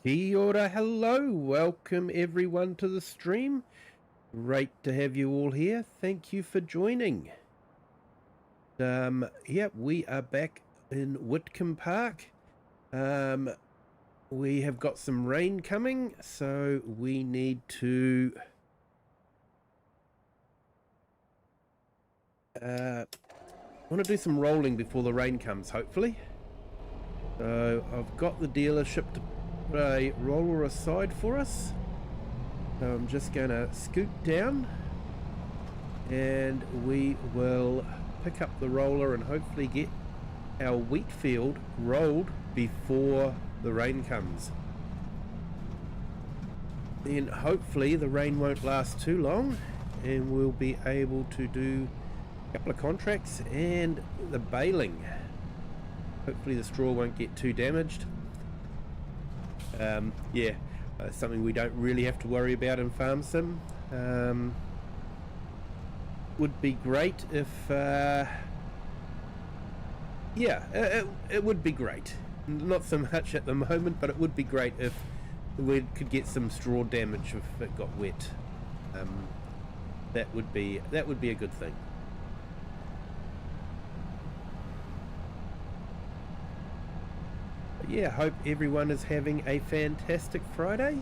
Kia ora, hello, welcome everyone to the stream. Great to have you all here. Thank you for joining. Yeah, we are back in Witcombe Park. We have got some rain coming, so we need to want to do some rolling before the rain comes, hopefully. So I've got the dealership to put a roller aside for us. So I'm just going to scoot down and we will pick up the roller and hopefully get our wheat field rolled before the rain comes. Then hopefully the rain won't last too long and we'll be able to do a couple of contracts and the baling. Hopefully the straw won't get too damaged. Yeah, something we don't really have to worry about in Farm Sim. Would be great if yeah, it would be great. Not so much at the moment, but it would be great if we could get some straw damage if it got wet. That would be a good thing. But yeah, hope everyone is having a fantastic Friday.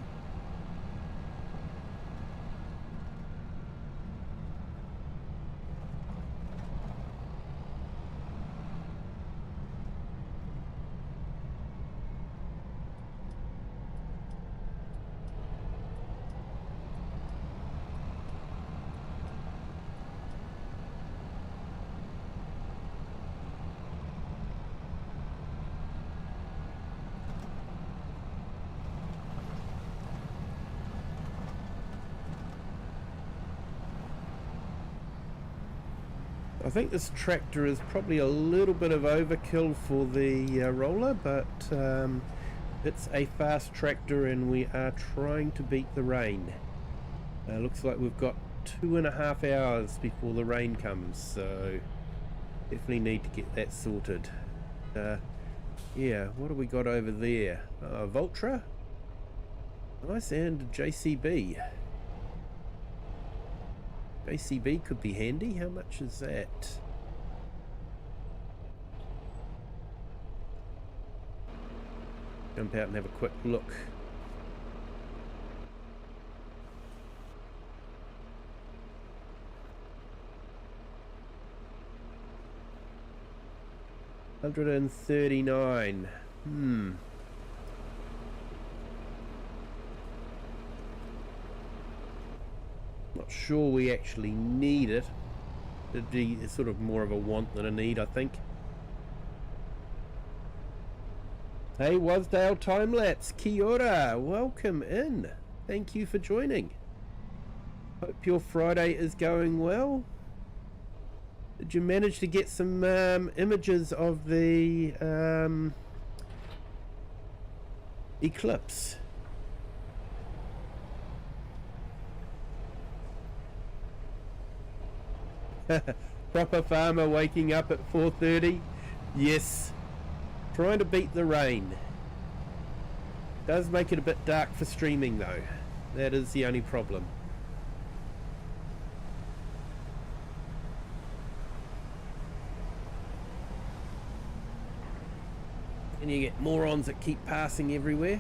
I think this tractor is probably a little bit of overkill for the roller, but it's a fast tractor and we are trying to beat the rain. Looks like we've got 2.5 hours before the rain comes, so definitely need to get that sorted. Yeah, what have we got over there? Voltra? Nice, and JCB. JCB could be handy. How much is that? Jump out and have a quick look. $139. Not sure we actually need it. It'd be sort of more of a want than a need, I think. Hey, Wasdale Timelapse, kia ora, welcome in. Thank you for joining. Hope your Friday is going well. Did you manage to get some images of the eclipse? Proper farmer waking up at 4:30. Yes, trying to beat the rain. Does make it a bit dark for streaming though. That is the only problem. And you get morons that keep passing everywhere.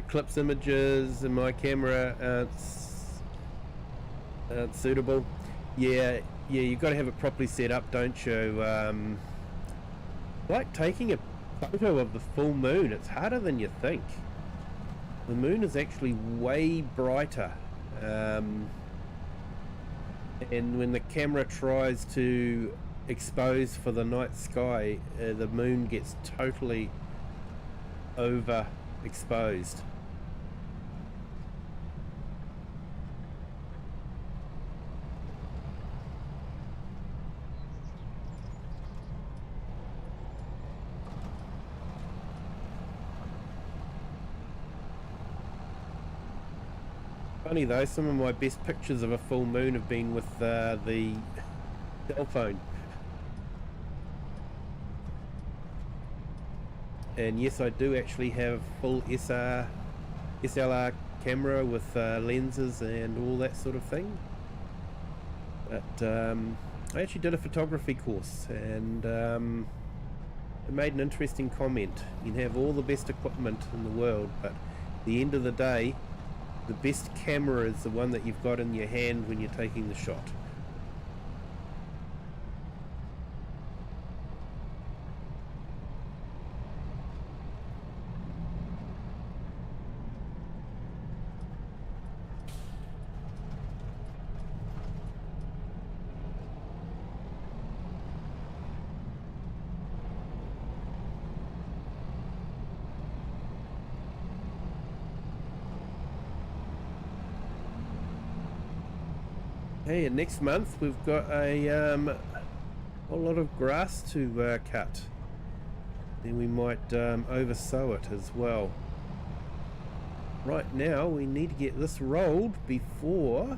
Clips images in my camera aren't suitable. Yeah, you've got to have it properly set up, don't you? Like taking a photo of the full moon, it's harder than you think. The moon is actually way brighter, and when the camera tries to expose for the night sky, the moon gets totally overexposed. Funny though, some of my best pictures of a full moon have been with the cell phone. And yes, I do actually have full SLR camera with lenses and all that sort of thing. But I actually did a photography course, and it made an interesting comment. You can have all the best equipment in the world, but at the end of the day, the best camera is the one that you've got in your hand when you're taking the shot. Hey, and next month we've got a whole lot of grass to cut. Then we might oversow it as well. Right now we need to get this rolled before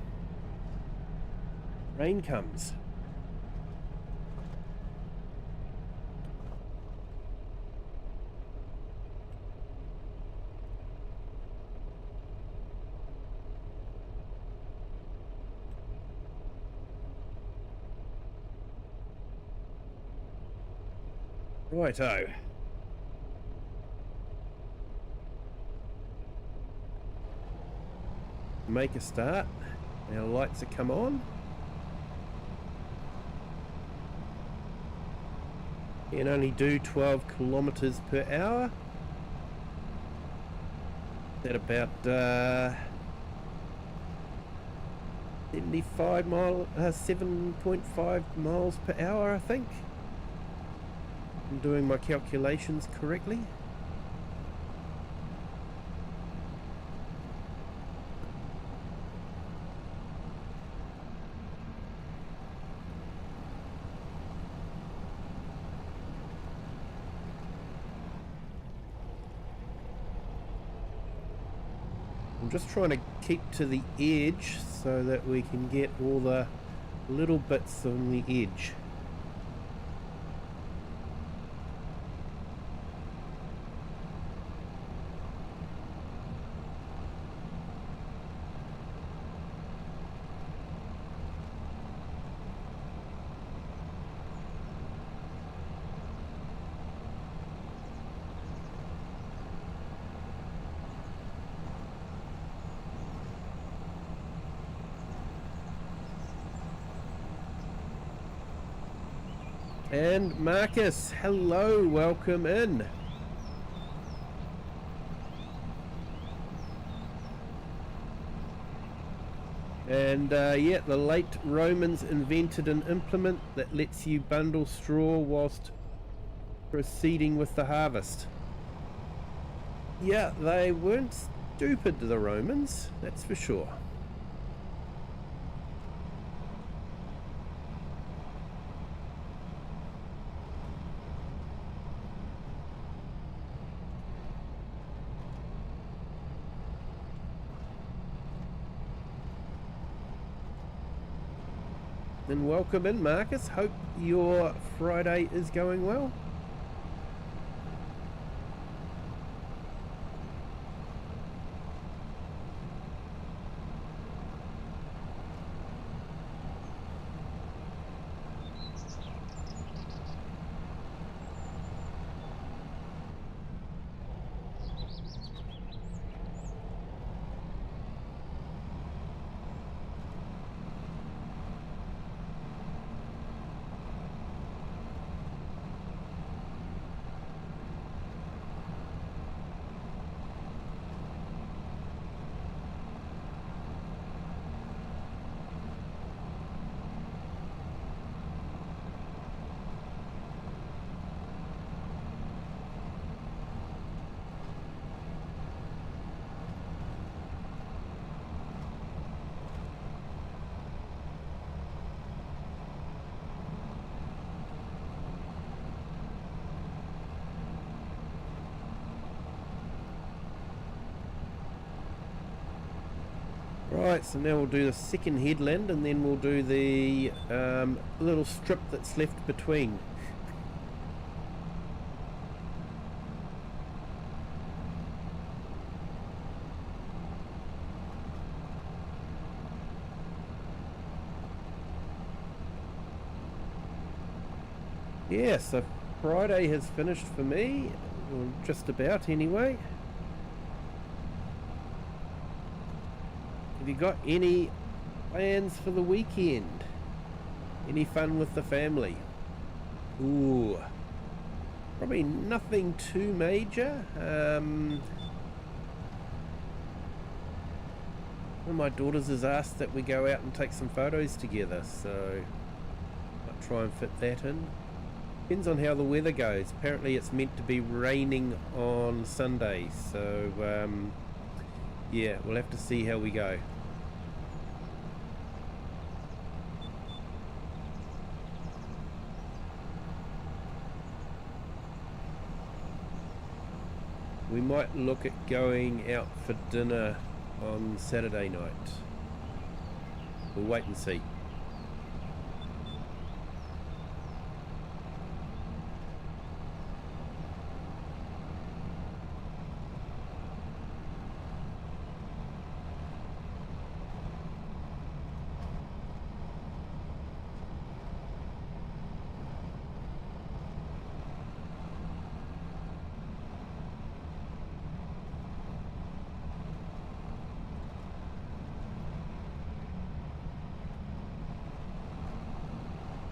rain comes. Righto. Make a start. Our lights have come on. Can only do 12 kilometers per hour. At about 7.5 miles per hour, I think. I'm doing my calculations correctly. I'm just trying to keep to the edge so that we can get all the little bits on the edge. And Marcus, hello, welcome in. And yeah, the late Romans invented an implement that lets you bundle straw whilst proceeding with the harvest. Yeah, they weren't stupid, the Romans, that's for sure. And welcome in, Marcus. Hope your Friday is going well. Right, so now we'll do the second headland and then we'll do the little strip that's left between. Yeah, so Friday has finished for me, or just about anyway. Have you got any plans for the weekend? Any fun with the family? Ooh, probably nothing too major. One of my daughters has asked that we go out and take some photos together, so I'll try and fit that in. Depends on how the weather goes. Apparently it's meant to be raining on Sunday, so yeah, we'll have to see how we go. We might look at going out for dinner on Saturday night. We'll wait and see.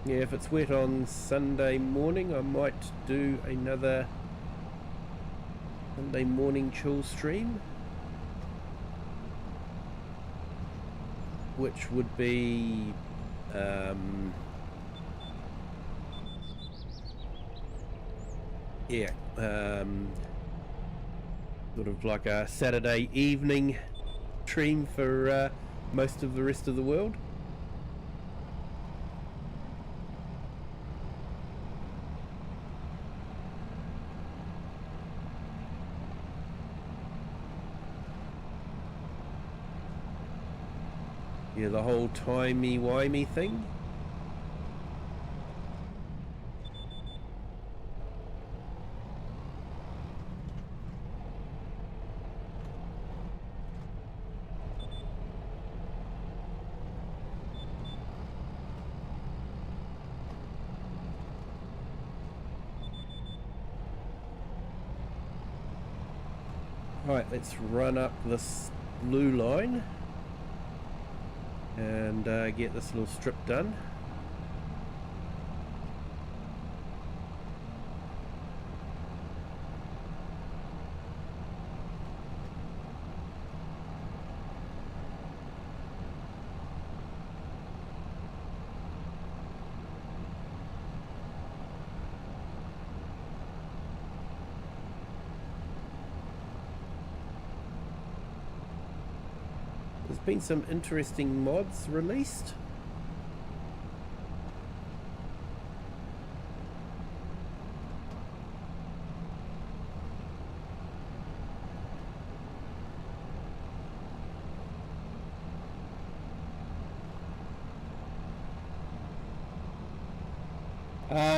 Yeah, if it's wet on Sunday morning, I might do another Sunday morning chill stream, which would be yeah, sort of like a Saturday evening stream for most of the rest of the world. Yeah, the whole timey-wimey thing. Right, let's run up this blue line and get this little strip done. There's been some interesting mods released.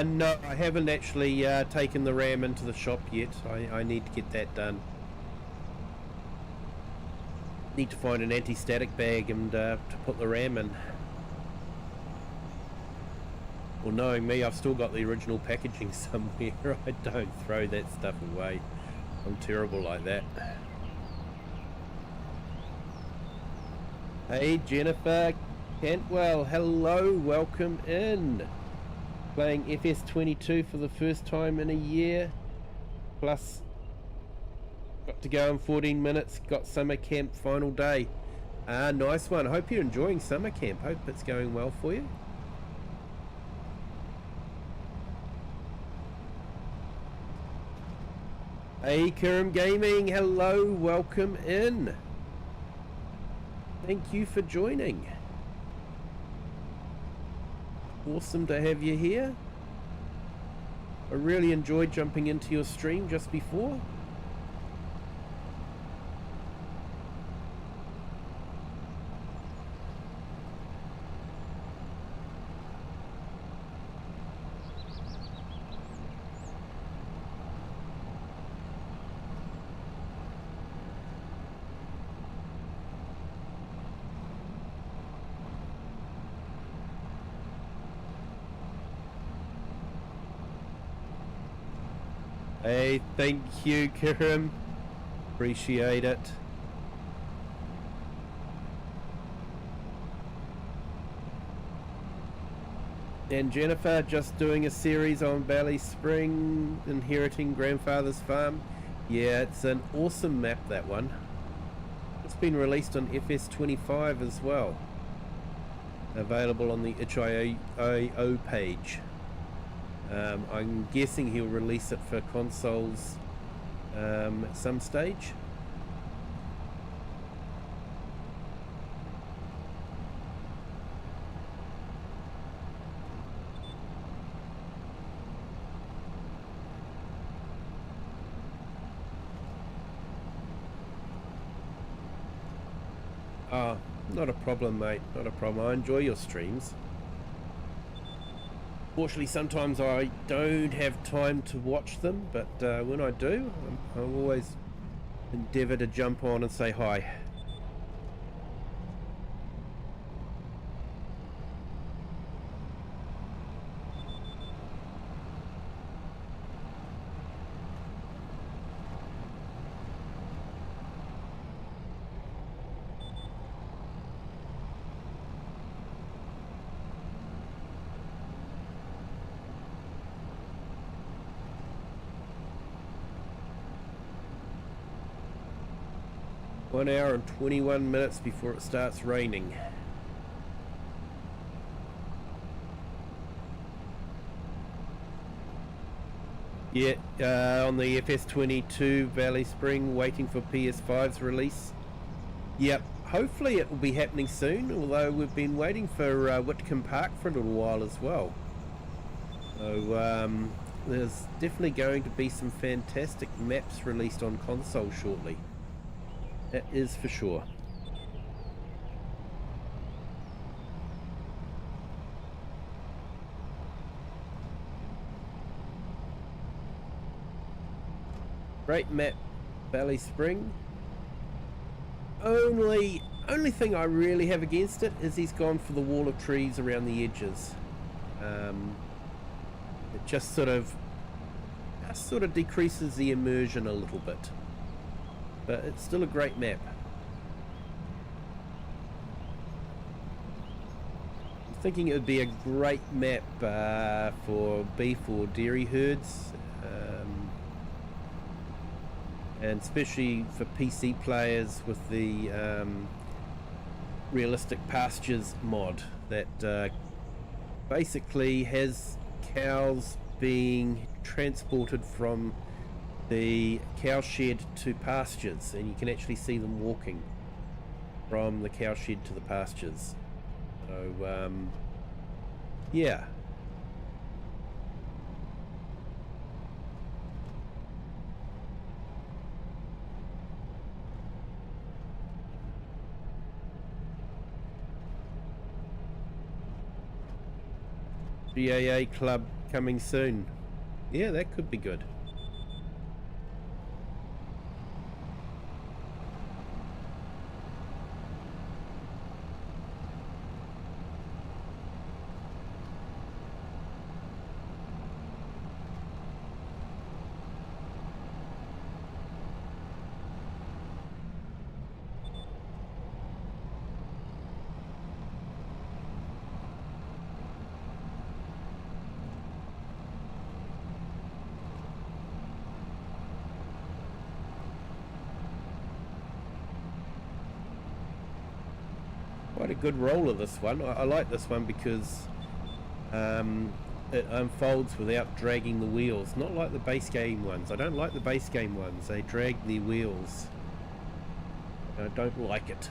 No, I haven't actually taken the RAM into the shop yet. I need to get that done. Need to find an anti-static bag and to put the RAM in. Well, knowing me, I've still got the original packaging somewhere. I don't throw that stuff away. I'm terrible like that. Hey Jennifer Cantwell, hello, welcome in. Playing FS22 for the first time in a year. Plus, got to go in 14 minutes. Got summer camp final day. Nice one. Hope you're enjoying summer camp. Hope it's going well for you. Hey Kirim Gaming, hello, welcome in. Thank you for joining. Awesome to have you here. I really enjoyed jumping into your stream just before. Hey, thank you, Kirim. Appreciate it. And Jennifer, just doing a series on Valley Spring, inheriting grandfather's farm. Yeah, it's an awesome map, that one. It's been released on FS25 as well. Available on the itch.io page. I'm guessing he'll release it for consoles at some stage. Oh, not a problem, mate. Not a problem. I enjoy your streams. Fortunately, sometimes I don't have time to watch them, but when I do, I'll always endeavour to jump on and say hi. One hour and 21 minutes before it starts raining. Yeah, on the FS22 Valley Spring, waiting for PS5's release. Yep, hopefully it will be happening soon, although we've been waiting for Witcombe Park for a little while as well. So there's definitely going to be some fantastic maps released on console shortly. That is for sure. Great map, Valley Spring. Only thing I really have against it is he's gone for the wall of trees around the edges. It just sort of decreases the immersion a little bit. But it's still a great map. I'm thinking it would be a great map for beef or dairy herds, and especially for PC players with the realistic pastures mod that basically has cows being transported from the cow shed to pastures, and you can actually see them walking from the cow shed to the pastures. So yeah, GAA club coming soon. Yeah, that could be good. Quite a good roller, this one. I like this one because it unfolds without dragging the wheels, not like the base game ones. I don't like the base game ones, they drag the wheels. I don't like it.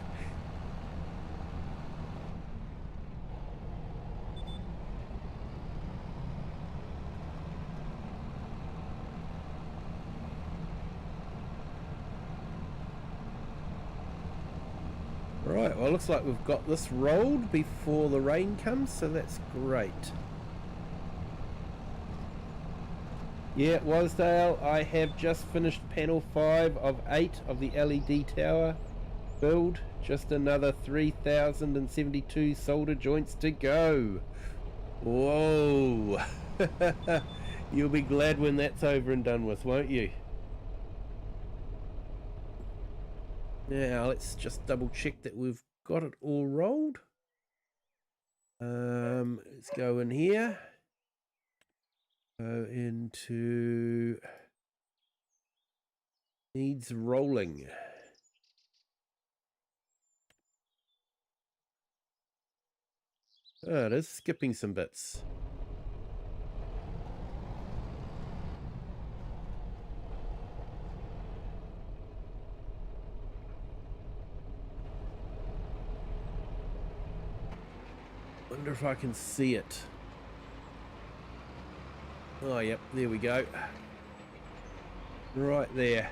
Right, well, looks like we've got this rolled before the rain comes, so that's great. Yeah, Wasdale, I have just finished panel 5 of 8 of the LED tower build. Just another 3,072 solder joints to go. Whoa! You'll be glad when that's over and done with, won't you? Now let's just double check that we've got it all rolled. Let's go in here. Go into needs rolling. Oh, it is skipping some bits. Wonder if I can see it. Oh, yep, there we go. Right there.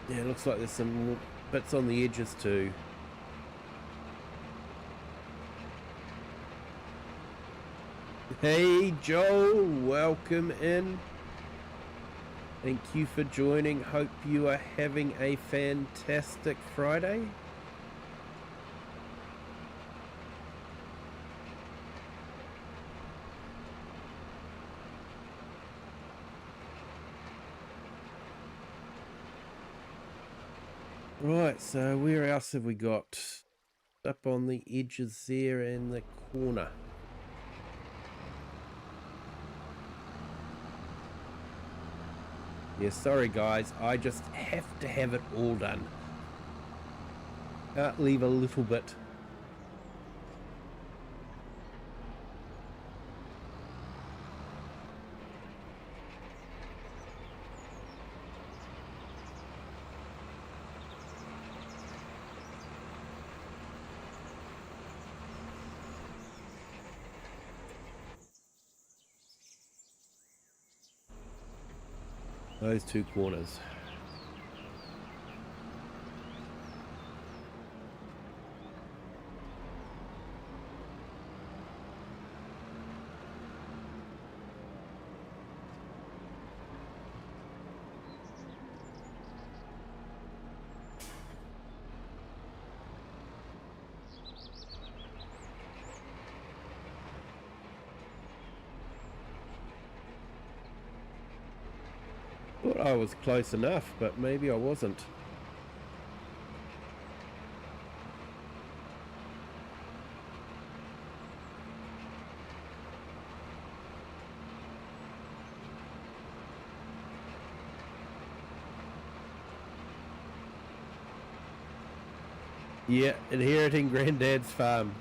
Yeah, it looks like there's some bits on the edges too. Hey Joel, welcome in. Thank you for joining. Hope you are having a fantastic Friday. Right, so where else have we got? Up on the edges there in the corner. Yeah, sorry guys, I just have to have it all done. Can't leave a little bit. Those two corners. Thought I was close enough, but maybe I wasn't. Yeah, inheriting Granddad's farm.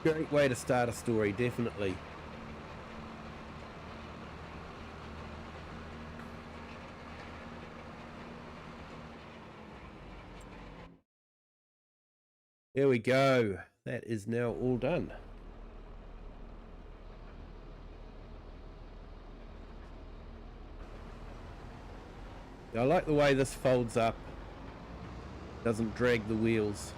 Great way to start a story, definitely. There we go. That is now all done. I like the way this folds up. Doesn't drag the wheels.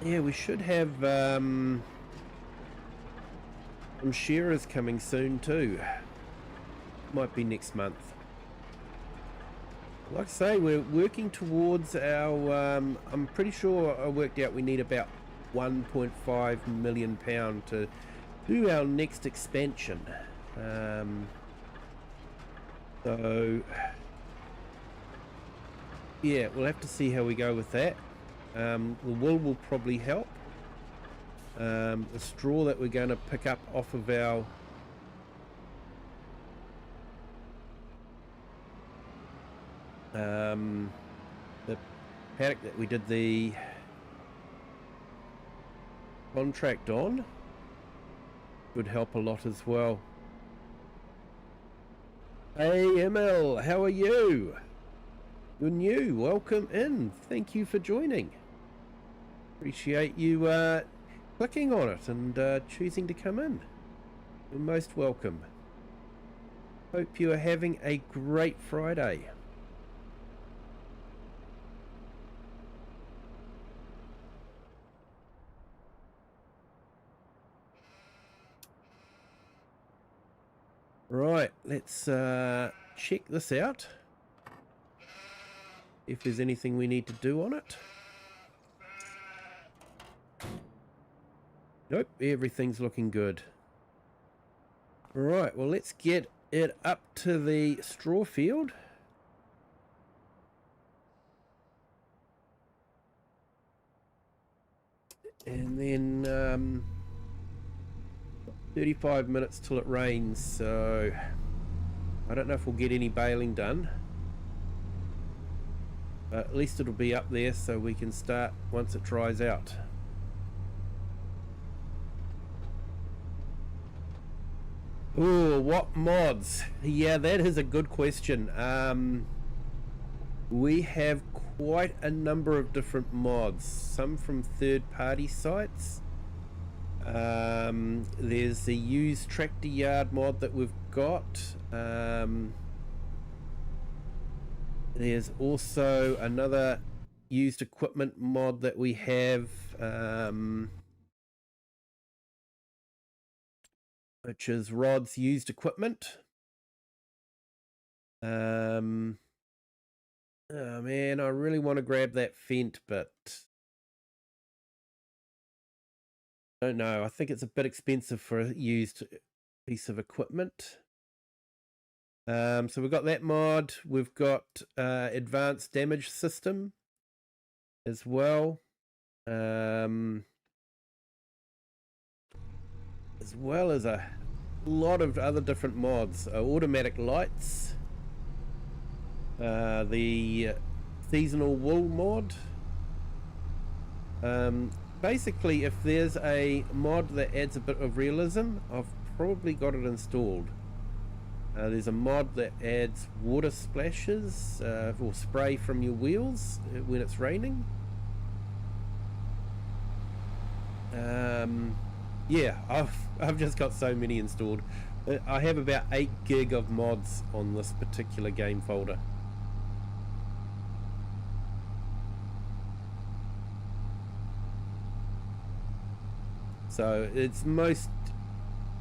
Yeah, we should have some shearers coming soon too. Might be next month. Like I say, we're working towards our, I'm pretty sure I worked out we need about £1.5 million to do our next expansion. So, yeah, we'll have to see how we go with that. The wool will probably help. The straw that we're going to pick up off of our the paddock that we did the contract on would help a lot as well. Hey ML, how are you? You're new, welcome in. Thank you for joining. Appreciate you clicking on it and choosing to come in. You're most welcome. Hope you are having a great Friday. Right, let's check this out. If there's anything we need to do on it. Nope, everything's looking good. Right, well let's get it up to the straw field. And then 35 minutes till it rains, so I don't know if we'll get any baling done. But at least it'll be up there so we can start once it dries out. Oh, what mods? Yeah, that is a good question. We have quite a number of different mods, some from third-party sites. There's the used tractor yard mod that we've got. There's also another used equipment mod that we have, which is Rod's used equipment. Oh man, I really want to grab that Fent, but I don't know. I think it's a bit expensive for a used piece of equipment. So we've got that mod. We've got advanced damage system as well. As well as a lot of other different mods. Automatic lights. The seasonal wool mod. Basically, if there's a mod that adds a bit of realism, I've probably got it installed. There's a mod that adds water splashes or spray from your wheels when it's raining. Yeah, I've just got so many installed. I have about 8 gig of mods on this particular game folder. So it's most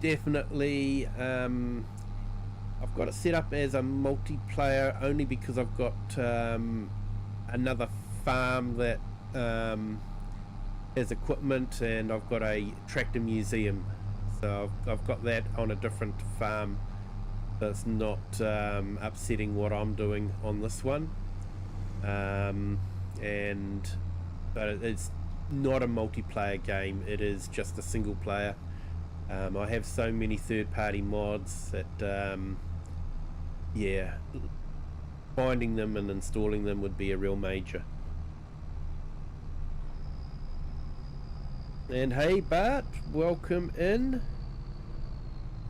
definitely I've got it set up as a multiplayer only because I've got another farm that has equipment, and I've got a tractor museum, so I've got that on a different farm that's not upsetting what I'm doing on this one. But it's not a multiplayer game, it is just a single player. I have so many third-party mods that yeah, finding them and installing them would be a real major. And hey Bart, welcome in.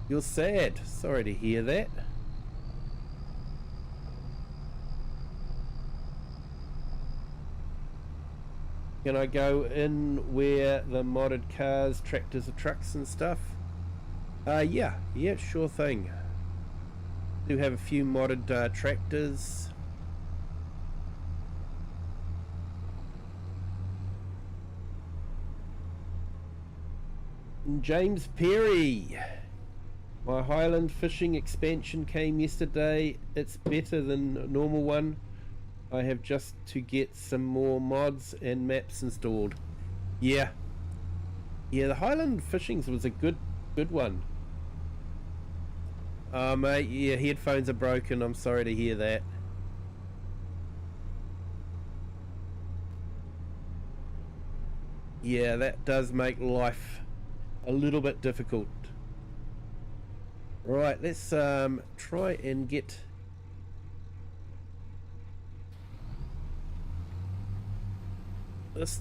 You're sad, sorry to hear that. Can I go in where the modded cars, tractors, or trucks and stuff? Yeah, sure thing. Do have a few modded tractors. James Perry. My Highland fishing expansion came yesterday. It's better than a normal one. I have just to get some more mods and maps installed. Yeah, the Highland Fishings was a good one. Mate, yeah, headphones are broken. I'm sorry to hear that. Yeah, that does make life a little bit difficult. Right, let's try and get this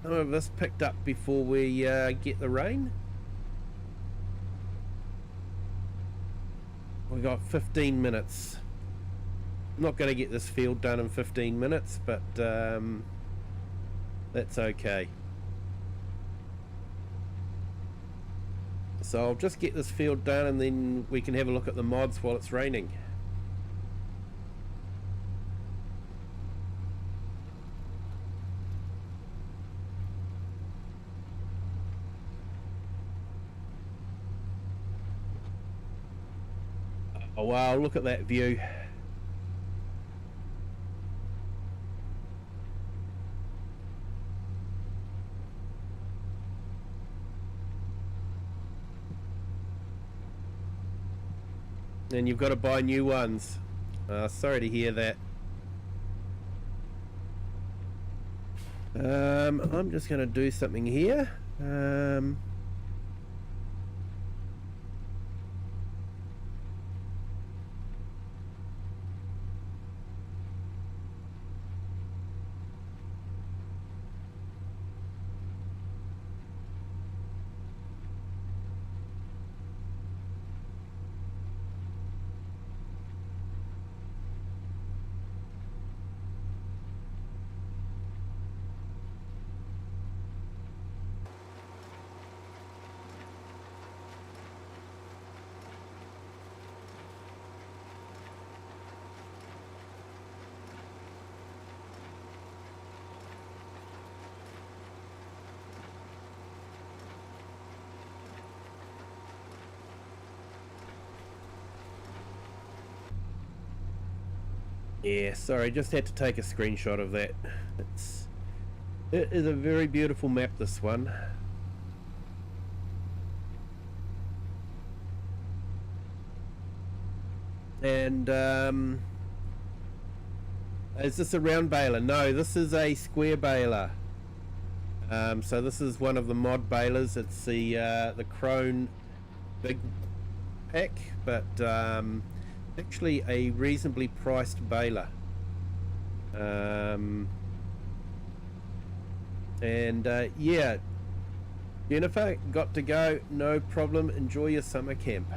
some of this picked up before we get the rain. We got 15 minutes. I'm not going to get this field done in 15 minutes, but that's okay. So I'll just get this field done and then we can have a look at the mods while it's raining. Oh wow, look at that view. And you've got to buy new ones. Sorry to hear that. I'm just going to do something here. Yeah, sorry, just had to take a screenshot of that. It is a very beautiful map, this one. And is this a round baler? No, this is a square baler. So this is one of the mod balers. It's the Crone Big Pack, but actually a reasonably priced baler. Yeah, Jennifer, got to go, no problem. Enjoy your summer camp.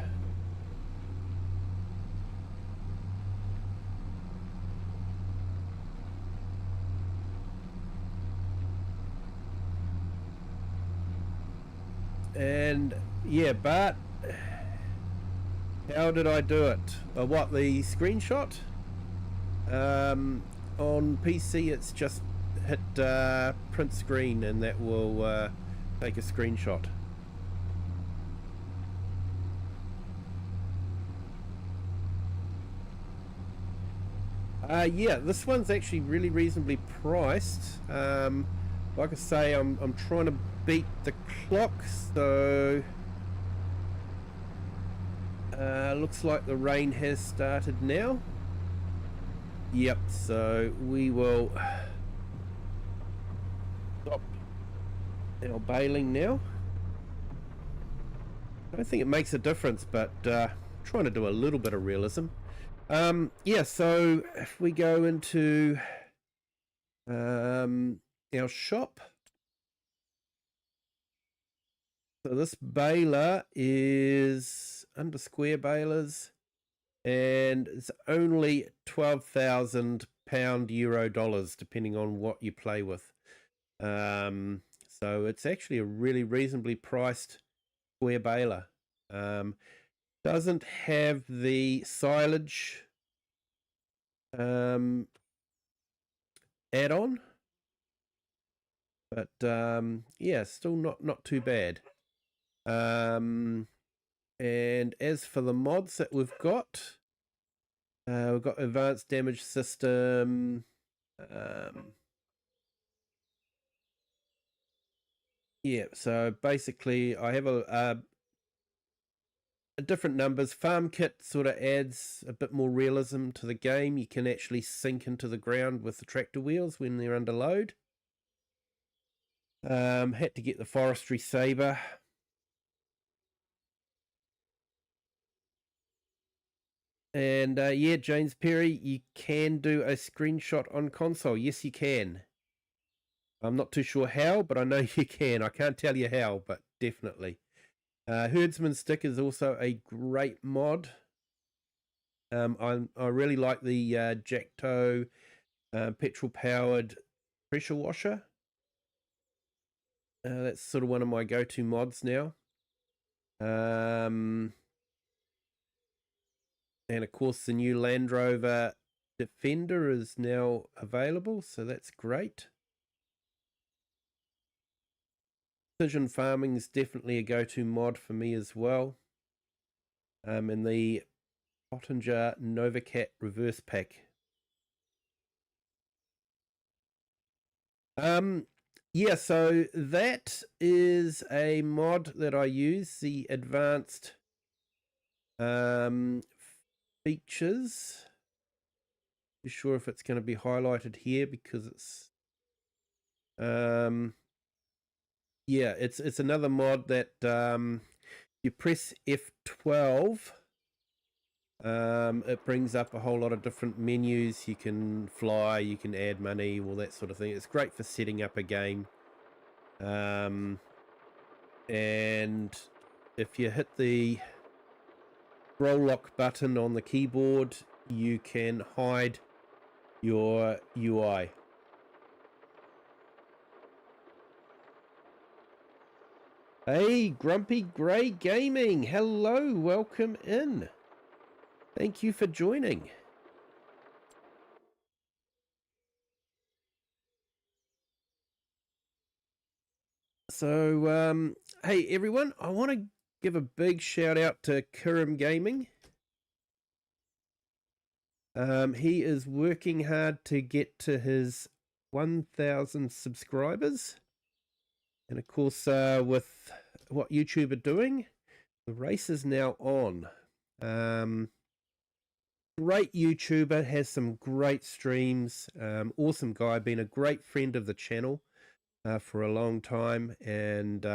And yeah, Bart, how did I do it? What, the screenshot? On PC it's just hit print screen and that will take a screenshot. Yeah, this one's actually really reasonably priced. Like I say, I'm trying to beat the clock, so looks like the rain has started now. Yep, so we will stop our baling now. I don't think it makes a difference, but trying to do a little bit of realism. Yeah, so if we go into our shop, so this baler is under square balers and it's only £12,000 euro dollars depending on what you play with. So it's actually a really reasonably priced square baler. Doesn't have the silage add-on, but yeah, still not too bad. And as for the mods that we've got advanced damage system. Yeah, so basically I have a different numbers. Farm kit sort of adds a bit more realism to the game. You can actually sink into the ground with the tractor wheels when they're under load. Had to get the forestry saber. And yeah, James Perry, you can do a screenshot on console. Yes, you can. I'm not too sure how, but I know you can. I can't tell you how, but definitely. Herdsman Stick is also a great mod. I really like the Jacktow petrol powered pressure washer. That's sort of one of my go-to mods now. And of course the new Land Rover Defender is now available, so that's great. Precision farming is definitely a go-to mod for me as well. And the Pottinger Novacat reverse pack. Yeah, so that is a mod that I use, the advanced features. Not sure if it's going to be highlighted here because it's yeah, it's another mod that you press F12, it brings up a whole lot of different menus. You can fly, you can add money, all that sort of thing. It's great for setting up a game. And if you hit the scroll lock button on the keyboard, you can hide your UI. Hey, Grumpy Grey Gaming, hello, welcome in. Thank you for joining. So, hey everyone, I want to give a big shout out to Kirim Gaming. He is working hard to get to his 1,000 subscribers. And of course, with what YouTube are doing, the race is now on. Great YouTuber, has some great streams, awesome guy, been a great friend of the channel for a long time, and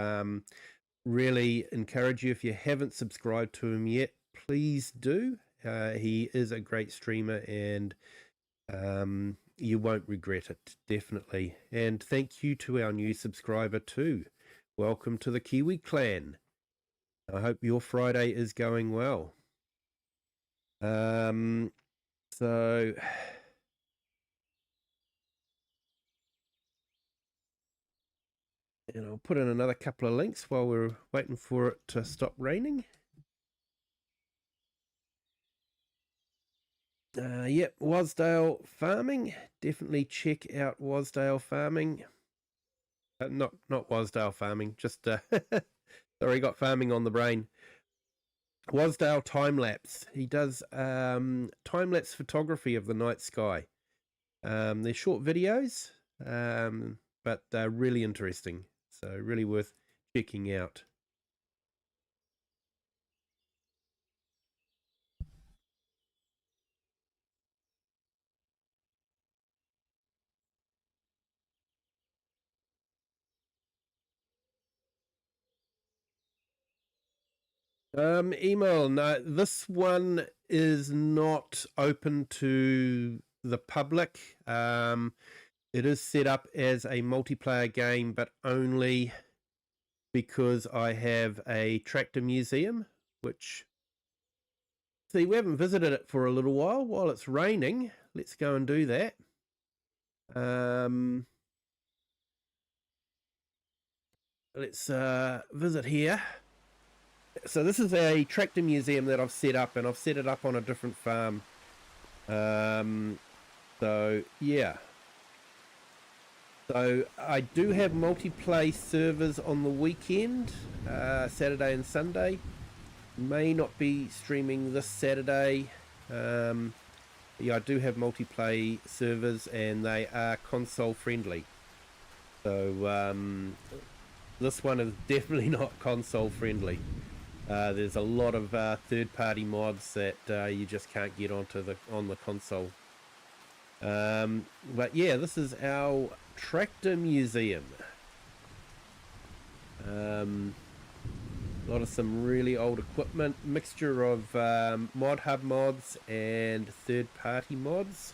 really encourage you, if you haven't subscribed to him yet, please do. He is a great streamer, and you won't regret it, definitely. And thank you to our new subscriber too. Welcome to the Kiwi clan. I hope your Friday is going well. So and I'll put in another couple of links while we're waiting for it to stop raining. Yep, Wasdale Farming. Definitely check out Wasdale Farming. Not Wasdale Farming, just sorry, got farming on the brain. Wasdale Time-Lapse. He does time-lapse photography of the night sky. They're short videos, but they're really interesting. So really worth checking out. Email. No, this one is not open to the public. It is set up as a multiplayer game, but only because I have a tractor museum, which, see, we haven't visited it for a little while it's raining. Let's go and do that. Let's visit here. So this is a tractor museum that I've set up, and I've set it up on a different farm. So yeah. So I do have multiplayer servers on the weekend, Saturday and Sunday. May not be streaming this Saturday. Yeah, I do have multiplayer servers, and they are console friendly. So this one is definitely not console friendly. There's a lot of third-party mods that you just can't get on the console. But yeah, this is our tractor museum. A lot of some really old equipment, mixture of mod hub mods and third-party mods.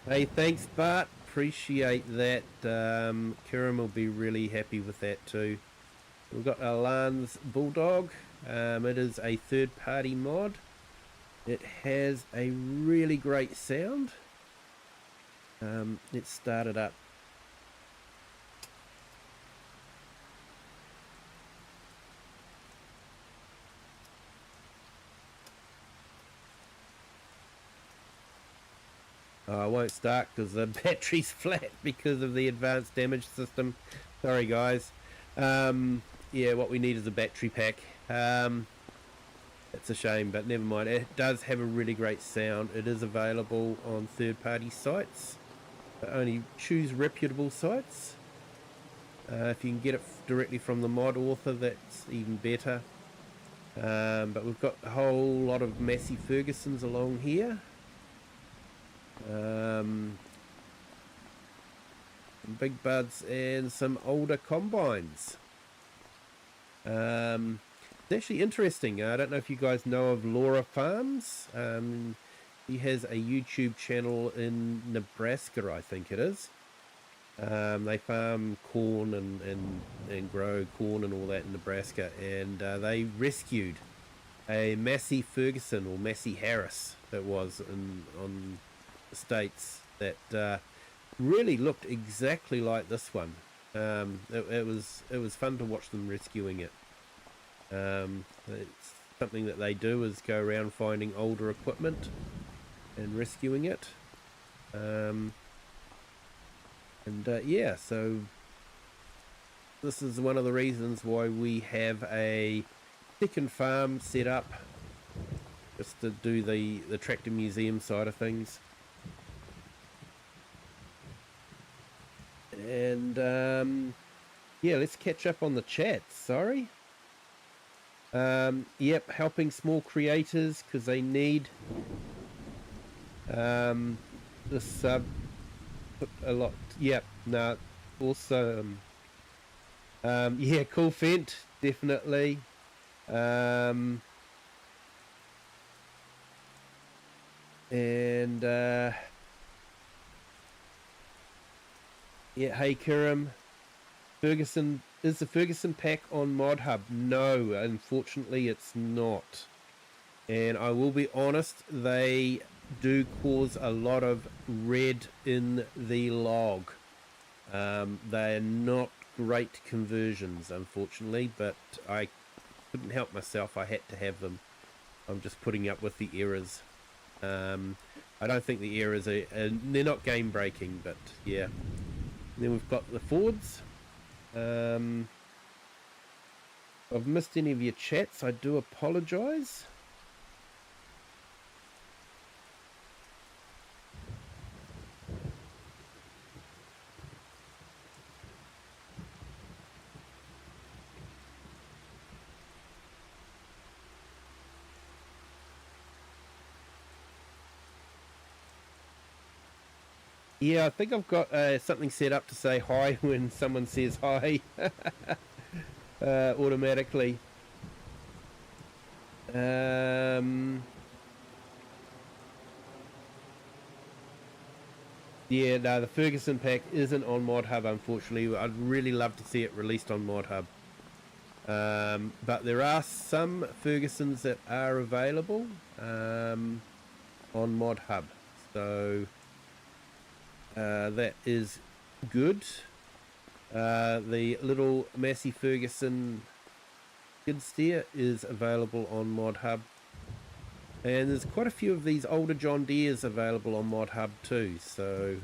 Hey, thanks Bart, appreciate that. Kiram will be really happy with that too. We've got Alan's bulldog. It is a third-party mod. It has a really great sound. Let's start it up. Oh, I won't start because the battery's flat because of the advanced damage system. Sorry guys. Yeah, what we need is a battery pack. It's a shame, but never mind. It does have a really great sound. It is available on third-party sites, but only choose reputable sites. If you can get it directly from the mod author, that's even better. But we've got a whole lot of Massey Fergusons along here. Some big buds and some older combines. It's actually interesting. I don't know if you guys know of Laura Farms. He has a YouTube channel in Nebraska, I think it is. They farm corn and grow corn and all that in Nebraska, and they rescued a Massey Ferguson, or Massey Harris that was on the States, that really looked exactly like this one. It was fun to watch them rescuing it. It's something that they do, is go around finding older equipment and rescuing it. Yeah, so this is one of the reasons why we have a second farm set up, just to do the tractor museum side of things. And yeah, let's catch up on the chat. Sorry. Yep, helping small creators because they need the sub a lot. Yep. No, awesome. Yeah, cool Fent, definitely. And yeah, hey Kiram. Ferguson, is the Ferguson pack on Mod Hub? No, unfortunately it's not. And I will be honest, they do cause a lot of red in the log. They are not great conversions, unfortunately, but I couldn't help myself. I had to have them. I'm just putting up with the errors. I don't think the errors are, they're not game breaking, but yeah. And then we've got the Fords. If I've missed any of your chats, I do apologise. Yeah, I think I've got something set up to say hi when someone says hi automatically. Yeah, no, the Ferguson pack isn't on Mod Hub, unfortunately. I'd really love to see it released on Mod Hub. But there are some Fergusons that are available on Mod Hub. So that is good. The little Massey Ferguson skid steer is available on Mod Hub, and there's quite a few of these older John Deeres available on Mod Hub too, so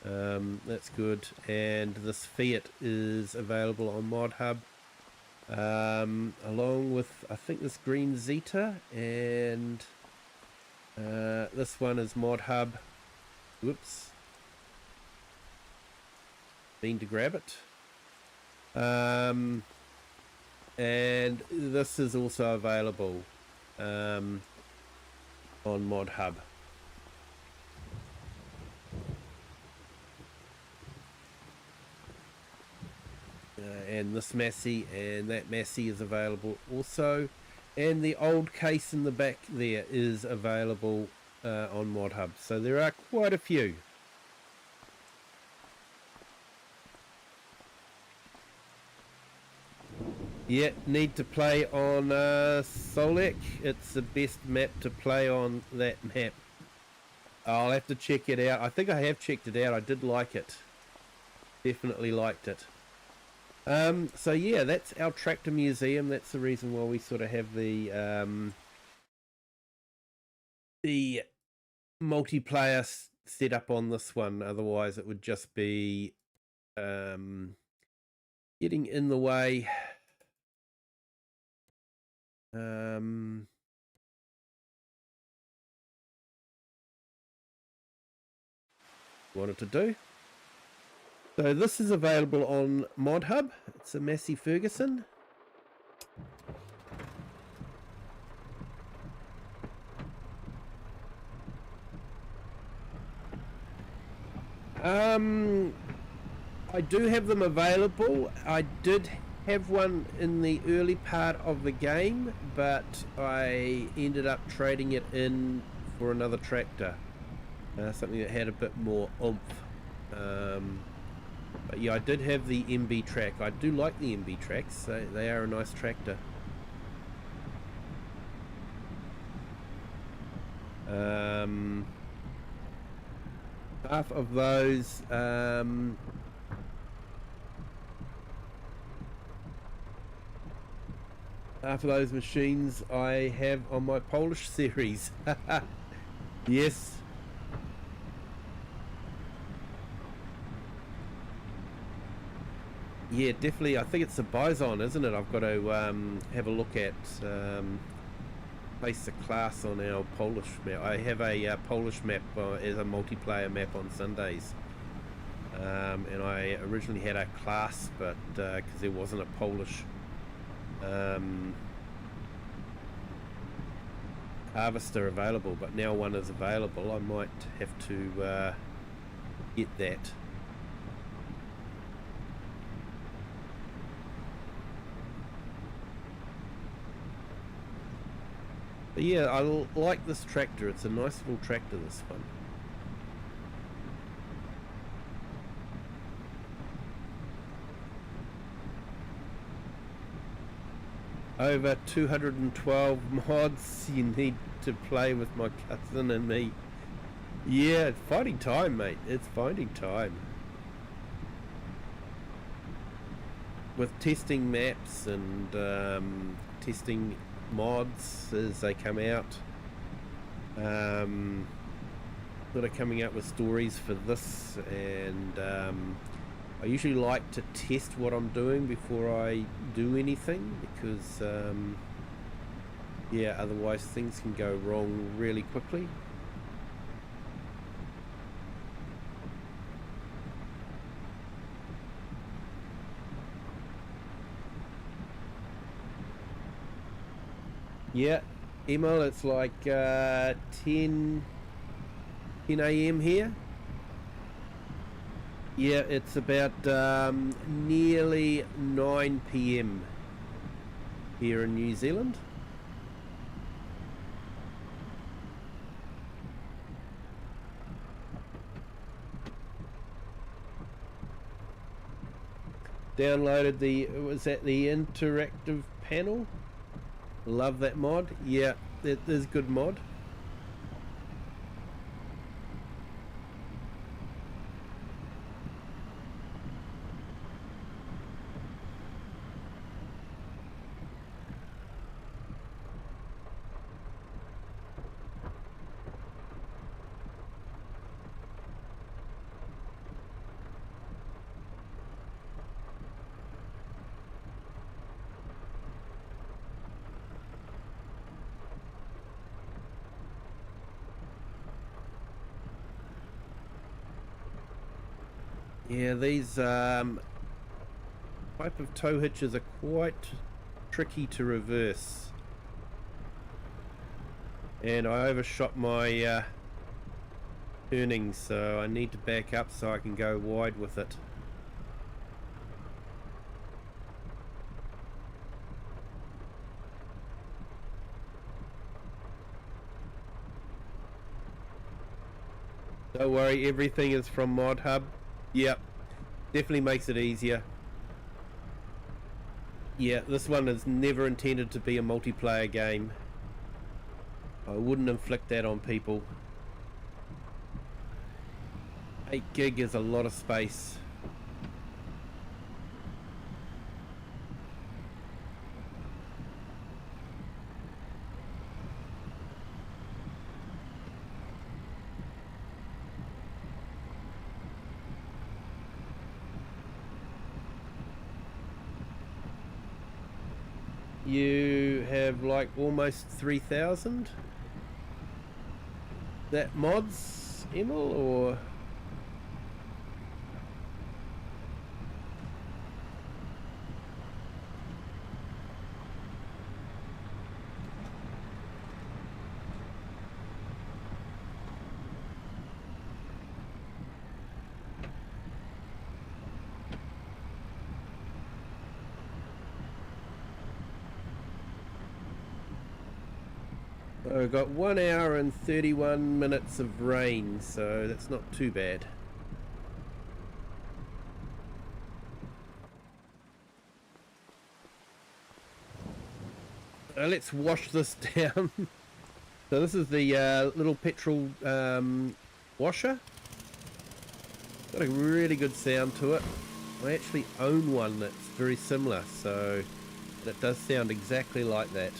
that's good. And this Fiat is available on Mod Hub, along with, I think, this green Zeta, and this one is Mod Hub. Whoops, been to grab it. And this is also available on Mod Hub. And this Massey and that Massey is available also, and the old case in the back there is available on Mod Hub. So there are quite a few. Yeah, need to play on Solek. It's the best map to play on, that map. I'll have to check it out. I think I have checked it out. I did like it. Definitely liked it. So yeah, that's our tractor museum. That's the reason why we sort of have the multiplayer set up on this one. Otherwise it would just be getting in the way. Wanted to do. So this is available on Mod Hub. It's a Massey Ferguson. I do have them available. I did have one in the early part of the game, but I ended up trading it in for another tractor. Something that had a bit more oomph. But yeah, I did have the MB track. I do like the MB tracks. They are a nice tractor. Half of those machines I have on my Polish series. Yes. Yeah, definitely. I think it's the Bison, isn't it? I've got to have a look at, place the class on our Polish map. I have a Polish map as a multiplayer map on Sundays. And I originally had a class, but because there wasn't a Polish harvester available, but now one is available. I might have to get that. But yeah, I like this tractor. It's a nice little tractor, this one. Over 212 mods you need to play with my cousin and me. Yeah, it's finding time, mate. It's finding time. With testing maps and testing mods as they come out, sort of coming up with stories for this, and I usually like to test what I'm doing before I do anything, because yeah, otherwise things can go wrong really quickly. Yeah, Emil, it's like 10 a.m. here. Yeah, it's about nearly 9 p.m. here in New Zealand. Downloaded was that the interactive panel? Love that mod. Yeah, it is a good mod. Yeah, these type of tow hitches are quite tricky to reverse, and I overshot my turning, so I need to back up so I can go wide with it. Don't worry, everything is from Mod Hub. Yep, definitely makes it easier. Yeah, this one is never intended to be a multiplayer game. I wouldn't inflict that on people. 8 gig is a lot of space. You have like almost 3,000. That mods, Emil, or? I've got 1 hour and 31 minutes of rain, so that's not too bad. Let's wash this down. So this is the little petrol washer. Got a really good sound to it. I actually own one that's very similar, so it does sound exactly like that.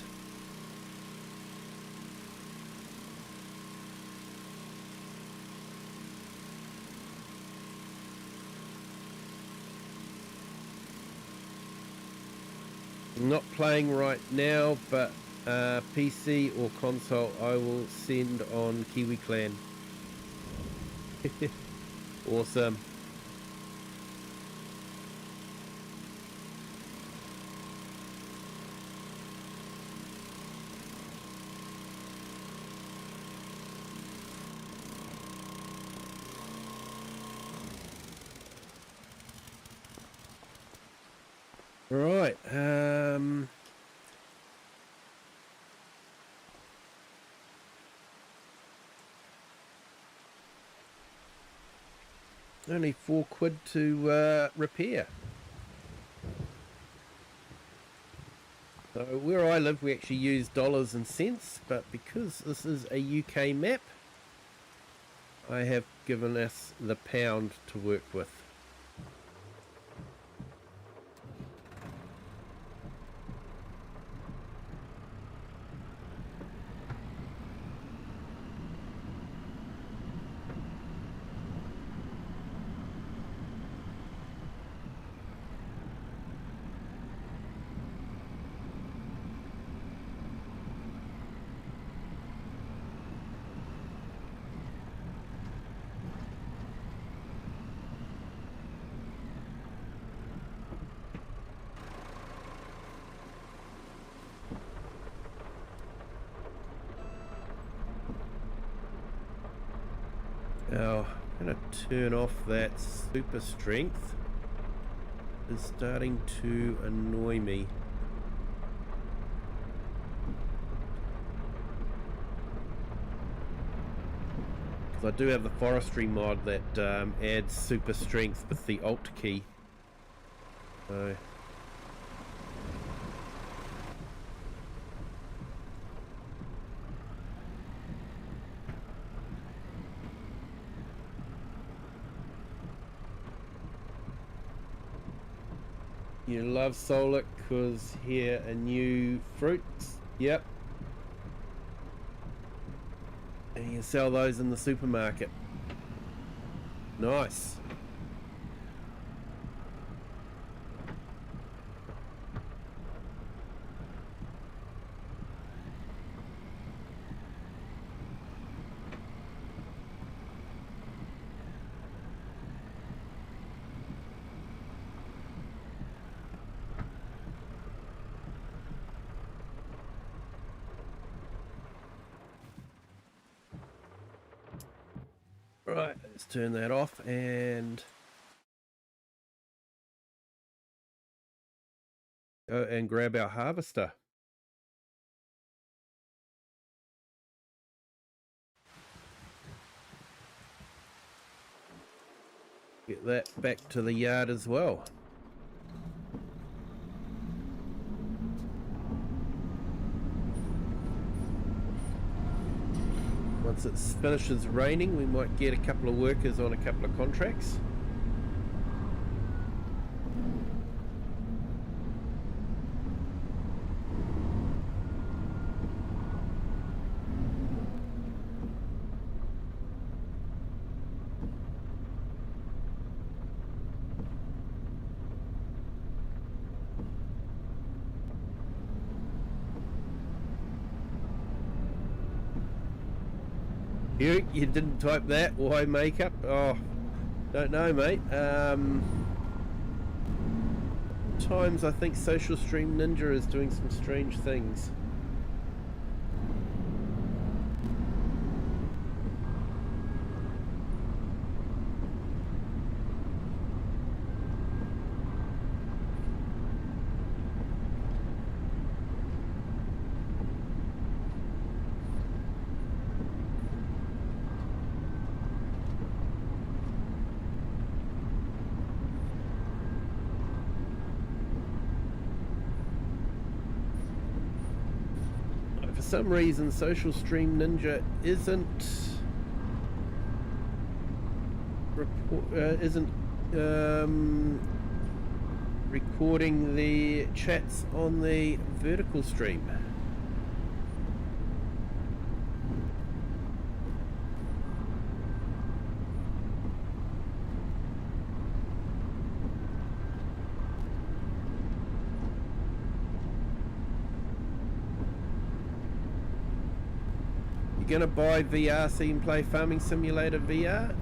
Not playing right now, but PC or console I will send on Kiwi Clan. Awesome. Right, only £4 to repair. So where I live we actually use dollars and cents, but because this is a UK map, I have given us the pound to work with. Now I'm going to turn off that super strength. It's starting to annoy me. Because I do have the forestry mod that adds super strength with the Alt key. So you love Solic because here are new fruits. Yep. And you sell those in the supermarket. Nice. Right, let's turn that off and go and grab our harvester. Get that back to the yard as well. Once it finishes raining, we might get a couple of workers on a couple of contracts. You didn't type that? Why makeup? Oh, don't know, mate. Times I think Social Stream Ninja is doing some strange things. For some reason, Social Stream Ninja isn't recording the chats on the vertical stream. You gonna buy VR so you can play Farming Simulator VR?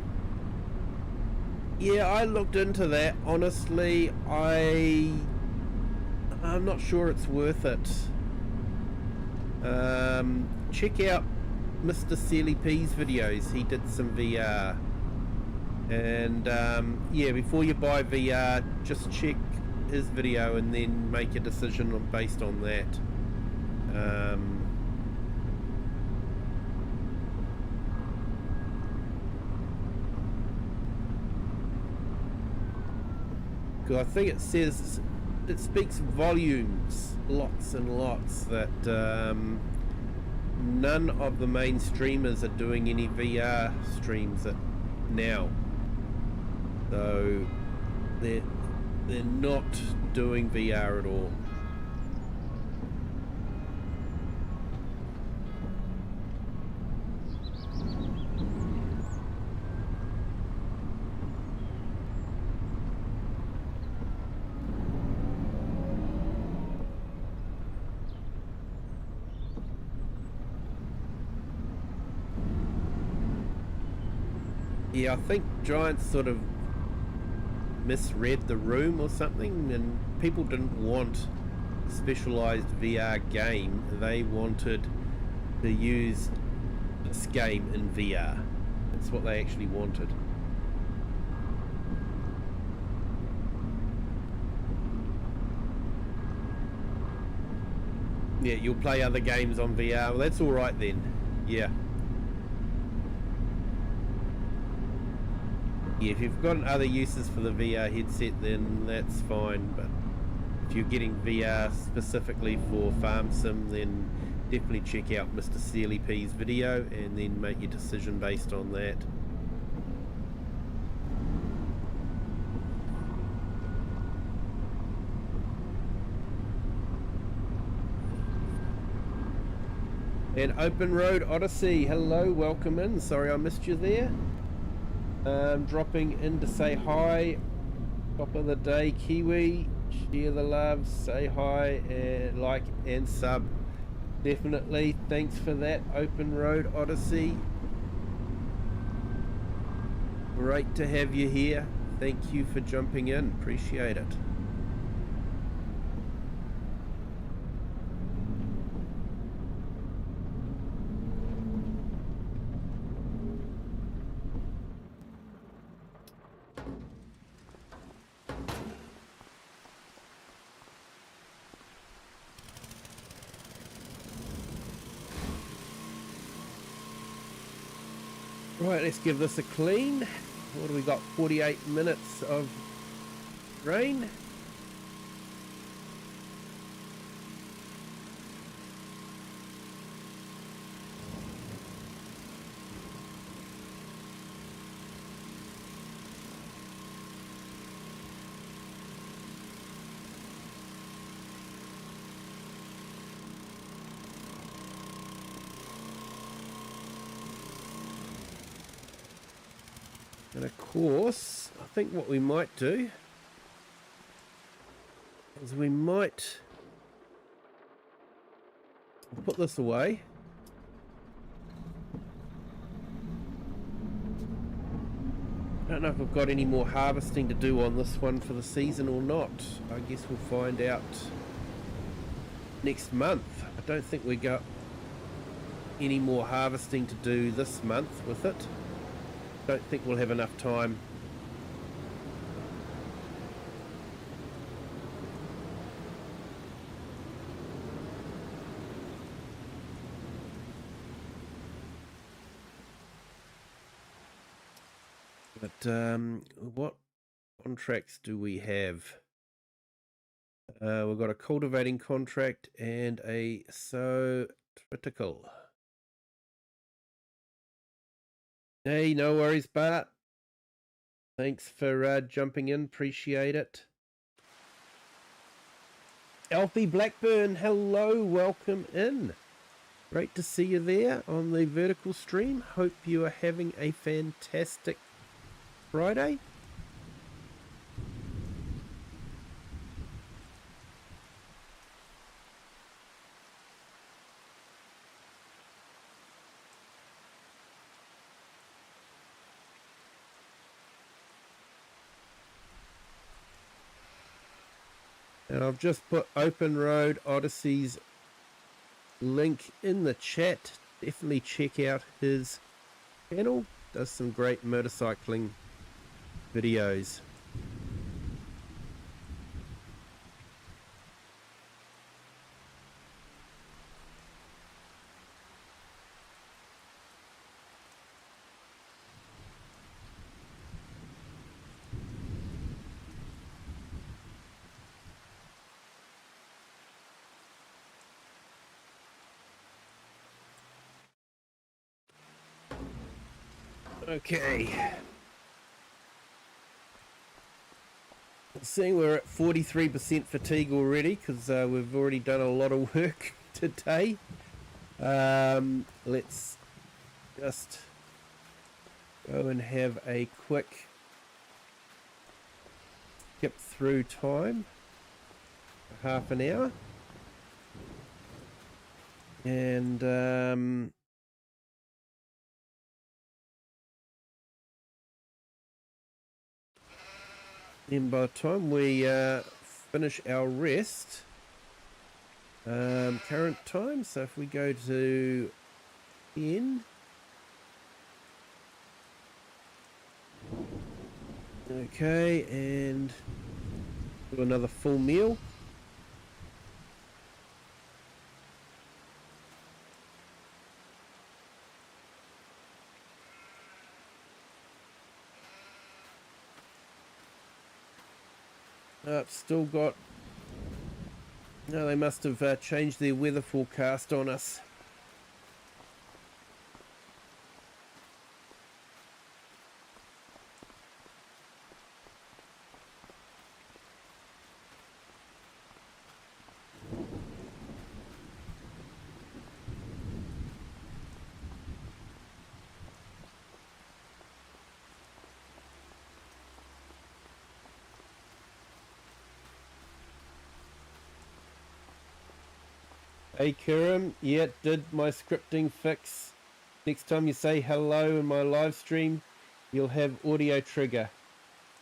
Yeah, I looked into that. Honestly, I'm not sure it's worth it. Check out Mr. Sealy P's videos. He did some VR. And yeah, before you buy VR, just check his video and then make a decision based on that. I think it says, it speaks volumes, lots and lots, that none of the main streamers are doing any VR streams now. So they're not doing VR at all. Yeah, I think Giants sort of misread the room or something, and people didn't want a specialised VR game. They wanted to use this game in VR. That's what they actually wanted. Yeah, you'll play other games on VR. Well, that's alright then. Yeah. Yeah, if you've got other uses for the VR headset, then that's fine, but if you're getting VR specifically for Farm Sim, then definitely check out Mr. Sealy P's video and then make your decision based on that. And Open Road Odyssey, hello, welcome in. Sorry I missed you there. Dropping in to say hi. Top of the day, Kiwi. Share the love, say hi, and like and sub. Definitely. Thanks for that, Open Road Odyssey. Great to have you here. Thank you for jumping in. Appreciate it. Right, let's give this a clean. What do we got? 48 minutes of rain. And of course, I think what we might do is we might put this away. I don't know if we've got any more harvesting to do on this one for the season or not. I guess we'll find out next month. I don't think we got any more harvesting to do this month with it. Don't think we'll have enough time. But what contracts do we have? We've got a cultivating contract and a so critical. Hey, no worries, Bart. Thanks for jumping in. Appreciate it. Alfie Blackburn, hello. Welcome in. Great to see you there on the vertical stream. Hope you are having a fantastic Friday. And I've just put Open Road Odyssey's link in the chat. Definitely check out his channel. Does some great motorcycling videos. Okay. Seeing we're at 43% fatigue already because we've already done a lot of work today. Let's just go and have a quick skip through time. Half an hour. And then by the time we finish our rest, current time, so if we go to 10, okay, and do another full meal. Still got... No, they must have changed their weather forecast on us. Hey Kiram, yeah, did my scripting fix. Next time you say hello in my live stream, you'll have audio trigger.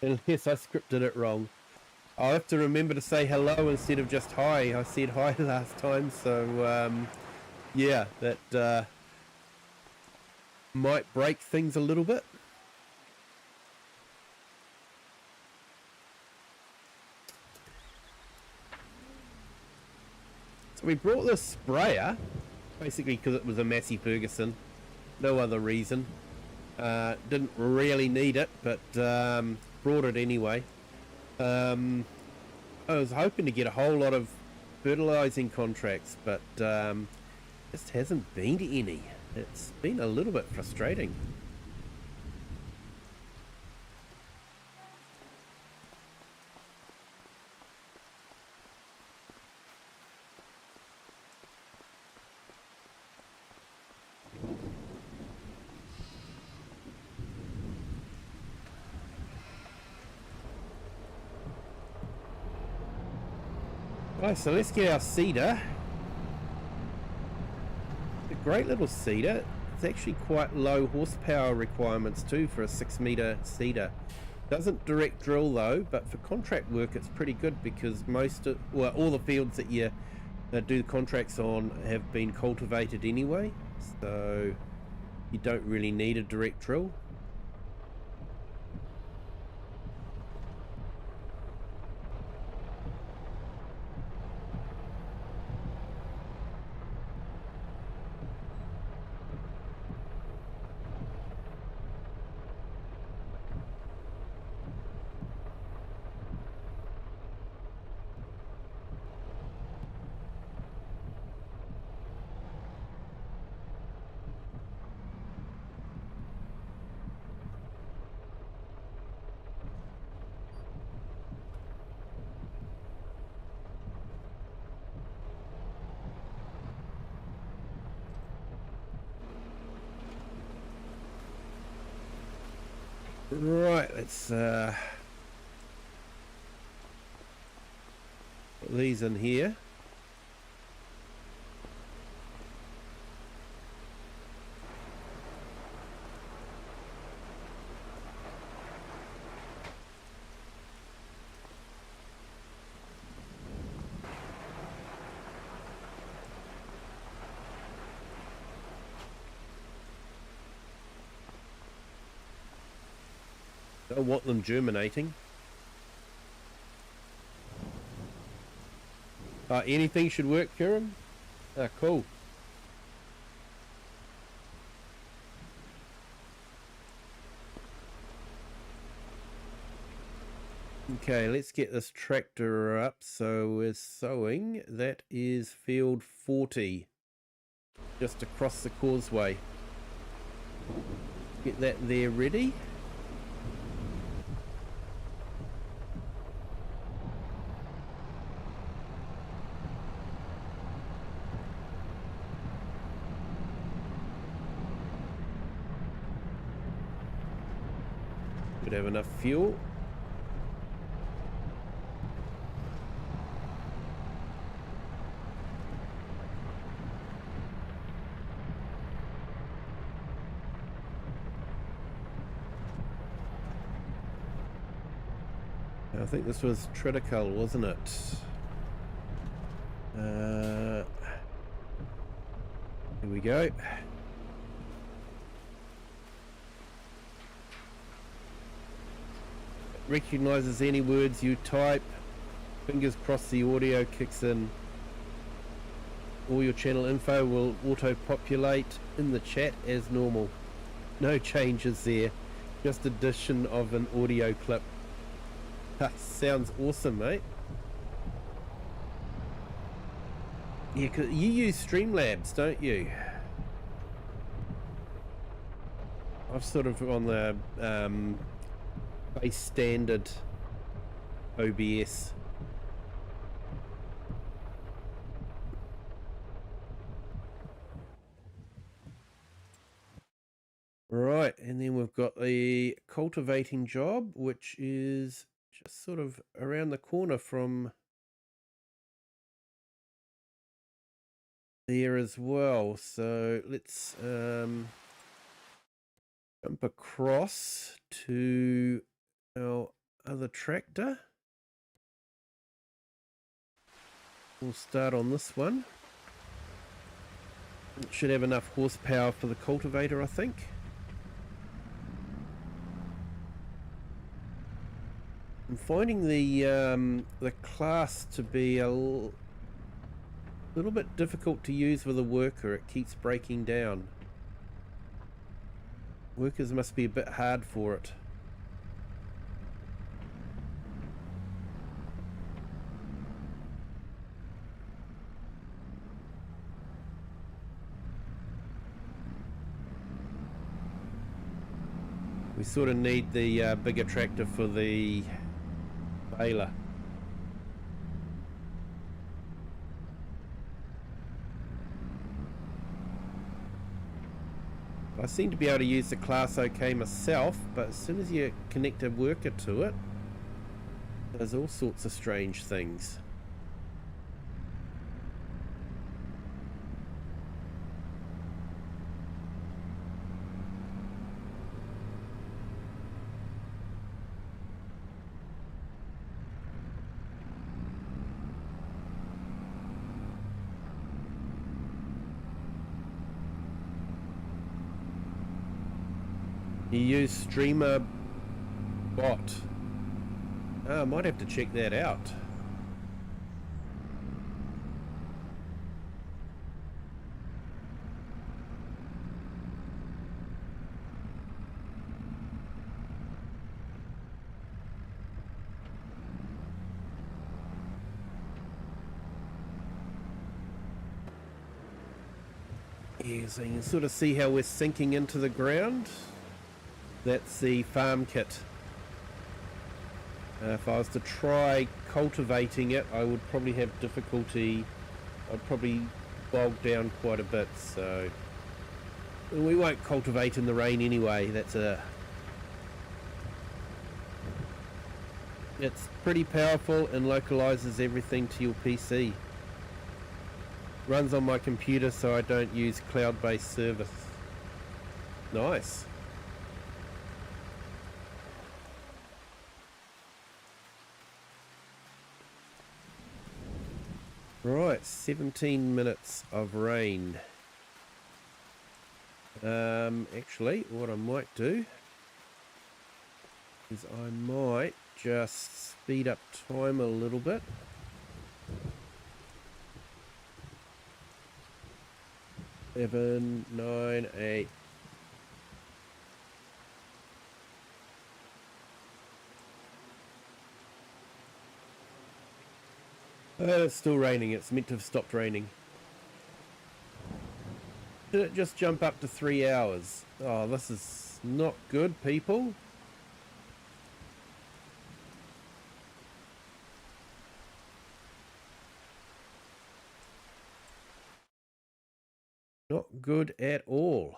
Unless I scripted it wrong. I'll have to remember to say hello instead of just hi. I said hi last time, so yeah, that might break things a little bit. So we brought this sprayer, basically because it was a Massey Ferguson, no other reason. Didn't really need it, but brought it anyway. I was hoping to get a whole lot of fertilizing contracts, but just hasn't been any. It's been a little bit frustrating. Right, so let's get our seeder. A great little seeder. It's actually quite low horsepower requirements too for a 6-meter seeder. Doesn't direct drill though, but for contract work it's pretty good because all the fields that you do contracts on have been cultivated anyway, so you don't really need a direct drill. Right, let's put these in here. Don't want them germinating. Anything should work, Kieran? Cool. Okay, let's get this tractor up. So we're sowing. That is field 40. Just across the causeway. Get that there ready. Should have enough fuel. I think this was Triticale, wasn't it? Here we go. Recognizes any words you type. Fingers crossed the audio kicks in. All your channel info will auto-populate in the chat as normal. No changes there. Just addition of an audio clip. Sounds awesome, mate. Yeah, 'cause you use Streamlabs, don't you? I've sort of on the base standard OBS. Right, and then we've got the cultivating job, which is just sort of around the corner from there as well. So let's jump across to our other tractor. We'll start on this one. It should have enough horsepower for the cultivator, I think. I'm finding the class to be a little bit difficult to use with a worker. It keeps breaking down. Workers must be a bit hard for it. We sort of need the bigger tractor for the baler. I seem to be able to use the class okay myself, but as soon as you connect a worker to it, there's all sorts of strange things. You use streamer bot. I might have to check that out. Yeah, so you can sort of see how we're sinking into the ground. That's the farm kit. If I was to try cultivating it, I would probably have difficulty. I'd probably bog down quite a bit, so we won't cultivate in the rain anyway. It's pretty powerful and localizes everything to your PC. Runs on my computer, so I don't use cloud-based service. Nice. Right, 17 minutes of rain. Actually, what I might do is I might just speed up time a little bit. 7, 9, 8. It's still raining. It's meant to have stopped raining. Did it just jump up to 3 hours? Oh, this is not good, people. Not good at all.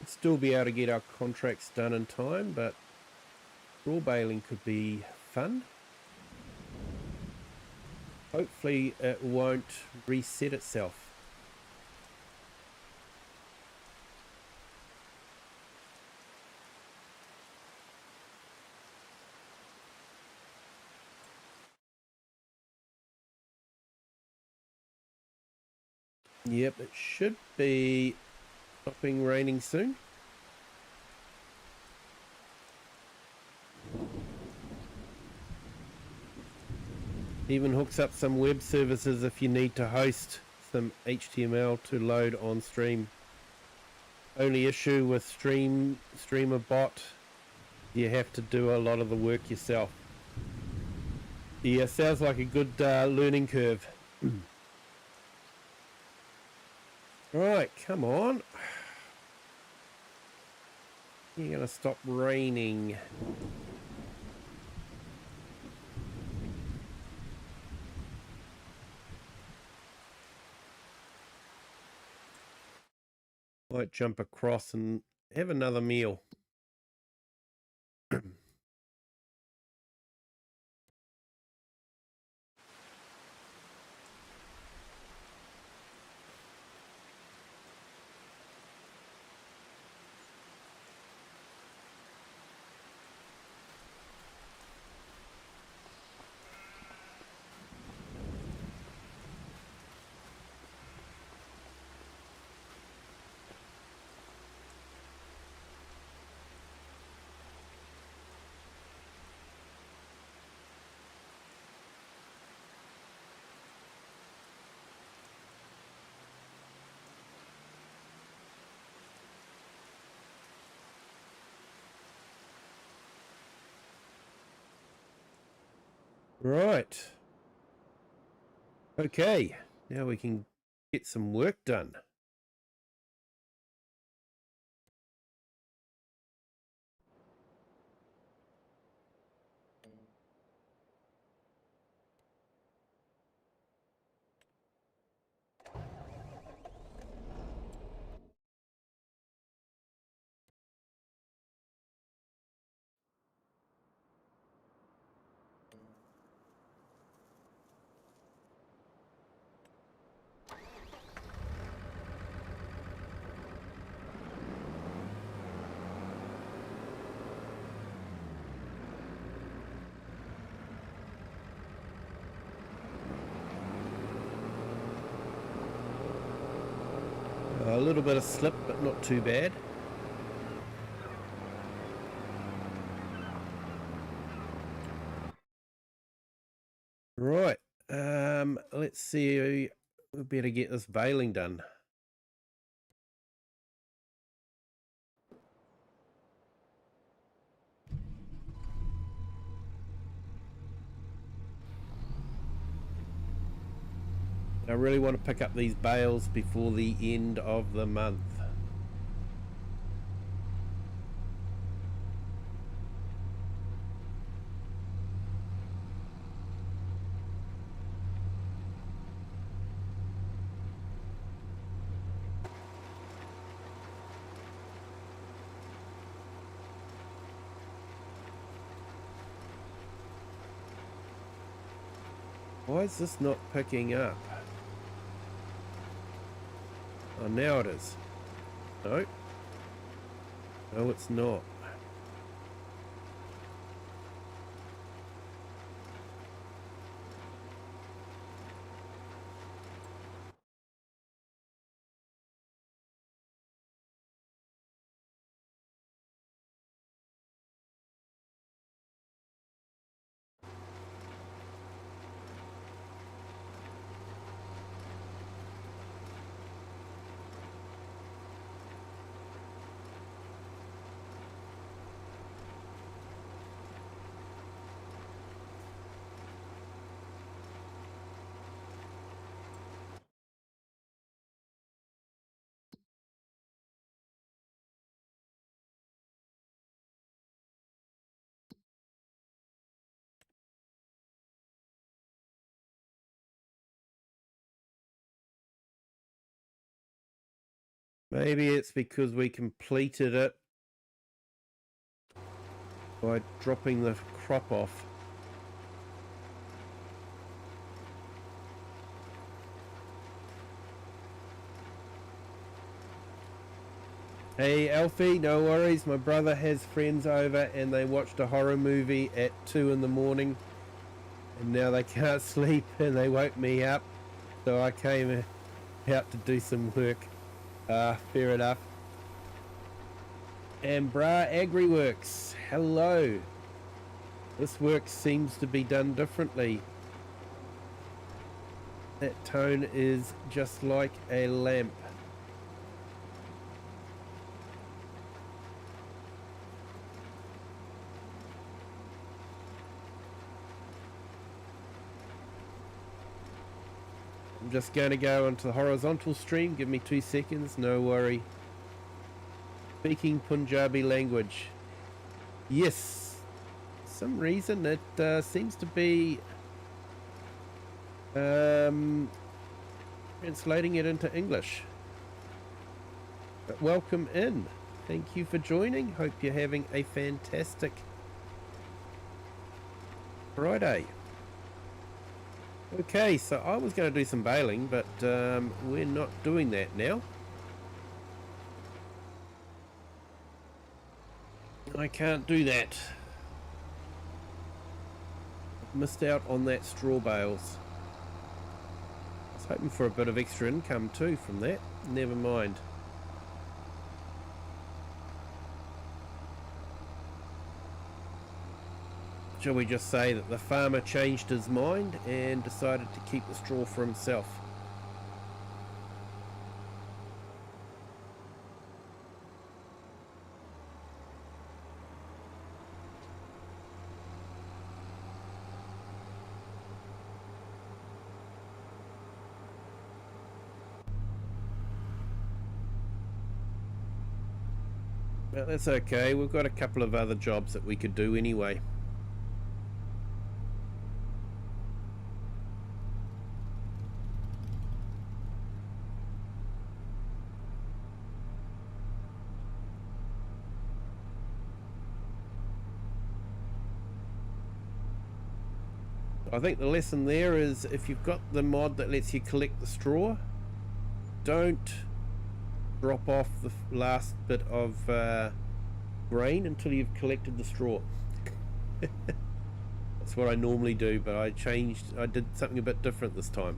Still be able to get our contracts done in time, but straw baling could be fun. Hopefully it won't reset itself. Yep, it should be stopping raining soon. Even hooks up some web services if you need to host some HTML to load on stream. Only issue with streamer bot, you have to do a lot of the work yourself. Yeah, sounds like a good learning curve. Right, come on. You're gonna stop raining. Might jump across and have another meal. Right. Okay, now we can get some work done. little bit of slip, but not too bad. Right, let's see, we better get this baling done. I really want to pick up these bales before the end of the month. Why is this not picking up? Oh, now it is. No. No, it's not. Maybe it's because we completed it by dropping the crop off. Hey Alfie, no worries, my brother has friends over and they watched a horror movie at 2 in the morning and now they can't sleep and they woke me up, so I came out to do some work. Fair enough. And Bra AgriWorks, hello. This work seems to be done differently. That tone is just like a lamp. I'm just going to go onto the horizontal stream. Give me 2 seconds, no worry. Speaking Punjabi language. Yes. For some reason it seems to be translating it into English. But welcome in. Thank you for joining. Hope you're having a fantastic Friday. Okay, so I was going to do some baling, but we're not doing that now. I can't do that. I've missed out on that straw bales. I was hoping for a bit of extra income too from that. Never mind. Shall we just say that the farmer changed his mind and decided to keep the straw for himself? But that's okay, we've got a couple of other jobs that we could do anyway. I think the lesson there is if you've got the mod that lets you collect the straw, don't drop off the last bit of grain until you've collected the straw. That's what I normally do, but I did something a bit different this time.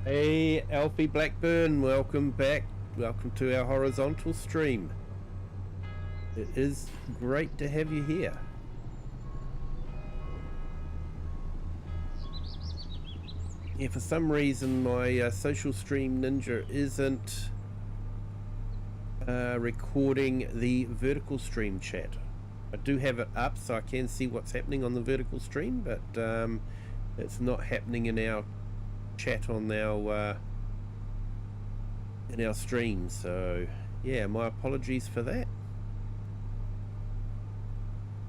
Hey, Alfie Blackburn, welcome back. Welcome to our horizontal stream. It is great to have you here. Yeah, for some reason my social stream ninja isn't recording the vertical stream chat. I do have it up so I can see what's happening on the vertical stream, but it's not happening in our chat on our in our stream. So yeah, my apologies for that.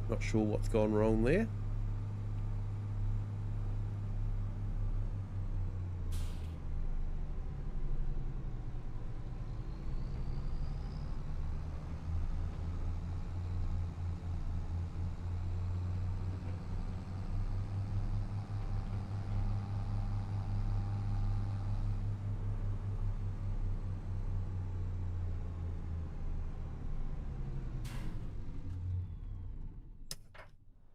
Not sure what's gone wrong there.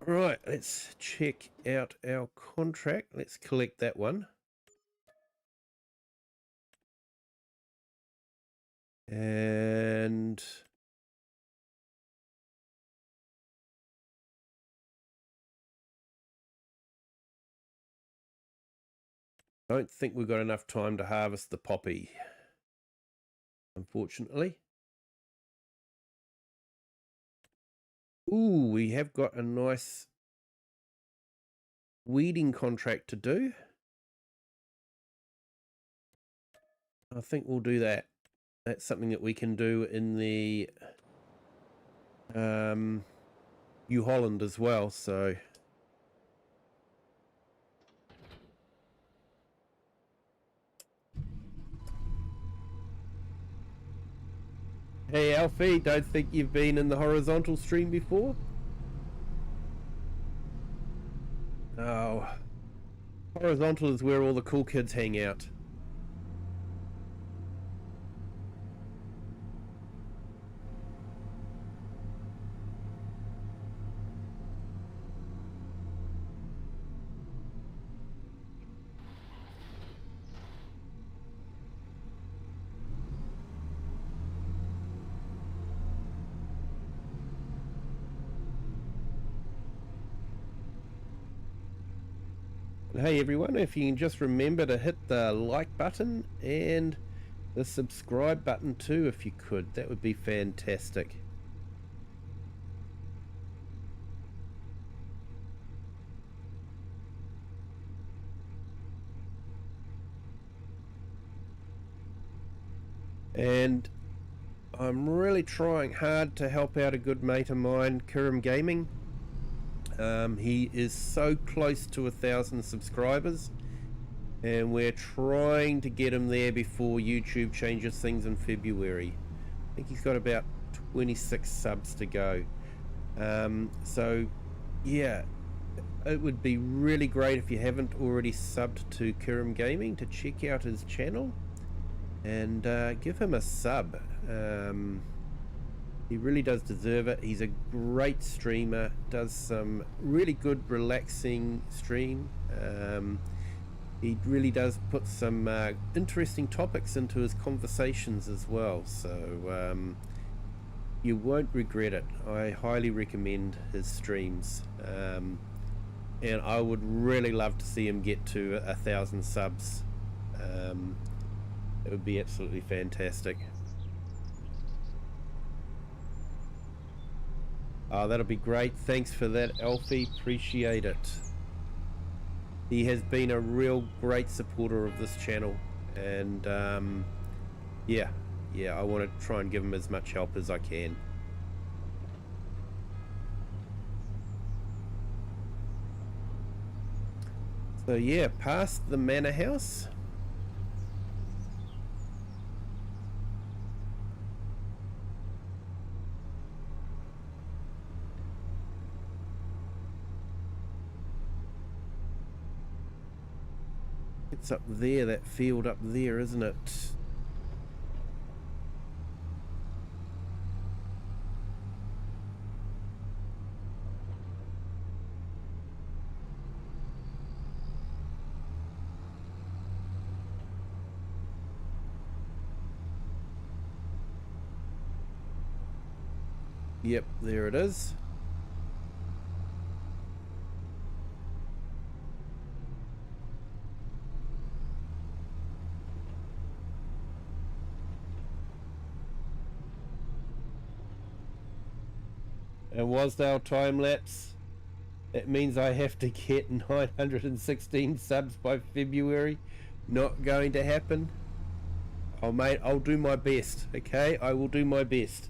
Right, let's check out our contract. Let's collect that one. And I don't think we've got enough time to harvest the poppy, unfortunately. Ooh, we have got a nice weeding contract to do. I think we'll do that. That's something that we can do in the New Holland as well, so hey Alfie, don't think you've been in the horizontal stream before? Oh, horizontal is where all the cool kids hang out. Hey everyone, if you can just remember to hit the like button and the subscribe button too if you could, that would be fantastic. And I'm really trying hard to help out a good mate of mine, Kiwi Gaming. He is so close to 1,000 subscribers, and we're trying to get him there before YouTube changes things in February. I think he's got about 26 subs to go. So yeah, it would be really great if you haven't already subbed to Kiwi Gaming to check out his channel and give him a sub. He really does deserve it. He's a great streamer, does some really good relaxing stream. He really does put some interesting topics into his conversations as well, so you won't regret it. I highly recommend his streams, and I would really love to see him get to 1,000 subs. It would be absolutely fantastic. Oh, that'll be great. Thanks for that, Alfie. Appreciate it. He has been a real great supporter of this channel, and yeah, I want to try and give him as much help as I can. So yeah, past the manor house. It's up there, that field up there, isn't it? Yep, there it is. And Wasdale time lapse. That means I have to get 916 subs by February. Not going to happen. Oh mate, I'll do my best, okay? I will do my best.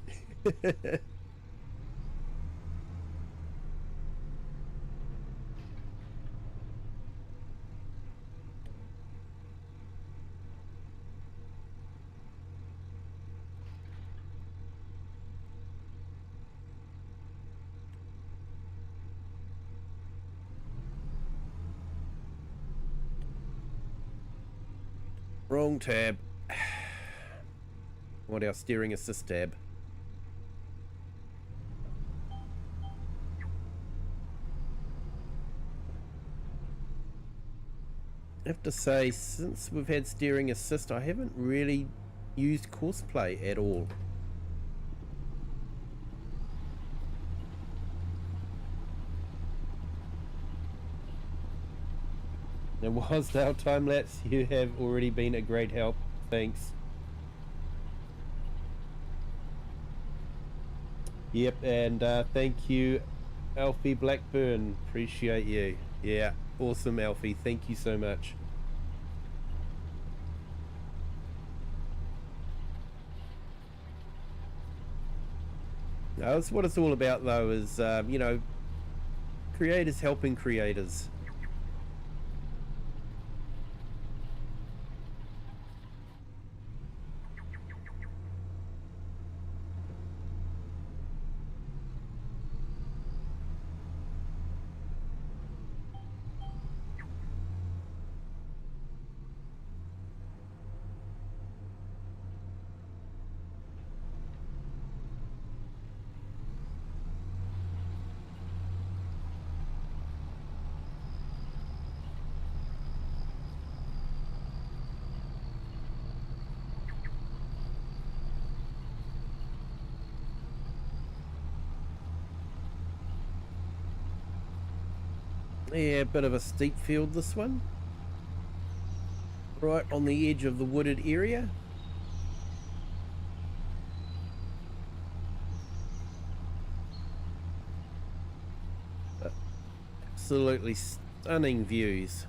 Wrong tab. What, our steering assist tab? I have to say, since we've had steering assist, I haven't really used courseplay at all. It was our time lapse. You have already been a great help. Thanks. Yep, and thank you, Alfie Blackburn. Appreciate you. Yeah, awesome, Alfie. Thank you so much. That's what it's all about, though, is, you know, creators helping creators. Yeah, a bit of a steep field, this one. Right on the edge of the wooded area. Absolutely stunning views.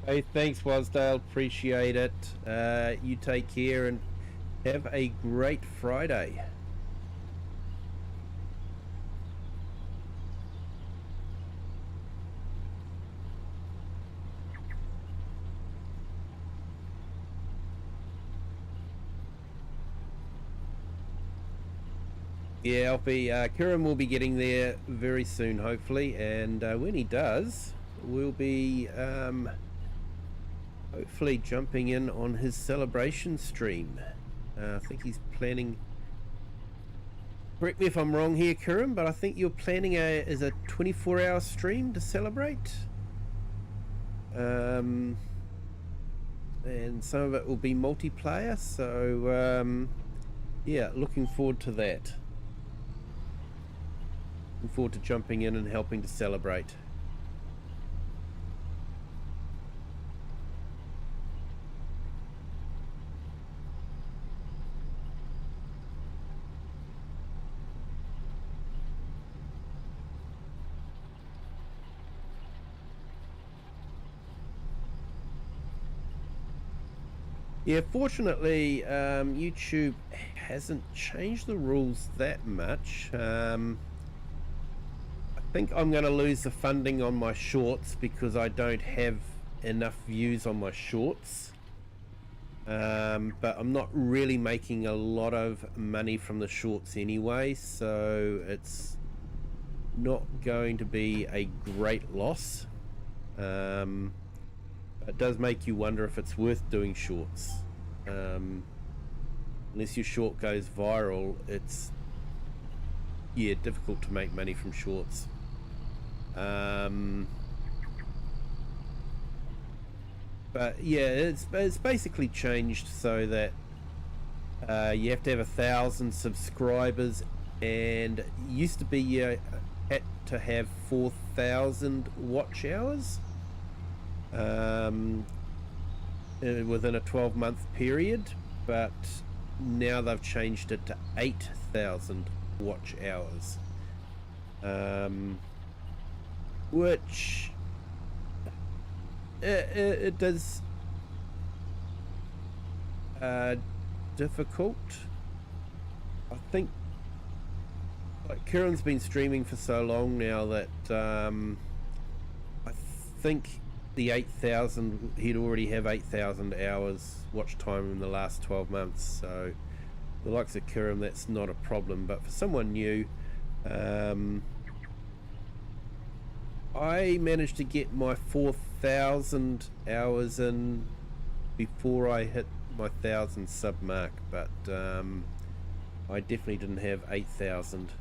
Hey, thanks Wasdale, appreciate it. You take care and have a great Friday. Yeah, Alfie, Kiran will be getting there very soon, hopefully, and when he does, we'll be hopefully jumping in on his celebration stream. I think he's planning, correct me if I'm wrong here, Kiran, but I think you're planning a 24-hour stream to celebrate. And some of it will be multiplayer, so yeah, looking forward to that. Looking forward to jumping in and helping to celebrate. Yeah, fortunately, YouTube hasn't changed the rules that much. I think I'm going to lose the funding on my shorts because I don't have enough views on my shorts. But I'm not really making a lot of money from the shorts anyway, so it's not going to be a great loss. It does make you wonder if it's worth doing shorts. unless your short goes viral, it's difficult to make money from shorts. But yeah, it's basically changed so that you have to have 1,000 subscribers, and it used to be you had to have 4,000 watch hours within a 12-month period, but now they've changed it to 8,000 watch hours, which it does difficult. I think, like, Kieran's been streaming for so long now that I think the 8,000, he'd already have 8,000 hours watch time in the last 12 months, so the likes of Kieran, that's not a problem. But for someone new, I managed to get my 4,000 hours in before I hit my 1,000 sub mark, but I definitely didn't have 8,000.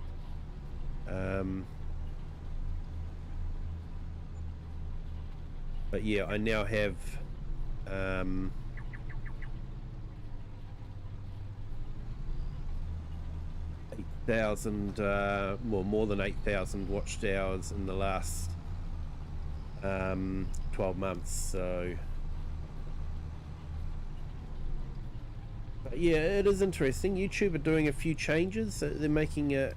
But yeah, I now have 8,000, well, more than 8,000 watched hours in the last 12 months. So, but yeah, it is interesting. YouTube are doing a few changes. They're making a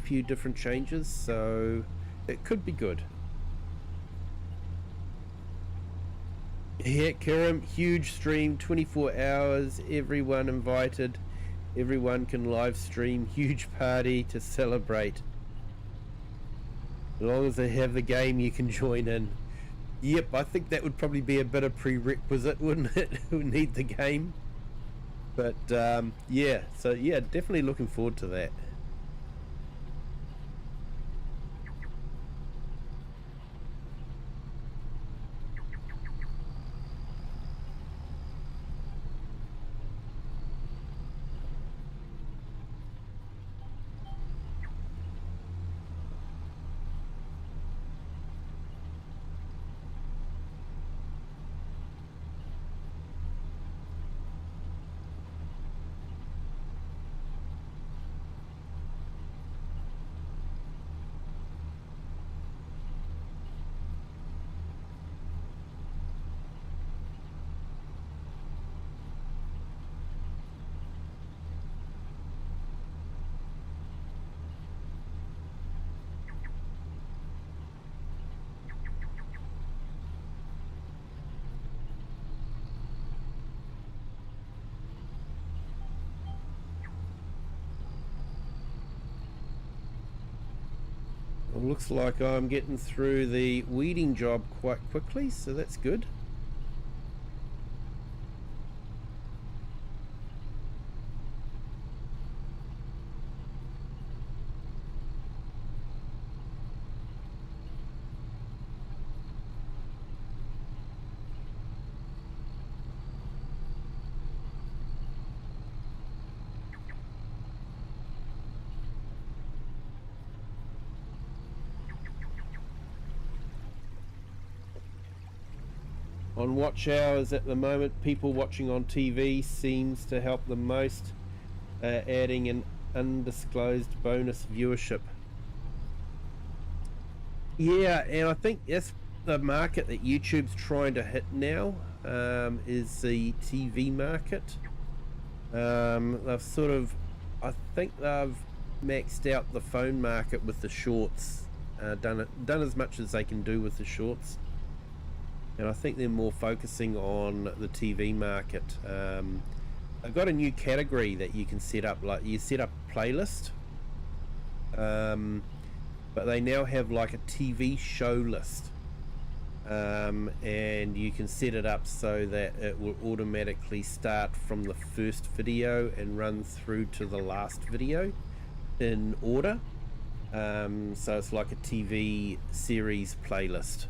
few different changes, so it could be good. Yeah, Kiram, huge stream, 24 hours, everyone invited, everyone can live stream, huge party to celebrate. As long as they have the game, you can join in. Yep, I think that would probably be a bit of prerequisite, wouldn't it? Who need the game? But yeah, so yeah, definitely looking forward to that. Looks like I'm getting through the weeding job quite quickly, so that's good. On watch hours at the moment, people watching on TV seems to help the most, adding an undisclosed bonus viewership. Yeah, and I think that's the market that YouTube's trying to hit now, is the TV market. They've sort of, I think they've maxed out the phone market with the shorts, done as much as they can do with the shorts. And I think they're more focusing on the TV market. I've got a new category that you can set up, like you set up a playlist, but they now have like a TV show list, and you can set it up so that it will automatically start from the first video and run through to the last video in order. So it's like a TV series playlist.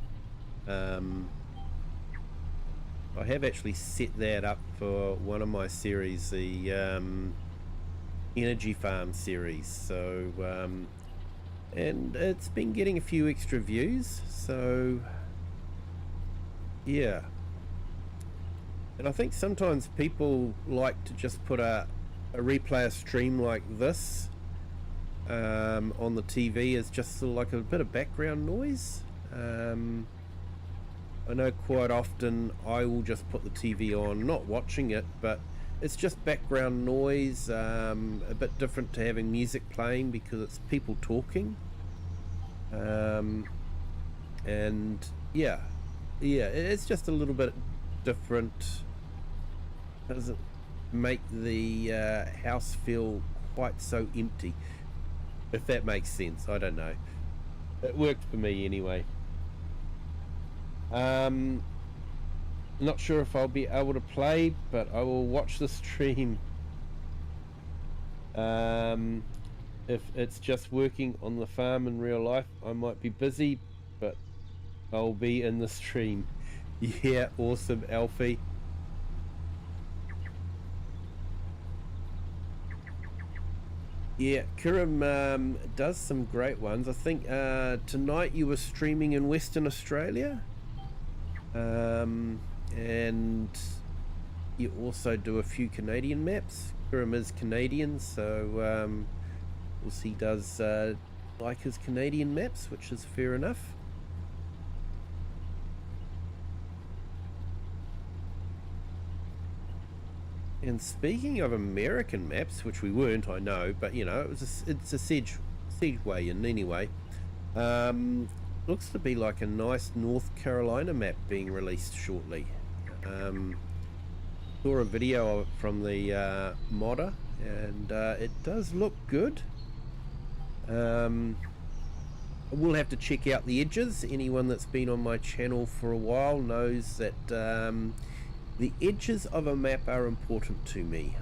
I have actually set that up for one of my series, the energy farm series. So and it's been getting a few extra views, so yeah. And I think sometimes people like to just put a replay a stream like this on the TV as just sort of like a bit of background noise. I know quite often I will just put the TV on, not watching it, but it's just background noise, a bit different to having music playing because it's people talking. And yeah, it's just a little bit different. Doesn't make the house feel quite so empty, if that makes sense. I don't know. It worked for me anyway. Not sure if I'll be able to play, but I will watch the stream. If it's just working on the farm in real life, I might be busy, but I'll be in the stream. Yeah, awesome, Alfie. Yeah, Kirim does some great ones. I think tonight you were streaming in Western Australia. And you also do a few Canadian maps. Kirim is Canadian, so he does like his Canadian maps, which is fair enough. And speaking of American maps, which we weren't, I know, but you know, it's a Segway in anyway. Looks to be like a nice North Carolina map being released shortly. Saw a video of it from the modder, and it does look good. We'll have to check out the edges. Anyone that's been on my channel for a while knows that the edges of a map are important to me.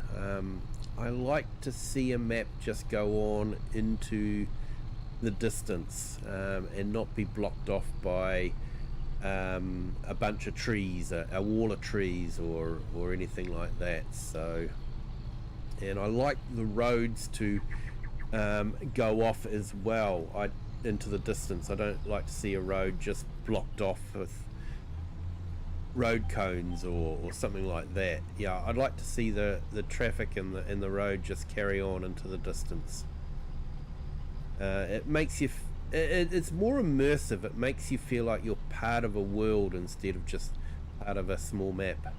I like to see a map just go on into the distance and not be blocked off by a bunch of trees, a wall of trees or anything like that. So, and I like the roads to go off as well into the distance. I don't like to see a road just blocked off with road cones or something like that. Yeah, I'd like to see the traffic and the road just carry on into the distance. It makes you it's more immersive. It makes you feel like you're part of a world instead of just part of a small map.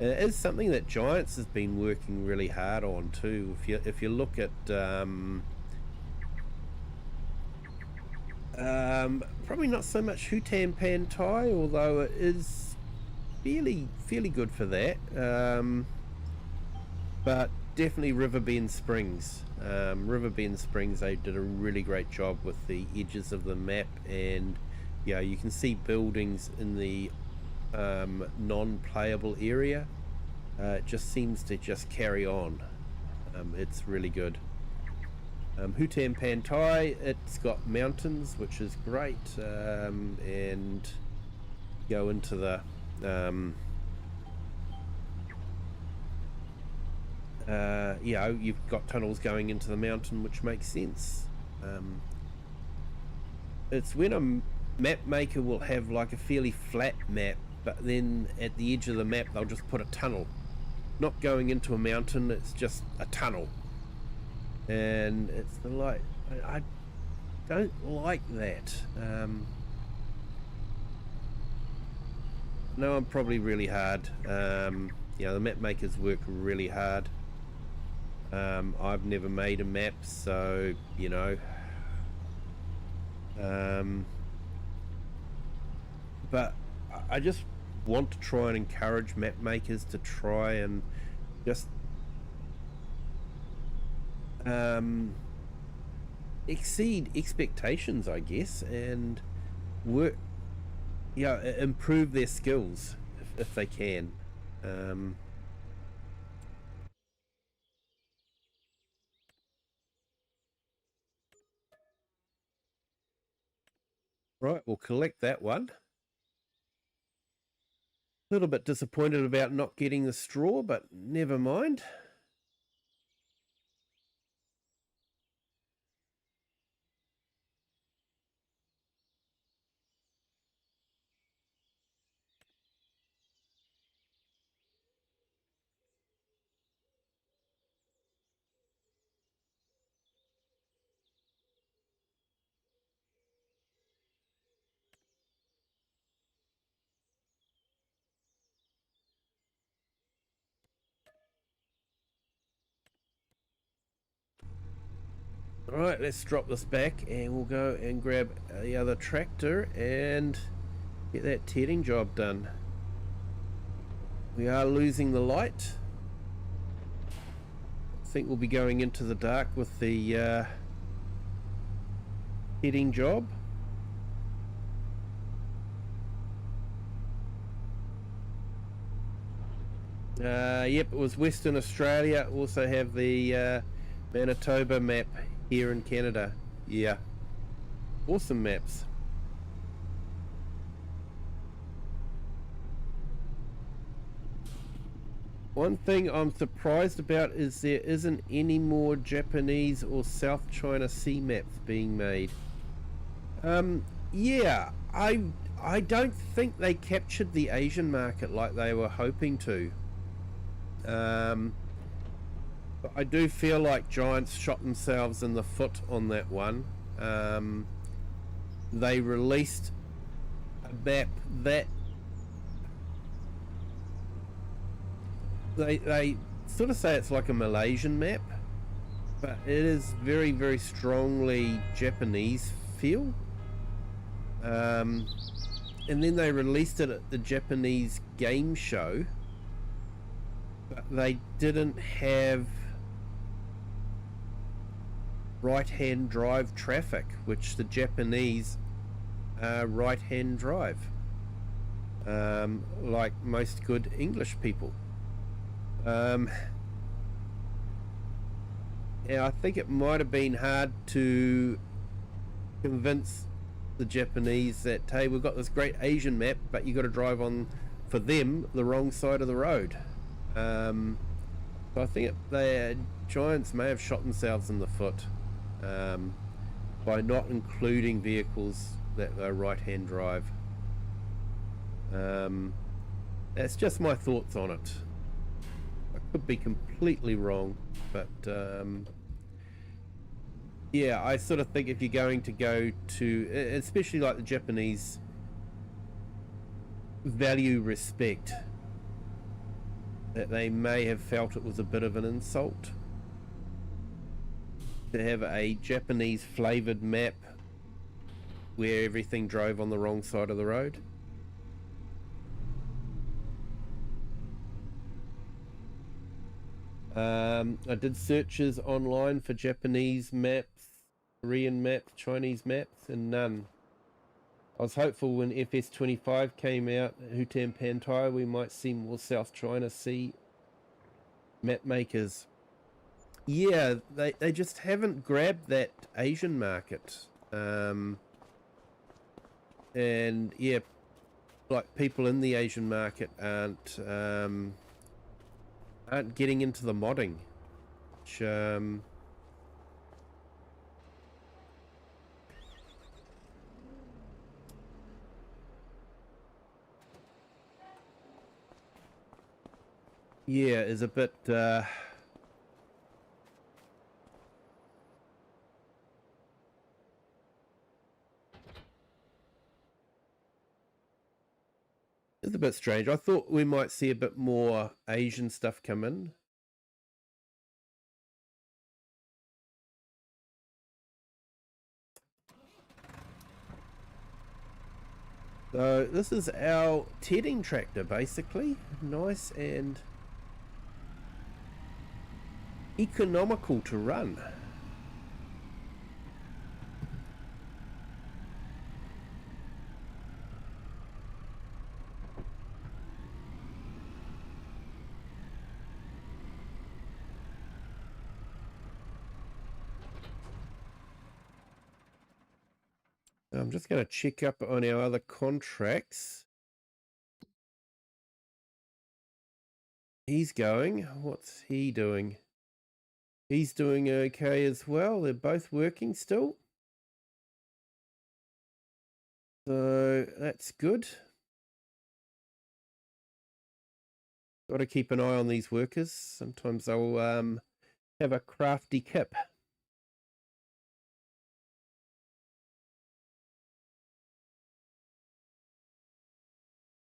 It is something that Giants has been working really hard on too. If you look at probably not so much Hutan Pantai, although it is fairly good for that. But definitely Riverbend Springs. Riverbend Springs, they did a really great job with the edges of the map, and yeah, you can see buildings in the non-playable area. It just seems to just carry on. It's really good. Hutan Pantai, it's got mountains, which is great, and go into the you know, you've got tunnels going into the mountain, which makes sense. It's when a map maker will have like a fairly flat map, but then at the edge of the map they'll just put a tunnel, not going into a mountain, it's just a tunnel. And it's the like, I don't like that. No, I'm probably really hard. You know, the map makers work really hard. I've never made a map, so you know. But I just want to try and encourage map makers to try and just exceed expectations, I guess, and work, yeah, improve their skills if they can. Right, we'll collect that one. little bit disappointed about not getting the straw, but never mind. All right, let's drop this back and we'll go and grab the other tractor and get that tearing job done. We are losing the light. I think we'll be going into the dark with the tearing job. Yep, it was Western Australia. Also have the Manitoba map here in Canada. Yeah, awesome maps. One thing I'm surprised about is there isn't any more Japanese or South China Sea maps being made. Yeah, I don't think they captured the Asian market like they were hoping to. But I do feel like Giants shot themselves in the foot on that one. They released a map that they sort of say it's like a Malaysian map, but it is very, very strongly Japanese feel. And then they released it at the Japanese game show, but they didn't have right-hand drive traffic, which the Japanese are right-hand drive, like most good English people. Yeah, I think it might have been hard to convince the Japanese that, hey, we've got this great Asian map, but you got to drive on, for them, the wrong side of the road. So I think the Giants may have shot themselves in the foot by not including vehicles that are right-hand drive. That's just my thoughts on it. I could be completely wrong, but yeah, I sort of think if you're going to go to, especially like the Japanese value respect, that they may have felt it was a bit of an insult to have a Japanese flavored map where everything drove on the wrong side of the road. I did searches online for Japanese maps, Korean maps, Chinese maps, and none. I was hopeful when FS25 came out, Hutan Pantai, we might see more South China Sea map makers. Yeah, they just haven't grabbed that Asian market. And yeah, like people in the Asian market aren't getting into the modding, which yeah, is a bit it's a bit strange. I thought we might see a bit more Asian stuff come in. So this is our tedding tractor, basically. Nice and economical to run. I'm just going to check up on our other contracts. he's going. What's he doing? He's doing okay as well. They're both working still. So that's good. Got to keep an eye on these workers. Sometimes they'll have a crafty kip.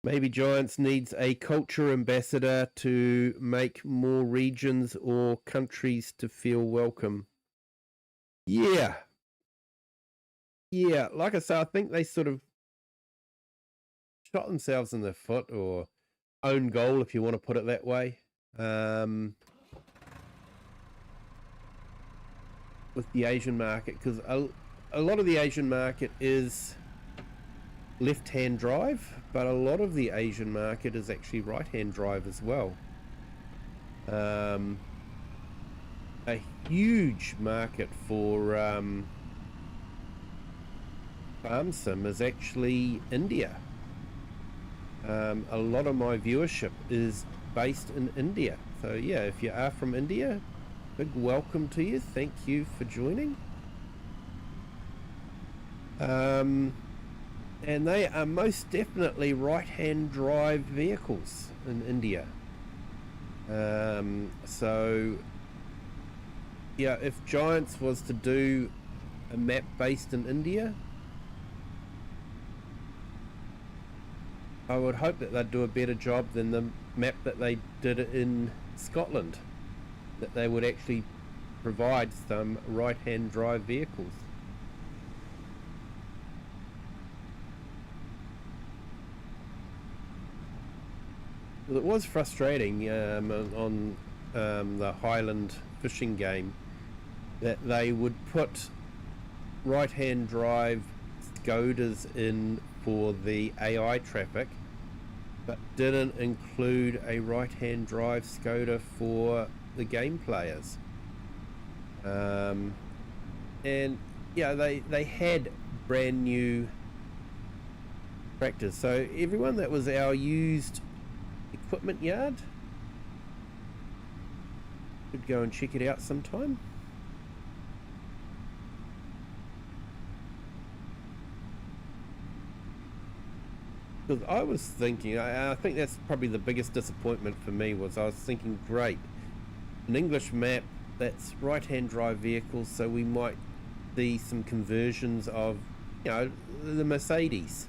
Maybe Giants needs a culture ambassador to make more regions or countries to feel welcome. Yeah. Yeah, like I said, I think they sort of shot themselves in the foot, or own goal, if you want to put it that way. With the Asian market, because a lot of the Asian market is left-hand drive, but a lot of the Asian market is actually right-hand drive as well. A huge market for farm sim is actually India. A lot of my viewership is based in India. So yeah, if you are from India, big welcome to you. Thank you for joining. And they are most definitely right-hand drive vehicles in India. So yeah, if Giants was to do a map based in India, I would hope that they'd do a better job than the map that they did in Scotland, that they would actually provide some right-hand drive vehicles. Well, it was frustrating on the Highland fishing game that they would put right-hand drive Skodas in for the AI traffic, but didn't include a right-hand drive Skoda for the game players. And yeah, they had brand new tractors, so everyone that was our used equipment yard could go and check it out sometime. Because I was thinking, I think that's probably the biggest disappointment for me, was I was thinking, great, an English map that's right-hand drive vehicles, so we might see some conversions of, you know, the Mercedes.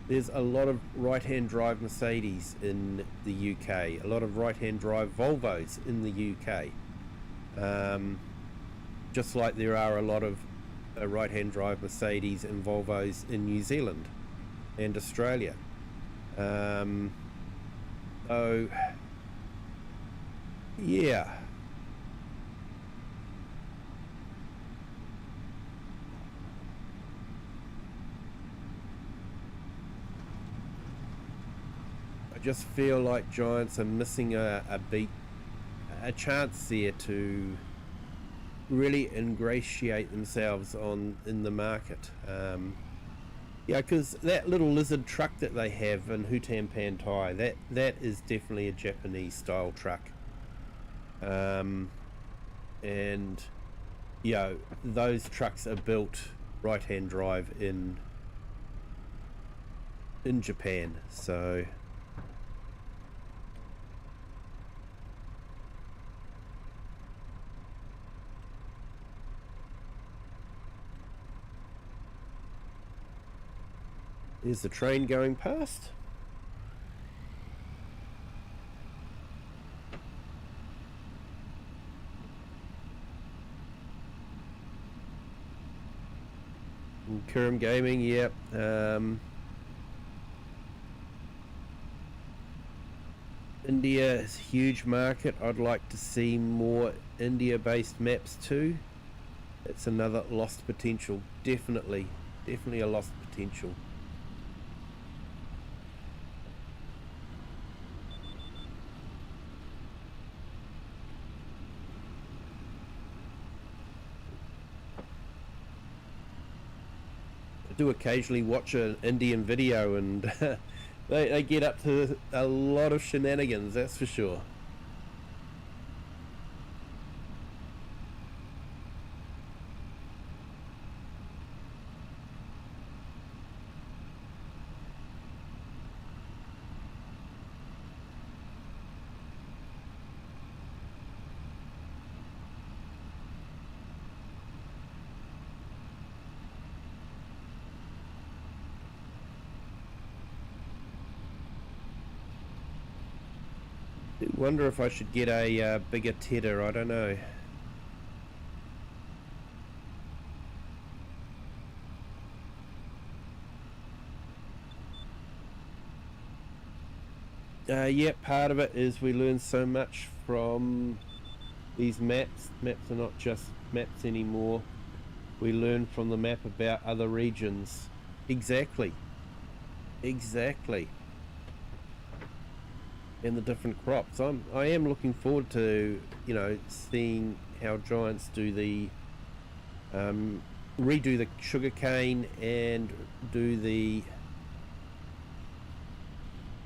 There's a lot of right-hand drive Mercedes in the UK, a lot of right-hand drive Volvos in the UK. Just like there are a lot of right-hand drive Mercedes and Volvos in New Zealand and Australia. So yeah, I just feel like Giants are missing a chance there to really ingratiate themselves in the market. Yeah, because that little lizard truck that they have in Hutan Pantai, that is definitely a Japanese style truck. And you know, those trucks are built right-hand drive in Japan. So there's the train going past. Kurum Gaming, yep. India is a huge market. I'd like to see more India-based maps too. It's another lost potential. Definitely a lost potential. I do occasionally watch an Indian video, and they get up to a lot of shenanigans, that's for sure. I wonder if I should get a bigger tedder, I don't know. Yeah, part of it is we learn so much from these maps. Maps are not just maps anymore. We learn from the map about other regions. Exactly. Exactly. And the different crops. I am looking forward to, you know, seeing how giants do the redo the sugarcane and do the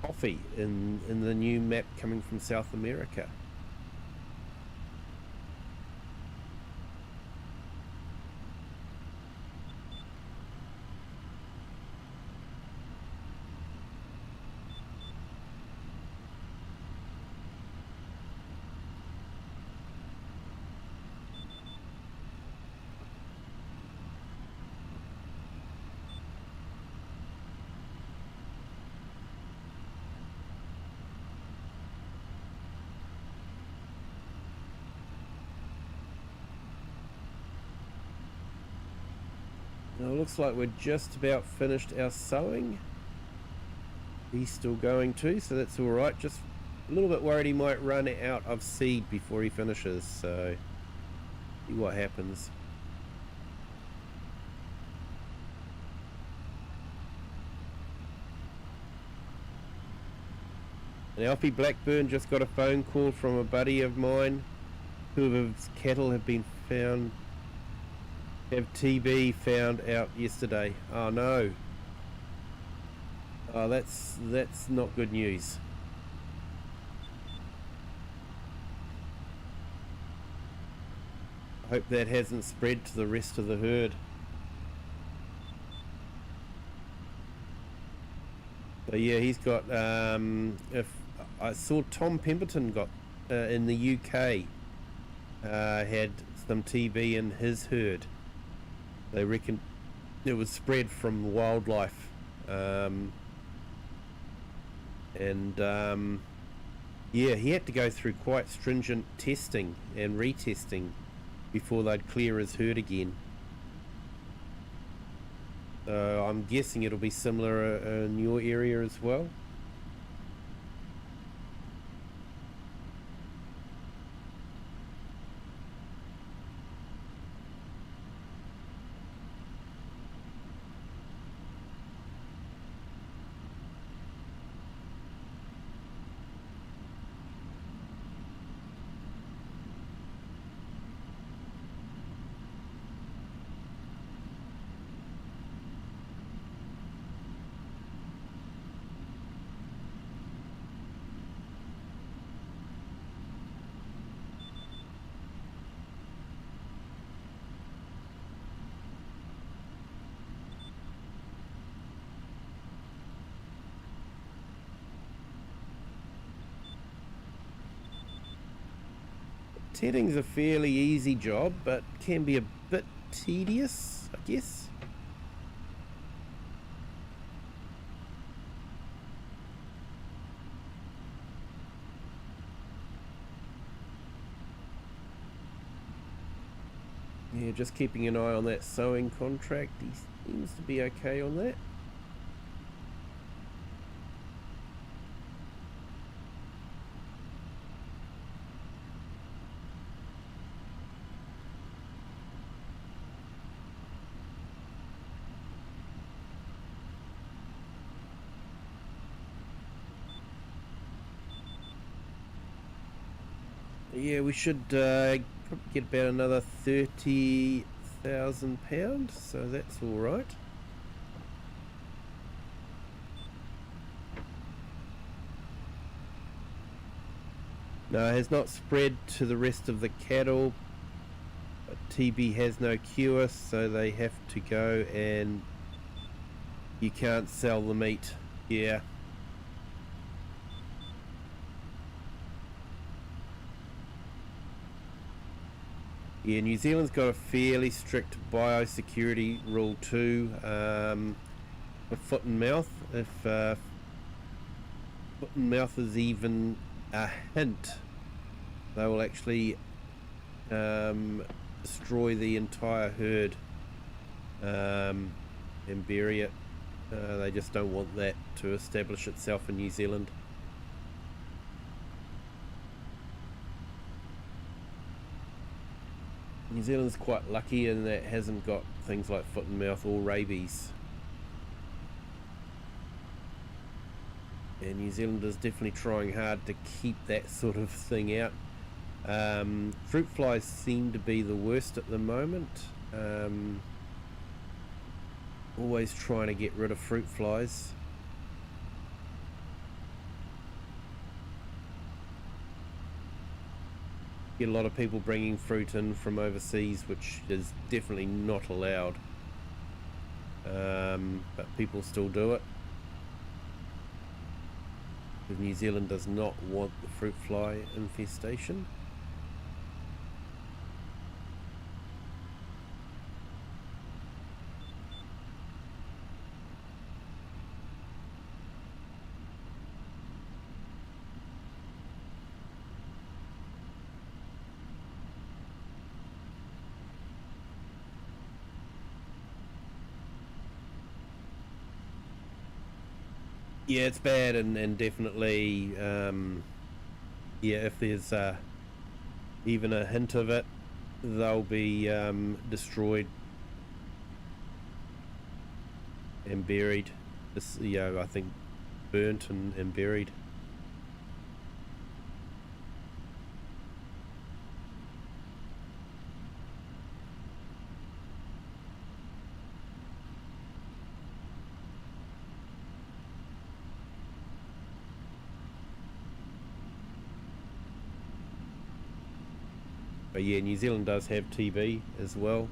coffee in the new map coming from South America. Now, it looks like we're just about finished our sowing. He's still going too, so that's alright. Just a little bit worried he might run out of seed before he finishes, so see what happens. And Alfie Blackburn just got a phone call from a buddy of mine. Two of his cattle have been found, have TB found out yesterday. Oh no. Oh, that's not good news. I hope that hasn't spread to the rest of the herd. So yeah, he's got, if I saw Tom Pemberton got, in the UK, had some TB in his herd. They reckon it was spread from wildlife. Yeah, he had to go through quite stringent testing and retesting before they'd clear his herd again. So I'm guessing it'll be similar in your area as well. Tedding's a fairly easy job, but can be a bit tedious, I guess. Yeah, just keeping an eye on that sowing contract. He seems to be okay on that. Yeah, we should probably get about another £30,000, so that's all right. No, it has not spread to the rest of the cattle. But TB has no cure, so they have to go, and you can't sell the meat. Yeah. Yeah, New Zealand's got a fairly strict biosecurity rule too, for foot and mouth. If foot and mouth is even a hint, they will actually destroy the entire herd and bury it. They just don't want that to establish itself in New Zealand. New Zealand's quite lucky in that it hasn't got things like foot and mouth or rabies. And New Zealand is definitely trying hard to keep that sort of thing out. Fruit flies seem to be the worst at the moment. Always trying to get rid of fruit flies. Get a lot of people bringing fruit in from overseas, which is definitely not allowed. But people still do it. Because New Zealand does not want the fruit fly infestation. Yeah, it's bad, and definitely, yeah, if there's even a hint of it, they'll be destroyed and buried. This, you know, I think burnt and buried. But yeah, New Zealand does have TB as well.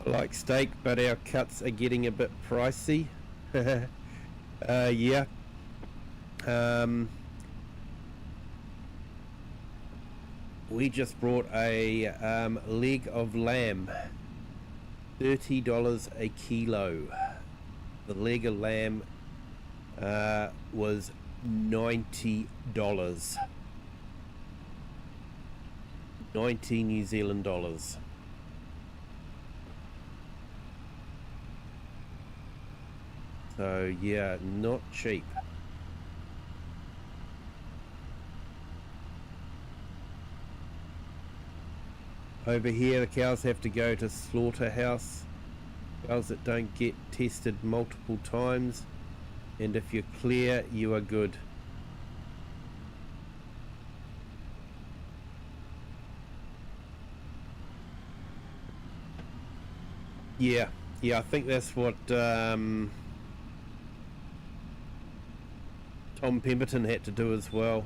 I like steak, but our cuts are getting a bit pricey. Yeah. We just brought a leg of lamb, $30 a kilo. The leg of lamb was $90. 90 New Zealand dollars. So yeah, not cheap. Over here the cows have to go to slaughterhouse. Cows that don't get tested multiple times, and if you're clear, you are good. Yeah, I think that's what Tom Pemberton had to do as well.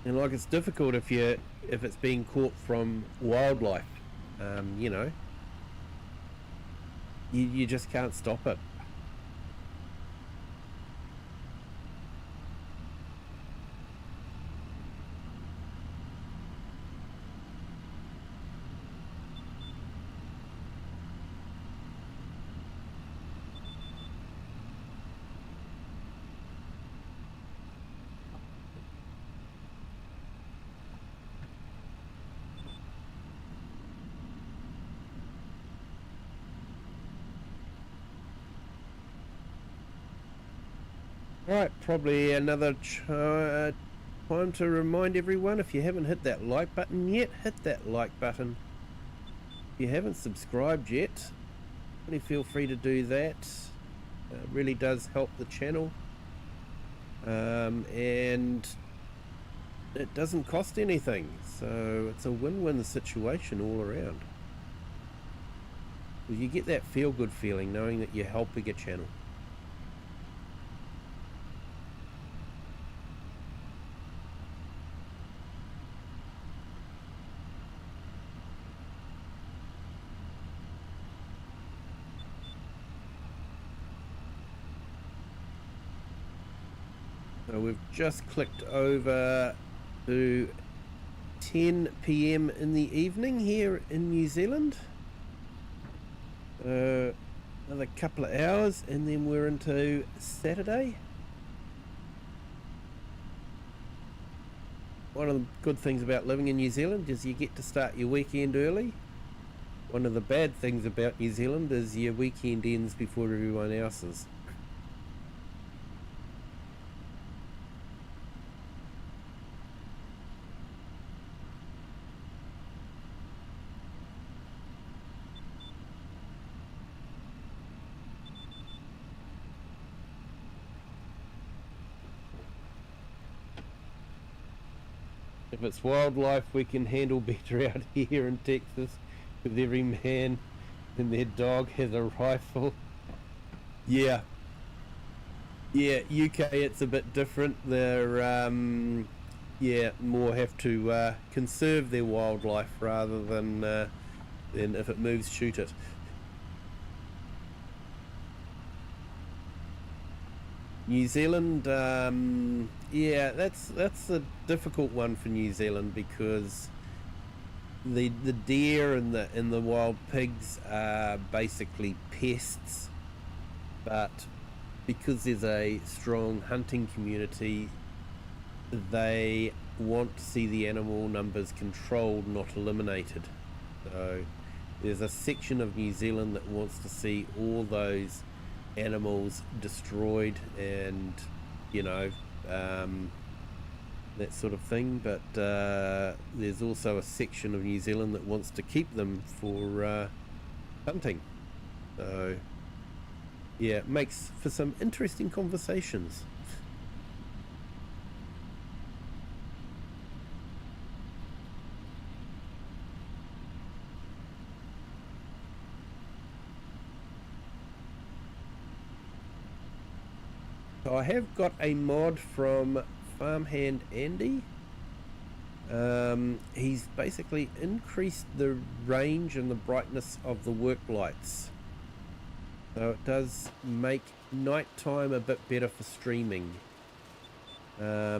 And like, it's difficult if it's being caught from wildlife, you know, you just can't stop it. Right, probably another time to remind everyone, if you haven't hit that like button yet, hit that like button. If you haven't subscribed yet, really feel free to do that. It really does help the channel, and it doesn't cost anything, so it's a win-win situation all around. You get that feel-good feeling knowing that you're helping a channel. So we've just clicked over to 10 PM in the evening here in New Zealand. Another couple of hours and then we're into Saturday. One of the good things about living in New Zealand is you get to start your weekend early. One of the bad things about New Zealand is your weekend ends before everyone else's. If it's wildlife, we can handle better out here in Texas, with every man and their dog has a rifle. Yeah, UK it's a bit different. They're more have to conserve their wildlife rather than if it moves, shoot it. New Zealand, that's a difficult one for New Zealand because the deer and the wild pigs are basically pests, but because there's a strong hunting community, they want to see the animal numbers controlled, not eliminated. So there's a section of New Zealand that wants to see all those animals destroyed and that sort of thing, but there's also a section of New Zealand that wants to keep them for hunting. So yeah, it makes for some interesting conversations. So I have got a mod from Farmhand Andy. He's basically increased the range and the brightness of the work lights, so it does make nighttime a bit better for streaming. I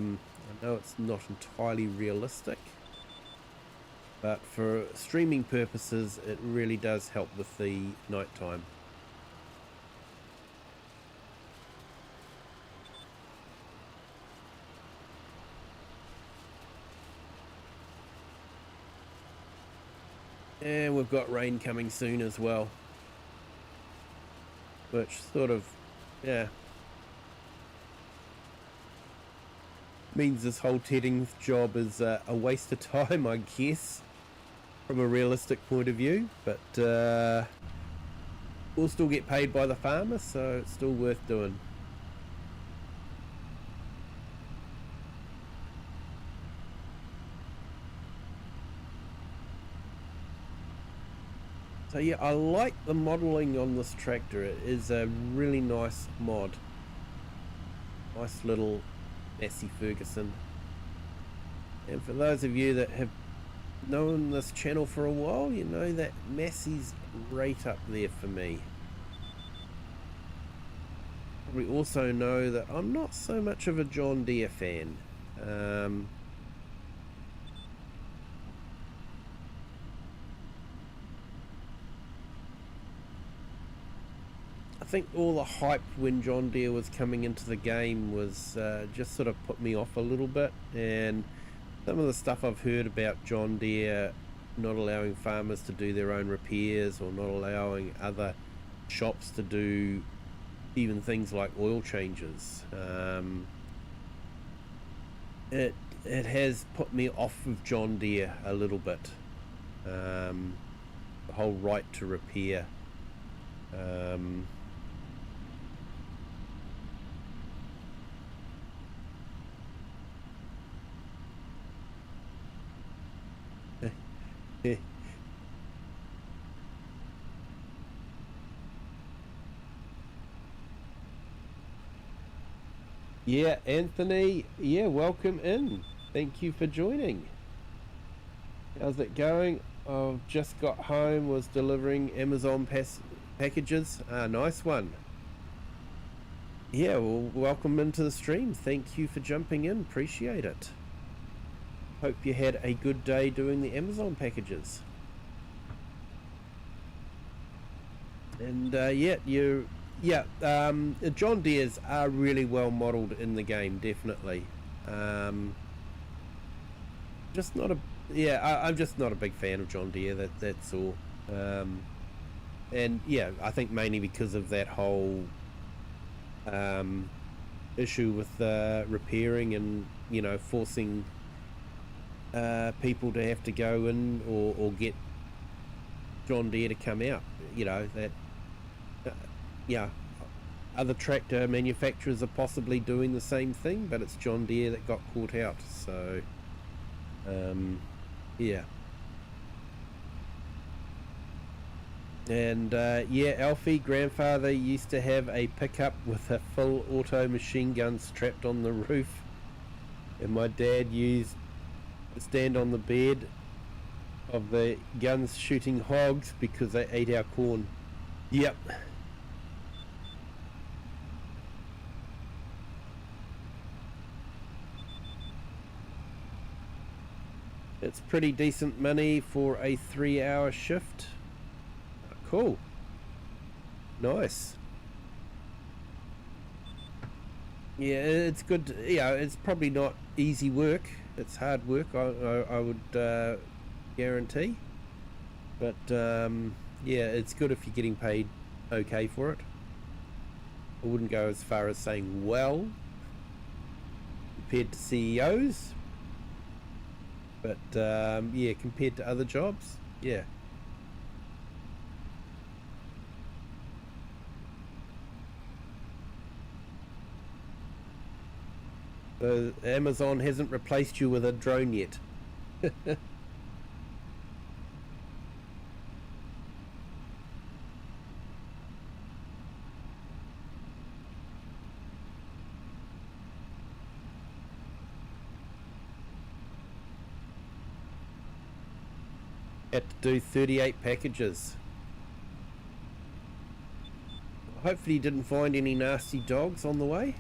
know it's not entirely realistic, but for streaming purposes it really does help with the nighttime. And we've got rain coming soon as well, which sort of, means this whole tedding job is a waste of time, I guess, from a realistic point of view, but we'll still get paid by the farmer, so it's still worth doing. So yeah, I like the modelling on this tractor. It is a really nice mod. Nice little Massey Ferguson. And for those of you that have known this channel for a while, you know that Massey's right up there for me. We also know that I'm not so much of a John Deere fan. I think all the hype when John Deere was coming into the game was just sort of put me off a little bit, and some of the stuff I've heard about John Deere not allowing farmers to do their own repairs or not allowing other shops to do even things like oil changes. It has put me off of John Deere a little bit. The whole right to repair. Yeah, Anthony, yeah, welcome in. Thank you for joining. How's it going? I've just got home, was delivering Amazon packages. Nice one. Yeah, well, welcome into the stream. Thank you for jumping in. Appreciate it. Hope you had a good day doing the Amazon packages. And John Deere's are really well modeled in the game, definitely. Just not a I'm just not a big fan of John Deere. That's all. And yeah, I think mainly because of that whole issue with repairing and forcing people to have to go in or get John Deere to come out. That. Yeah, other tractor manufacturers are possibly doing the same thing, but it's John Deere that got caught out. So, yeah. And Alfie, grandfather used to have a pickup with a full auto machine gun strapped on the roof, and my dad used to stand on the bed of the guns shooting hogs because they ate our corn. Yep. It's pretty decent money for a 3-hour shift. Cool. Nice. Yeah, it's good. It's probably not easy work. It's hard work, I would guarantee. But yeah, it's good if you're getting paid okay for it. I wouldn't go as far as saying well compared to CEOs. But yeah, compared to other jobs, yeah. So Amazon hasn't replaced you with a drone yet. Had to do 38 packages. Hopefully you didn't find any nasty dogs on the way.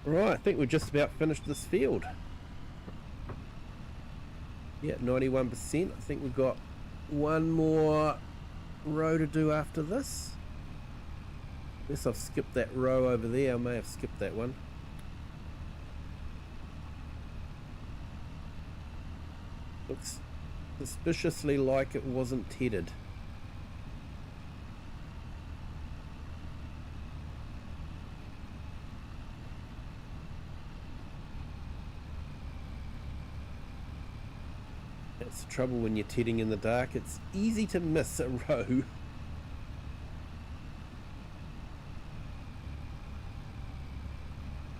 Right, I think we're just about finished this field. Yeah, 91%. I think we've got one more row to do after this. Unless I've skipped that row over there. I may have skipped that one. Looks suspiciously like it wasn't tedded. That's the trouble when you're tedding in the dark. It's easy to miss a row.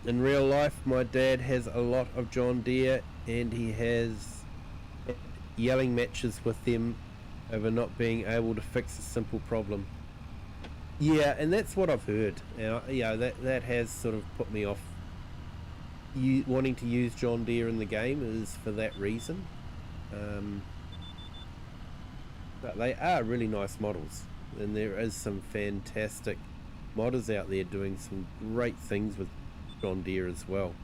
In real life, my dad has a lot of John Deere, and he has yelling matches with them over not being able to fix a simple problem. Yeah, and that's what I've heard. Yeah, that has sort of put me off wanting to use John Deere in the game, is for that reason. But they are really nice models, and there is some fantastic modders out there doing some great things with John Deere as well.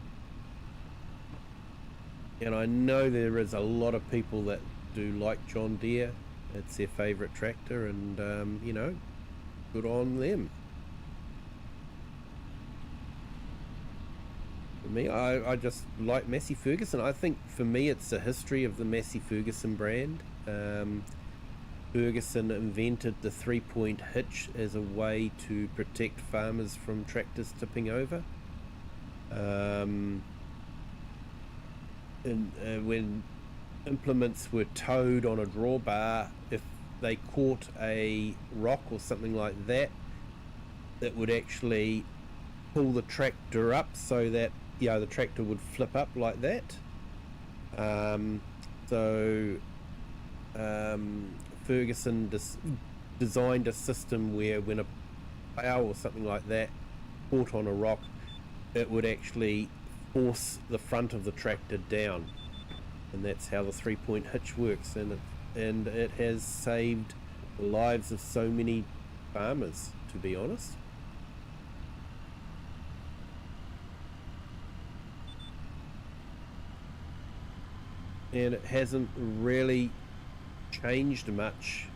And I know there is a lot of people that do like John Deere. It's their favourite tractor, and you know, good on them. For me, I just like Massey Ferguson. I think for me it's the history of the Massey Ferguson brand. Ferguson invented the 3-point hitch as a way to protect farmers from tractors tipping over. When implements were towed on a drawbar, if they caught a rock or something like that, it would actually pull the tractor up so that the tractor would flip up like that. Ferguson designed a system where when a plow or something like that caught on a rock, it would actually force the front of the tractor down, and that's how the 3-point hitch works, and it has saved the lives of so many farmers, to be honest. And it hasn't really changed much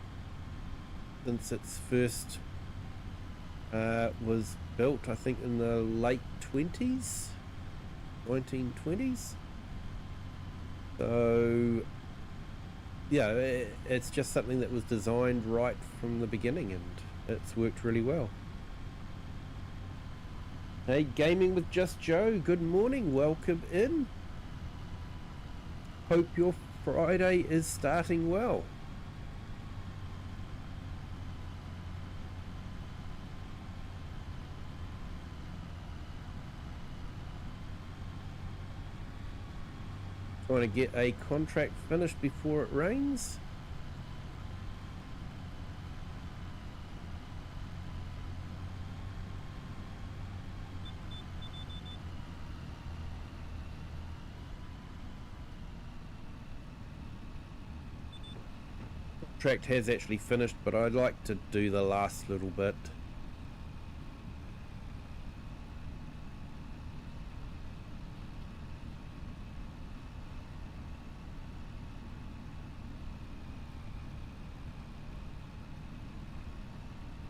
since its first was built, I think in the late 1920s. So yeah, it's just something that was designed right from the beginning, and it's worked really well. Hey, Gaming with Just Joe, good morning, welcome in. Hope your Friday is starting well. Trying to get a contract finished before it rains. Contract has actually finished, but I'd like to do the last little bit.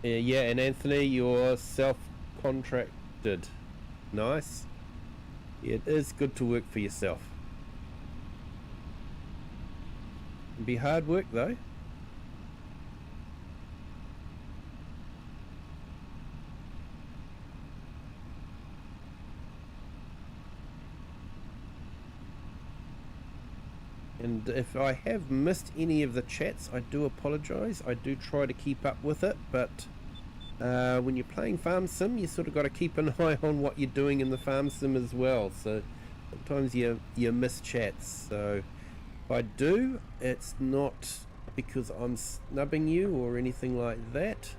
Yeah, and Anthony, you're self-contracted. Nice. It is good to work for yourself. It'll be hard work though. And if I have missed any of the chats, I do apologise. I do try to keep up with it, but when you're playing Farm Sim, you sort of got to keep an eye on what you're doing in the Farm Sim as well. So sometimes you miss chats. So if I do, it's not because I'm snubbing you or anything like that.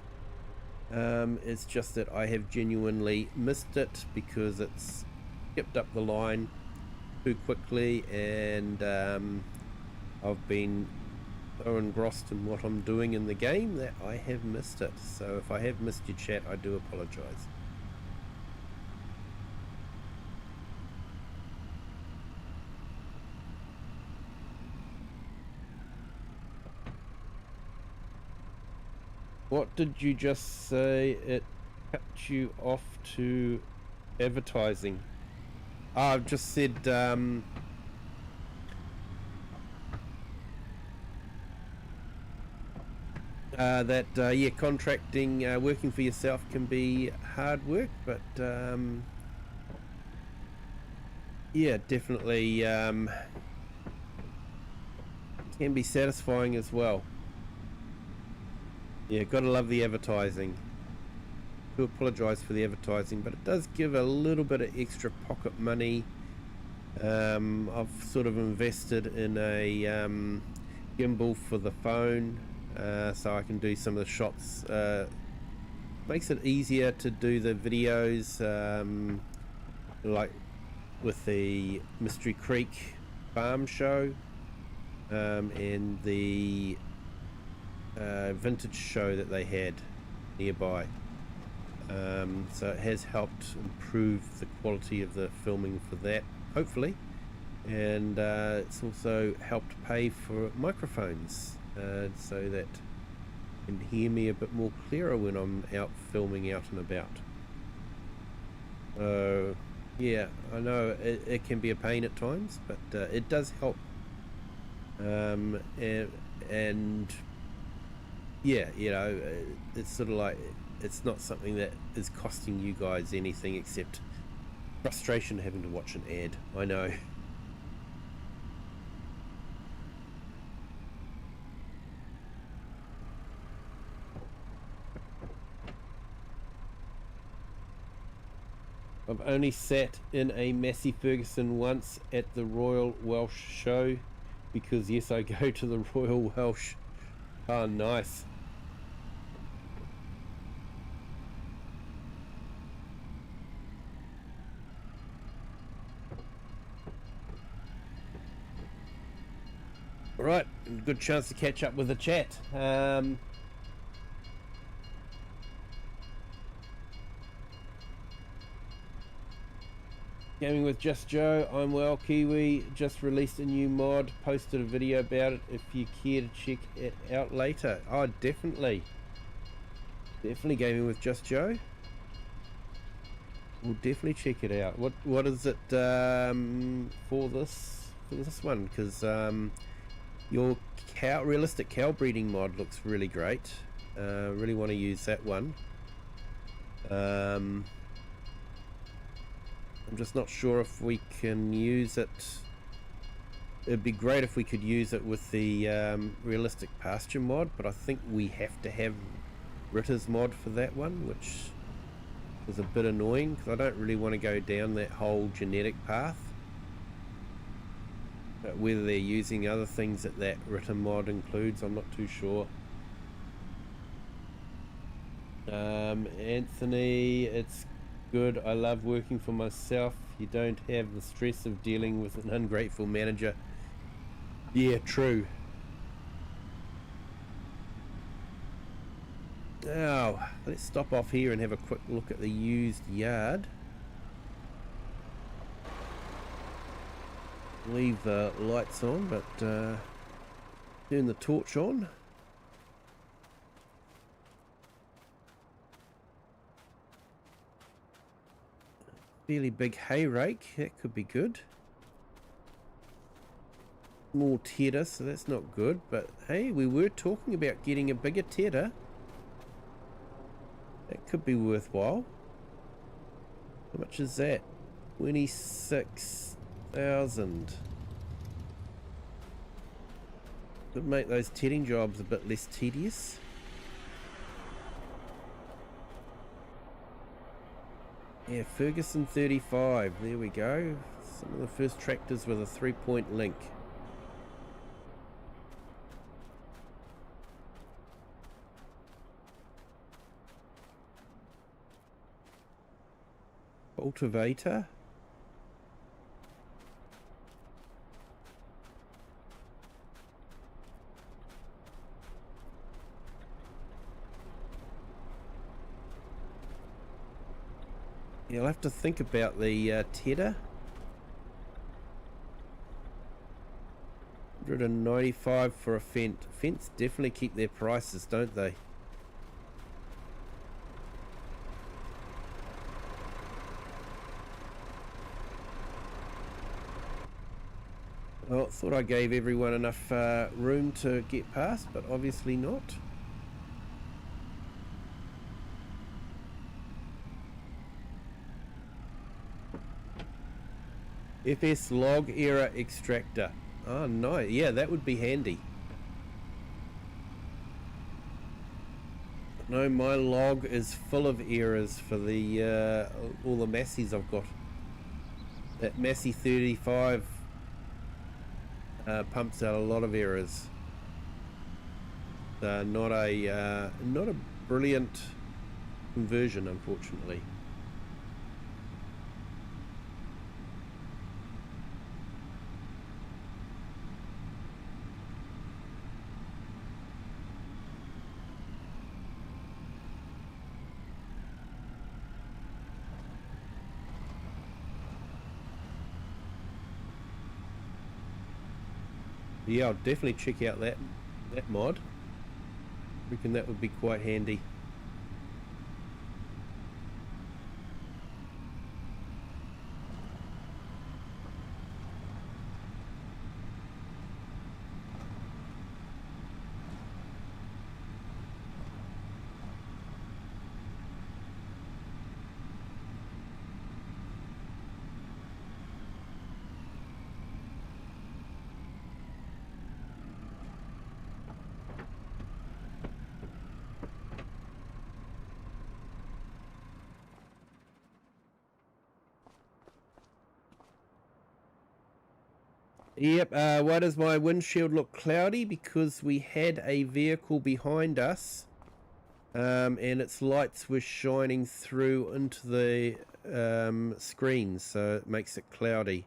It's just that I have genuinely missed it because it's skipped up the line too quickly, and I've been so engrossed in what I'm doing in the game that I have missed it. So if I have missed your chat, I do apologize. What did you just say? It cut you off to advertising. I've just said that yeah, contracting, working for yourself can be hard work, but yeah, definitely can be satisfying as well. Yeah, gotta love the advertising. To apologise for the advertising, but it does give a little bit of extra pocket money. I've sort of invested in a gimbal for the phone, so I can do some of the shots. Makes it easier to do the videos, like with the Mystery Creek farm show and the vintage show that they had nearby. So it has helped improve the quality of the filming for that, hopefully, and it's also helped pay for microphones so that you can hear me a bit more clearer when I'm out filming out and about. Yeah, I know it can be a pain at times, but it does help, and yeah, you know, it's sort of like, it's not something that is costing you guys anything except frustration having to watch an ad. I know. I've only sat in a Massey Ferguson once at the Royal Welsh Show, because yes, I go to the Royal Welsh. Oh, nice. All right, good chance to catch up with the chat. Gaming with Just Joe, I'm well. Kiwi just released a new mod, posted a video about it if you care to check it out later. Oh, definitely. Definitely Gaming with Just Joe. We'll definitely check it out. What is it for this one? Because your realistic cow breeding mod looks really great. Really want to use that one. I'm just not sure if we can use it. It'd be great if we could use it with the realistic pasture mod, but I think we have to have Ritter's mod for that one, which is a bit annoying because I don't really want to go down that whole genetic path. But whether they're using other things that Ritter mod includes, I'm not too sure. Anthony, it's good. I love working for myself. You don't have the stress of dealing with an ungrateful manager. Yeah, true. Now, let's stop off here and have a quick look at the used yard. Leave the lights on, but turn the torch on. Fairly big hay rake, that could be good. More tedder, so that's not good, but hey, we were talking about getting a bigger tedder. That could be worthwhile. How much is that? 26,000. Could make those tedding jobs a bit less tedious. Yeah, Ferguson 35, there we go. Some of the first tractors with a 3-point link. Cultivator. You'll have to think about the tedder. 195 for a fence. Fence definitely keep their prices, don't they? Well, thought I gave everyone enough room to get past, but obviously not. FS log error extractor. Oh, nice. Yeah, that would be handy. No, my log is full of errors for the all the Masseys I've got. That Massey 35 pumps out a lot of errors. Not a brilliant conversion, unfortunately. Yeah, I'll definitely check out that mod. I reckon that would be quite handy. Yep, why does my windshield look cloudy? Because we had a vehicle behind us, and its lights were shining through into the screen, so it makes it cloudy.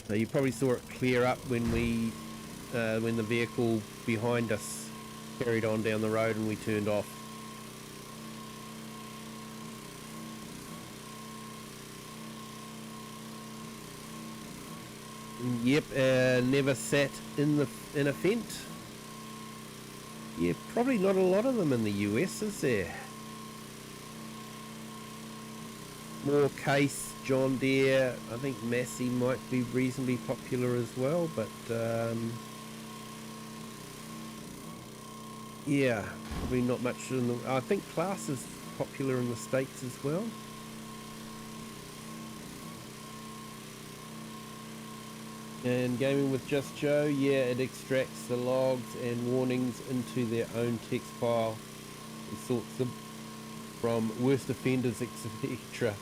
So you probably saw it clear up when when the vehicle behind us carried on down the road and we turned off. Yep, never sat in a Fent. Yeah, probably not a lot of them in the US, is there? More Case, John Deere. I think Massey might be reasonably popular as well, but yeah, probably not much in the. I think Class is popular in the States as well. And Gaming with Just Joe, yeah, it extracts the logs and warnings into their own text file and sorts them from worst offenders, etc.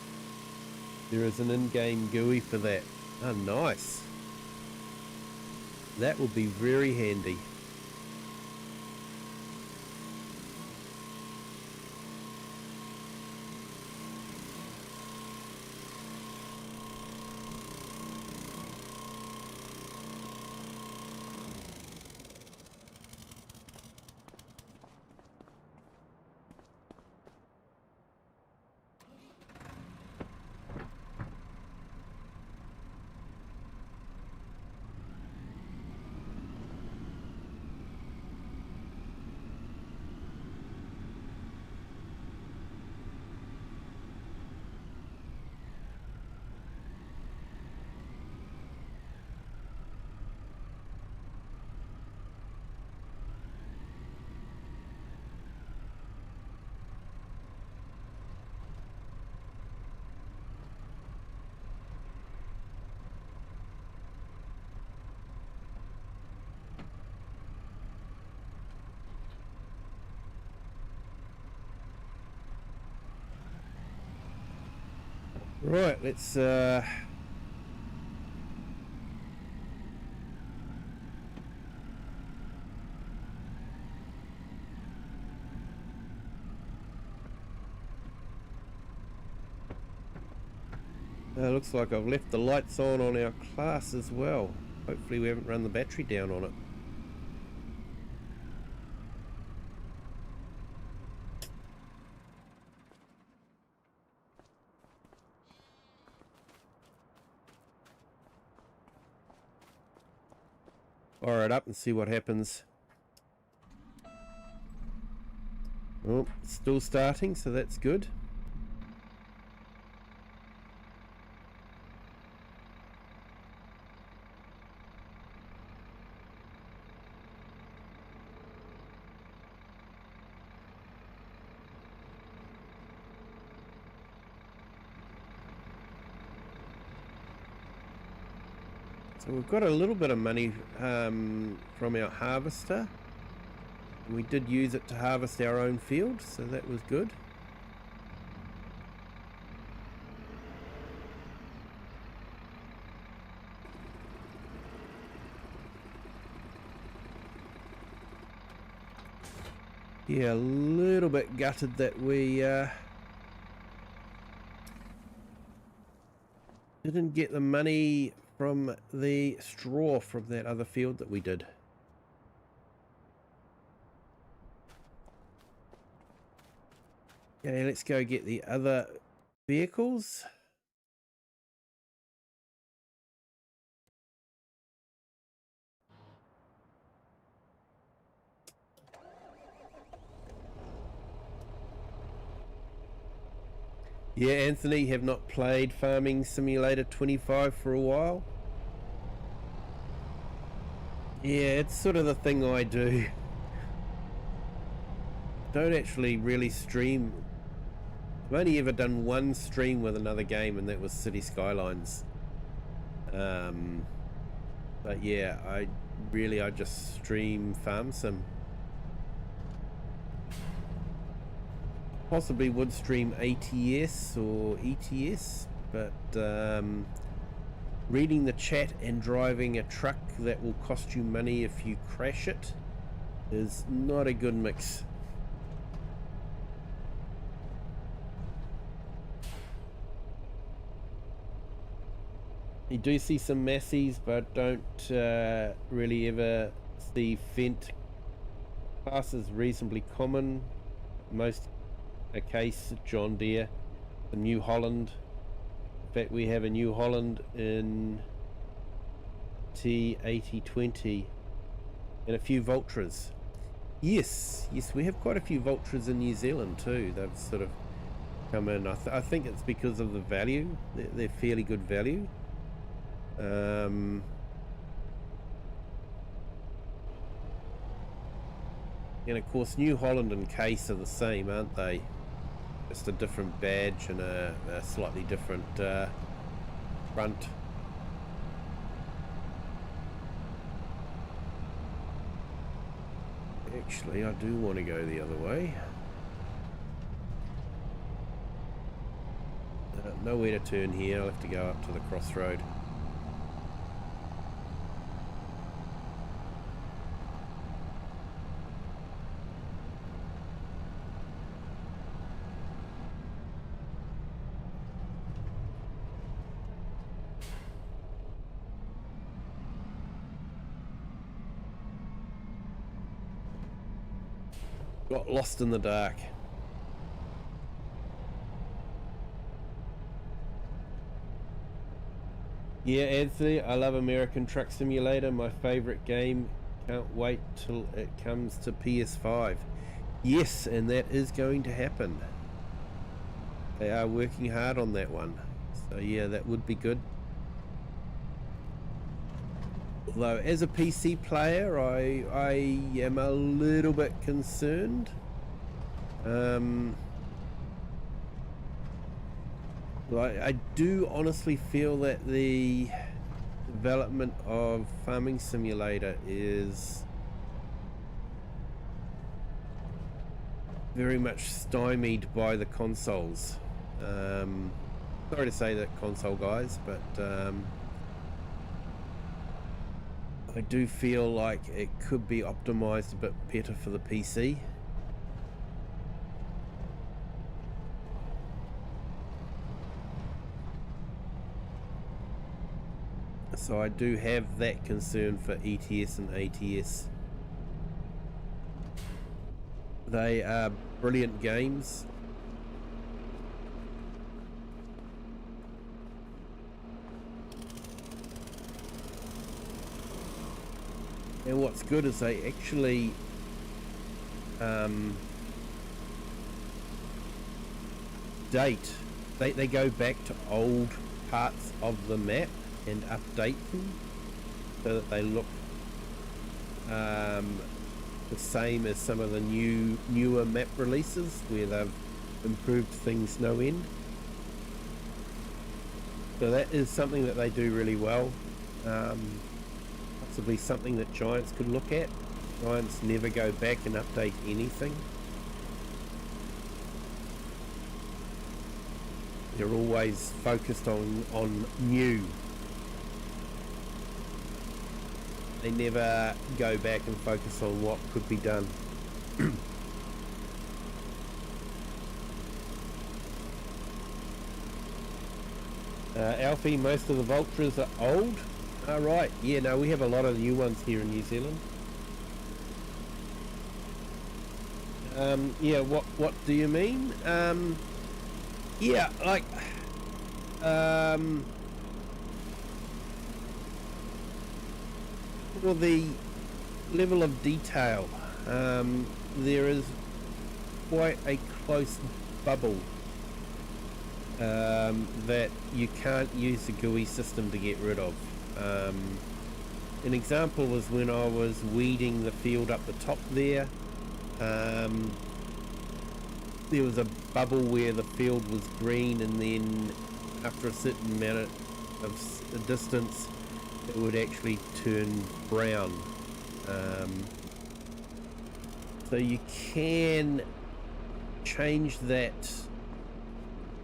There is an in-game GUI for that. Oh, nice. That would be very handy. Right, let's looks like I've left the lights on our Class as well. Hopefully we haven't run the battery down on it. Fire it up and see what happens. Oh, it's still starting, so that's good. So we've got a little bit of money from our harvester. We did use it to harvest our own field, so that was good. Yeah, a little bit gutted that we didn't get the money from the straw from that other field that we did. Okay, let's go get the other vehicles. Yeah, Anthony, have not played Farming Simulator 25 for a while. Yeah, it's sort of the thing I do. Don't actually really stream. I've only ever done one stream with another game, and that was City Skylines. But yeah, I just stream Farm Sim. Possibly would stream ATS or ETS, but reading the chat and driving a truck that will cost you money if you crash it is not a good mix. You do see some Massies, but don't really ever see Fent. Class is reasonably common. Most a case John Deere, the New Holland. In fact, we have a New Holland in T8020 and a few Vultras. Yes, we have quite a few Vultras in New Zealand too. They've sort of come in. I think it's because of the value. They're fairly good value. And of course New Holland and Case are the same, aren't they? Just a different badge and a slightly different front. Actually, I do want to go the other way. Nowhere to turn here. I'll have to go up to the crossroad. Got lost in the dark. Yeah, Anthony, I love American Truck Simulator, my favorite game. Can't wait till it comes to PS5. Yes, and that is going to happen. They are working hard on that one. So yeah, that would be good. Although as a PC player, I am a little bit concerned. I do honestly feel that the development of Farming Simulator is very much stymied by the consoles. Sorry to say that, console guys, but I do feel like it could be optimized a bit better for the PC. So I do have that concern for ETS and ATS. They are brilliant games. And what's good is they actually they go back to old parts of the map and update them so that they look the same as some of the newer map releases where they've improved things no end. So that is something that they do really well. Possibly something that Giants could look at. Giants never go back and update anything. They're always focused on new. They never go back and focus on what could be done. Alfie, most of the Vultras are old. Right, yeah, no, we have a lot of new ones here in New Zealand. Yeah, what do you mean? Yeah, like, for the level of detail, there is quite a close bubble that you can't use the GUI system to get rid of. An example was when I was weeding the field up the top there. There was a bubble where the field was green, and then after a certain amount of distance it would actually turn brown. So you can change that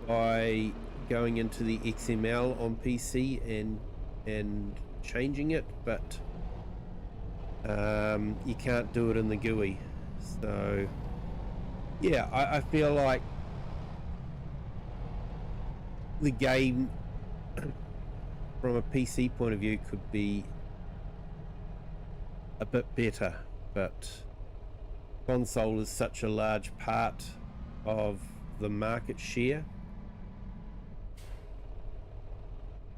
by going into the XML on PC and and changing it, but you can't do it in the GUI. So yeah, I feel like the game from a PC point of view could be a bit better, but console is such a large part of the market share,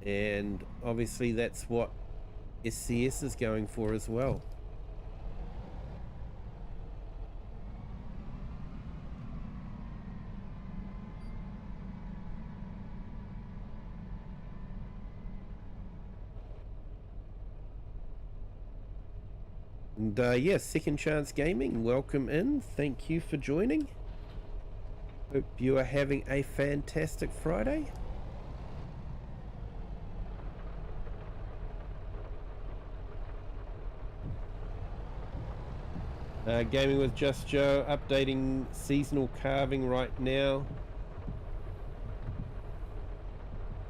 and obviously that's what SCS is going for as well. And yeah, Second Chance Gaming, welcome in. Thank you for joining. Hope you are having a fantastic Friday. Gaming with Just Joe, updating seasonal carving right now.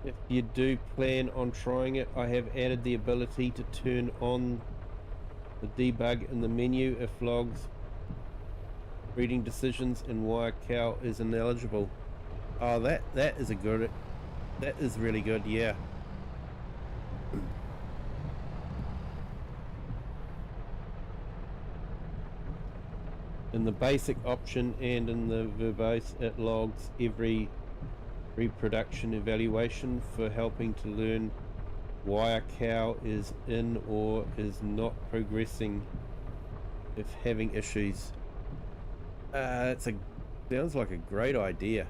If you do plan on trying it, I have added the ability to turn on the debug in the menu if logs, breeding decisions, and wire cow is ineligible. Oh, that is that is really good, yeah. In the basic option and in the verbose, it logs every reproduction evaluation for helping to learn why a cow is in or is not progressing if having issues. Sounds like a great idea.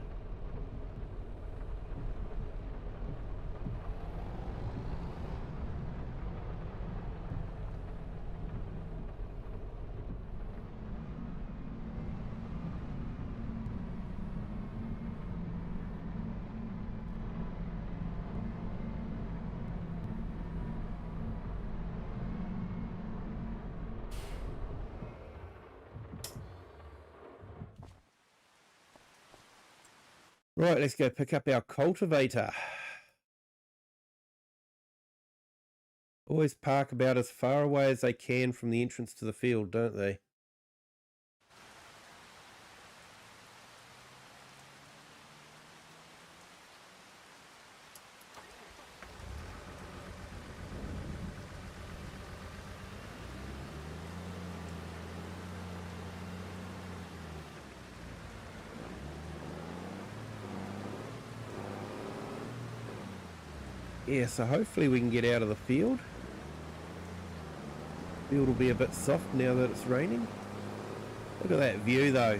Right, let's go pick up our cultivator. Always park about as far away as they can from the entrance to the field, don't they? Yeah, so hopefully we can get out of the field. Field will be a bit soft now that it's raining. Look at that view though.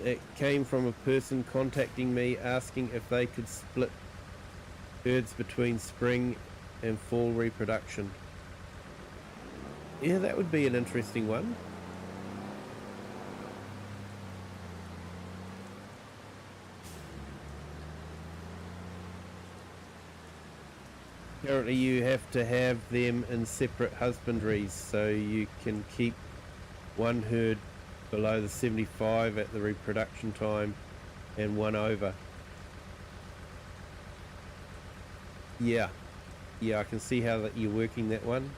It came from a person contacting me asking if they could split herds between spring and fall reproduction. Yeah, that would be an interesting one. Currently you have to have them in separate husbandries, so you can keep one herd below the 75 at the reproduction time and one over. Yeah, I can see how that you're working that one.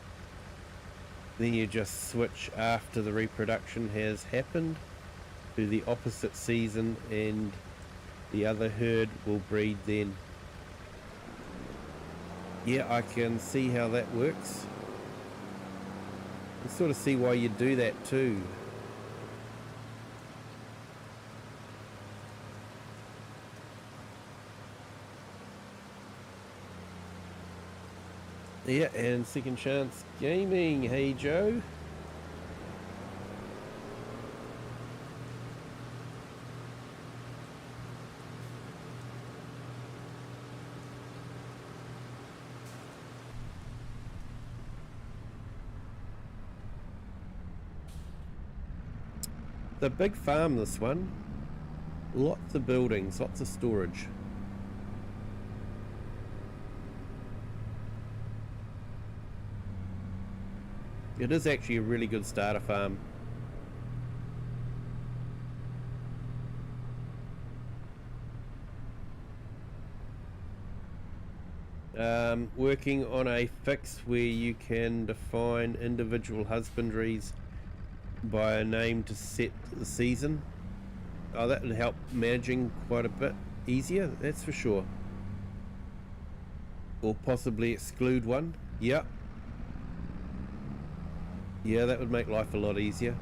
Then you just switch after the reproduction has happened to the opposite season and the other herd will breed then. Yeah, I can see how that works. I can sort of see why you do that too. Yeah, and Second Chance Gaming. Hey, Joe. The big farm, this one. Lots of buildings, lots of storage. It is actually a really good starter farm. Working on a fix where you can define individual husbandries by a name to set the season. Oh, that would help managing quite a bit easier, that's for sure. Or possibly exclude one. Yep. Yeah, that would make life a lot easier.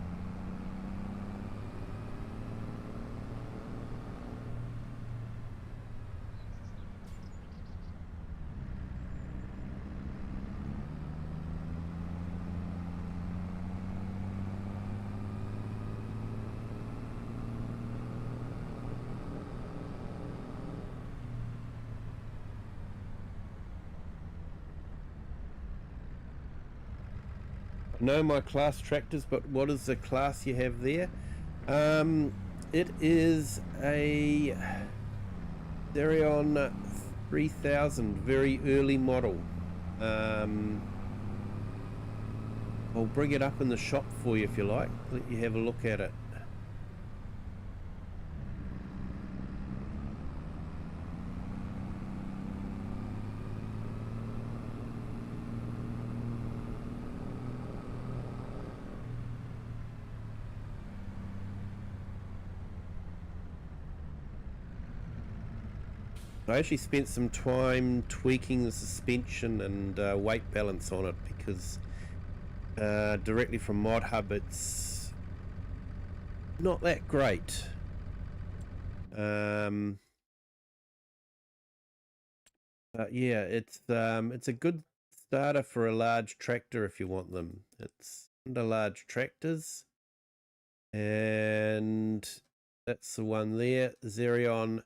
I know my class tractors, but what is the class you have there? It is a Therion 3000, very early model. I'll bring it up in the shop for you if you like, let you have a look at it. I actually spent some time tweaking the suspension and weight balance on it because directly from Mod Hub it's not that great. But yeah, it's a good starter for a large tractor if you want them. It's under large tractors, and that's the one there, Xerion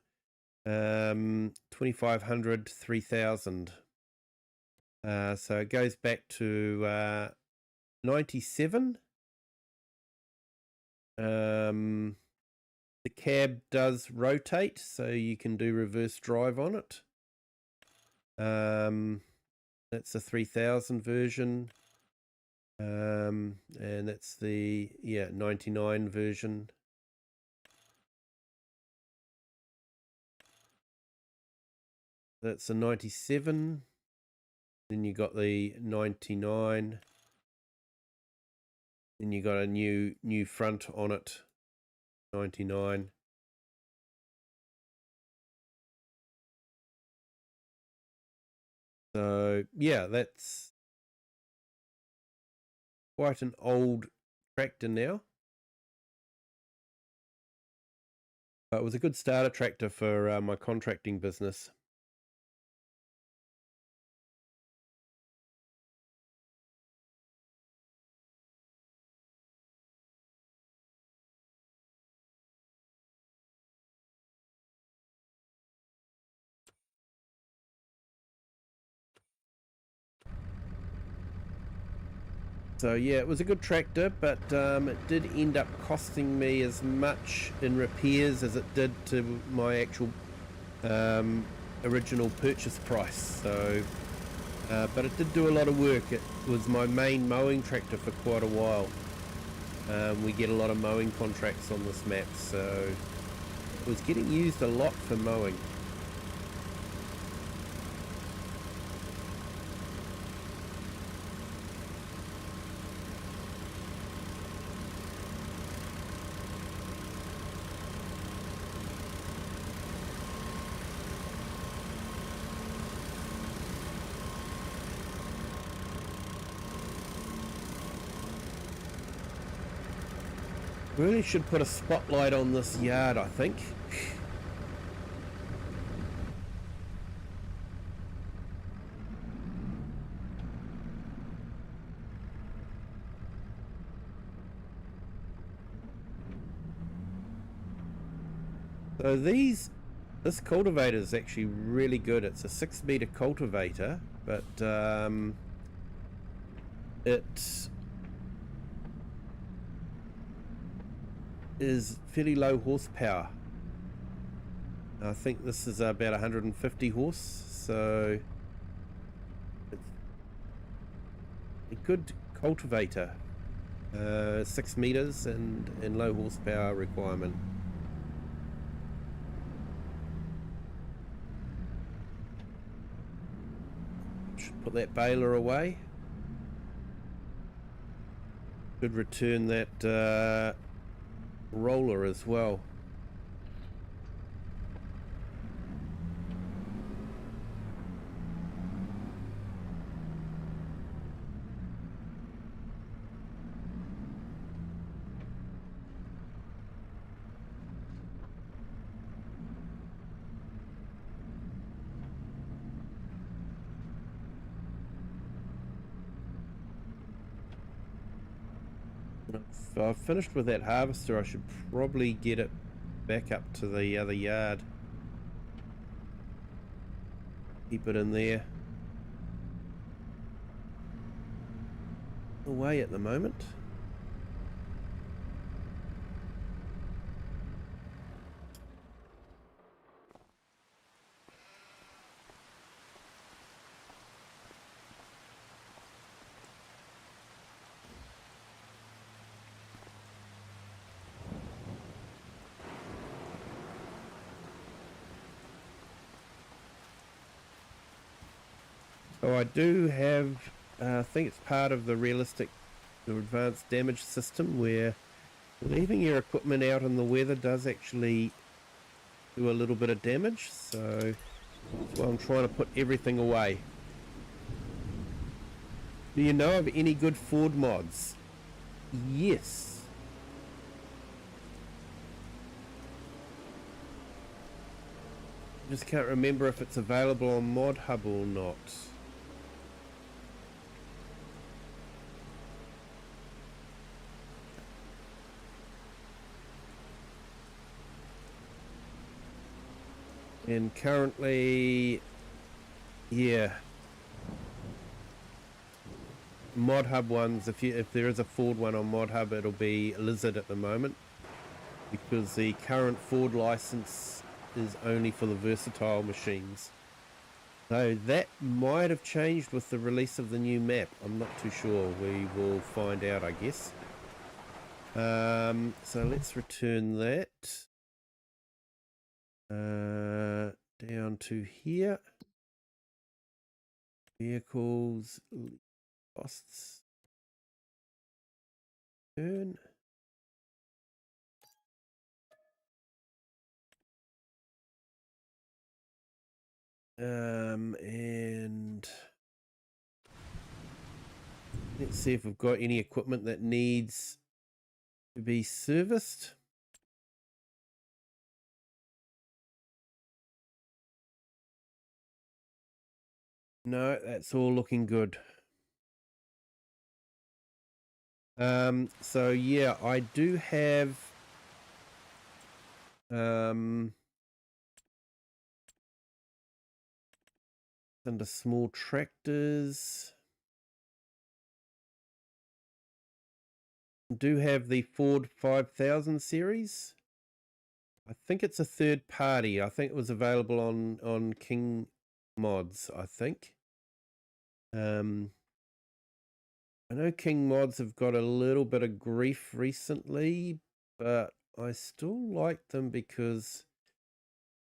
2500 3000. So it goes back to 97. The cab does rotate, so you can do reverse drive on it. That's the 3000 version, and that's the 99 version. That's a 97. Then you got the 99. Then you got a new front on it, 99. So yeah, that's quite an old tractor now, but it was a good starter tractor for my contracting business. So yeah, it was a good tractor, but it did end up costing me as much in repairs as it did to my actual original purchase price. So, but it did do a lot of work. It was my main mowing tractor for quite a while. We get a lot of mowing contracts on this map, so it was getting used a lot for mowing. Really should put a spotlight on this yard, I think. So this cultivator is actually really good. It's a 6-meter cultivator, but it is fairly low horsepower. I think this is about 150 horse, so it's a good cultivator, 6 meters and low horsepower requirement. Should put that baler away. Should return that roller as well. If I've finished with that harvester, I should probably get it back up to the other yard. Keep it in there. Away at the moment. So I do have, I think it's part of the realistic or advanced damage system where leaving your equipment out in the weather does actually do a little bit of damage. So that's why I'm trying to put everything away. Do you know of any good Ford mods? Yes. Just can't remember if it's available on Mod Hub or not. And currently, yeah, Mod Hub ones, if there is a Ford one on Mod Hub, it'll be Lizard at the moment, because the current Ford license is only for the versatile machines. So that might have changed with the release of the new map. I'm not too sure. We will find out, I guess. So let's return that. Down to here. Vehicles, costs. Turn. And let's see if we've got any equipment that needs to be serviced. No, that's all looking good. So yeah, I do have under small tractors. Do have the Ford 5000 series. I think it's a third party. I think it was available on King Mods, I think. I know King Mods have got a little bit of grief recently, but I still like them because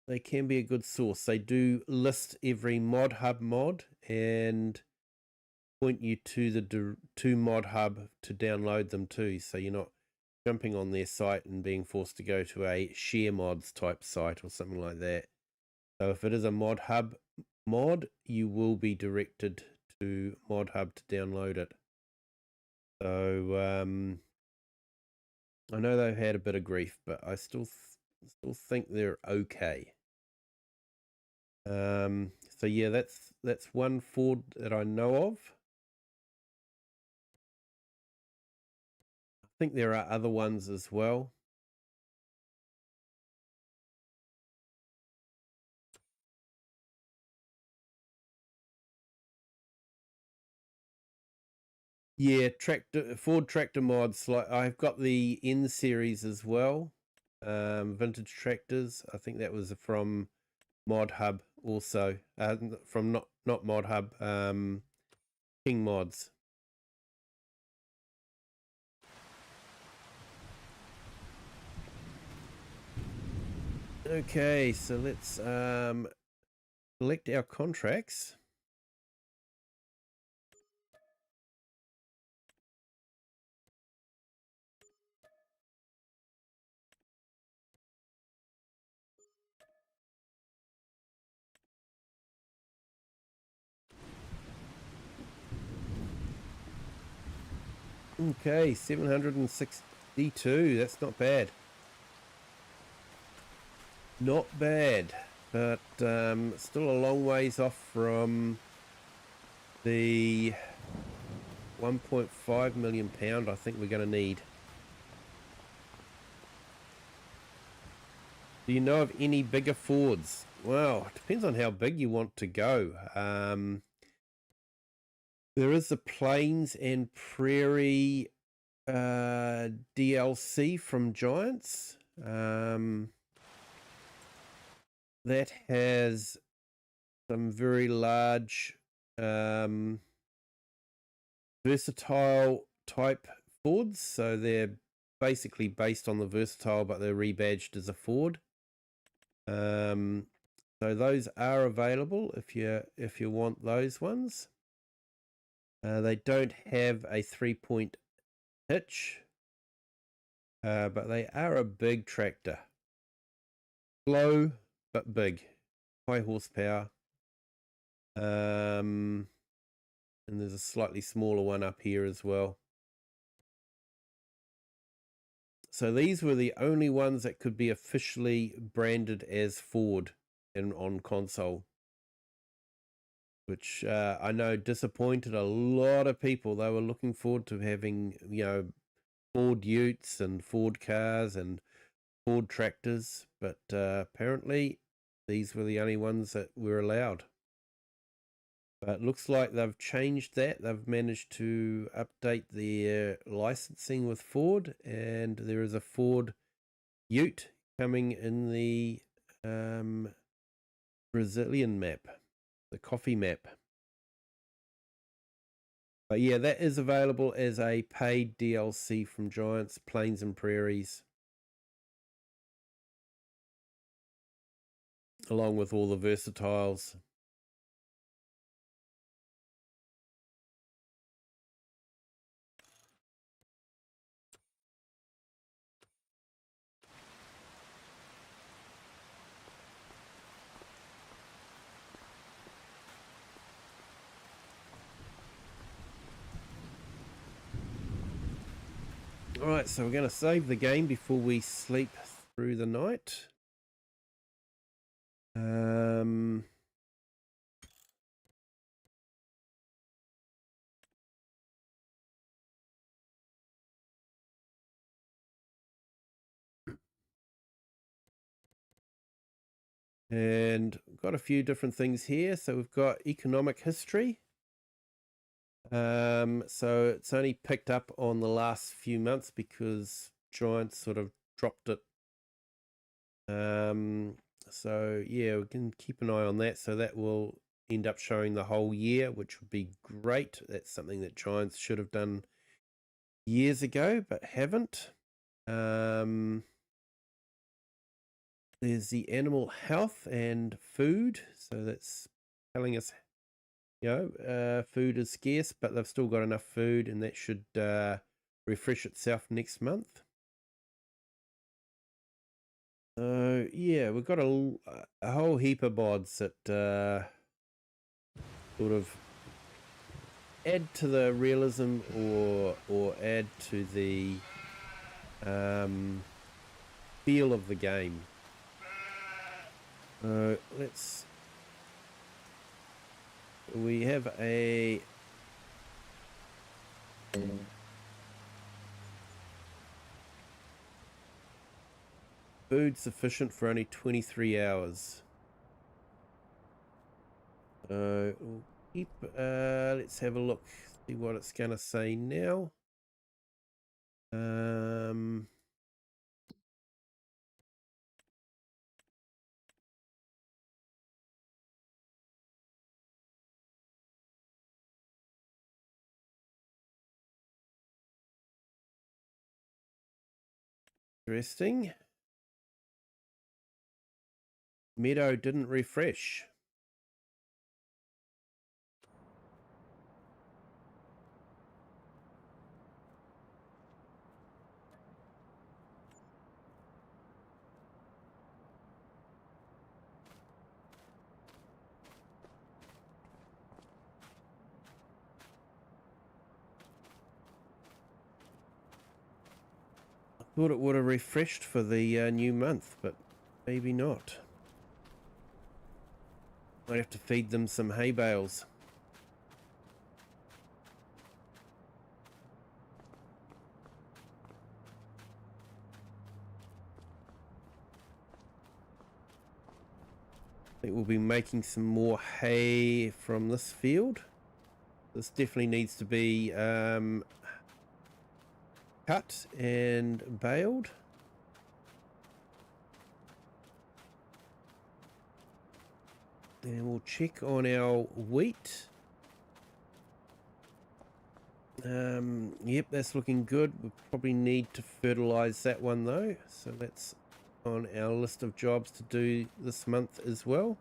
they can be a good source. They do list every Mod Hub mod and point you to the to Mod Hub to download them too, so you're not jumping on their site and being forced to go to a share mods type site or something like that. So if it is a Mod Hub mod, you will be directed to Mod Hub to download it. So I know they've had a bit of grief, but I still think they're okay. So yeah, that's one Ford that I know of. I think there are other ones as well. Yeah, Ford tractor mods. Like I've got the N series as well. Vintage tractors. I think that was from Mod Hub also. From not Mod Hub. King Mods. Okay, so let's select our contracts. Okay, 762. That's not bad. Not bad, but still a long ways off from the 1.5 million pound I think we're going to need. Do you know of any bigger Fords? Well, it depends on how big you want to go. There is the Plains and Prairie DLC from Giants. That has some very large versatile type Fords. So they're basically based on the versatile, but they're rebadged as a Ford. So those are available if you want those ones. They don't have a 3-point hitch, but they are a big tractor. Slow but big, high horsepower. And there's a slightly smaller one up here as well. So these were the only ones that could be officially branded as Ford on console, which I know disappointed a lot of people. They were looking forward to having, Ford Utes and Ford cars and Ford tractors, but apparently these were the only ones that were allowed. But it looks like they've changed that. They've managed to update their licensing with Ford, and there is a Ford Ute coming in the Brazilian map, the coffee map. But yeah, that is available as a paid DLC from Giants, Plains and Prairies, along with all the versatiles. Alright, so we're going to save the game before we sleep through the night. And got a few different things here. So we've got economic history. So it's only picked up on the last few months because Giants sort of dropped it. So yeah, we can keep an eye on that. So that will end up showing the whole year, which would be great. That's something that Giants should have done years ago, but haven't. There's the animal health and food. So that's telling us, food is scarce, but they've still got enough food, and that should refresh itself next month. So yeah, we've got a whole heap of mods that sort of add to the realism or add to the feel of the game. We have a food sufficient for only 23 hours. We'll keep, let's have a look, see what it's going to say now. Interesting. meadow didn't refresh. Thought it would have refreshed for the new month, but maybe not. Might have to feed them some hay bales. I think we'll be making some more hay from this field. This definitely needs to be cut and baled. And we'll check on our wheat. Yep, that's looking good. We probably need to fertilize that one though, so that's on our list of jobs to do this month as well.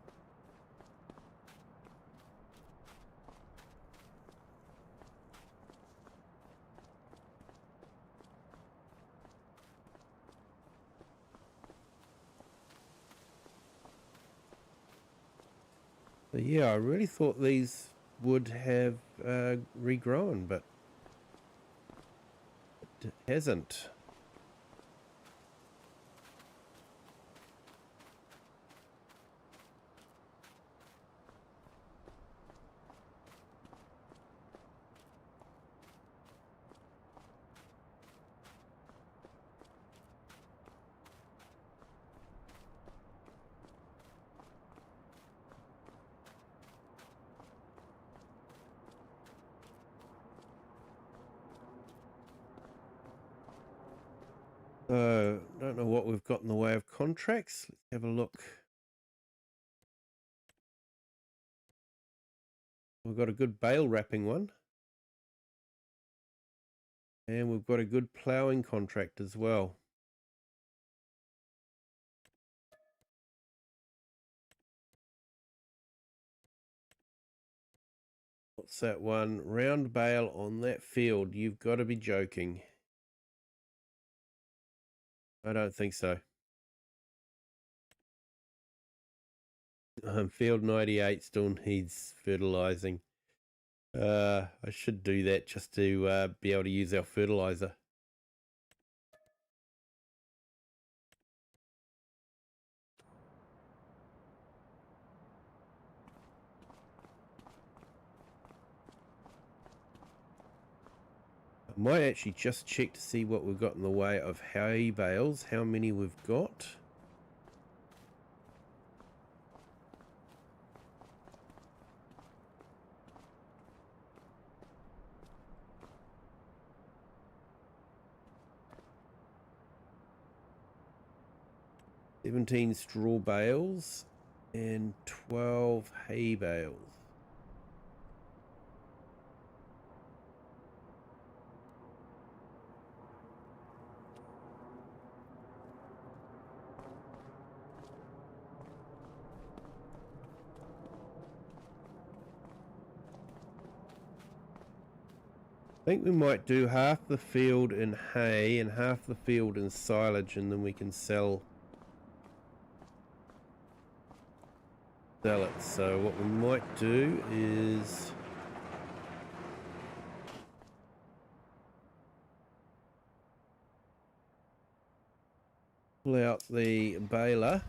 So yeah, I really thought these would have regrown, but it hasn't. So, don't know what we've got in the way of contracts. Let's have a look. We've got a good bale wrapping one. And we've got a good ploughing contract as well. What's that one? Round bale on that field. You've got to be joking. I don't think so. Field 98 still needs fertilizing. I should do that just to be able to use our fertilizer. I might actually just check to see what we've got in the way of hay bales, how many we've got. "17 straw bales and 12 hay bales." I think we might do half the field in hay and half the field in silage, and then we can sell it. So what we might do is pull out the baler.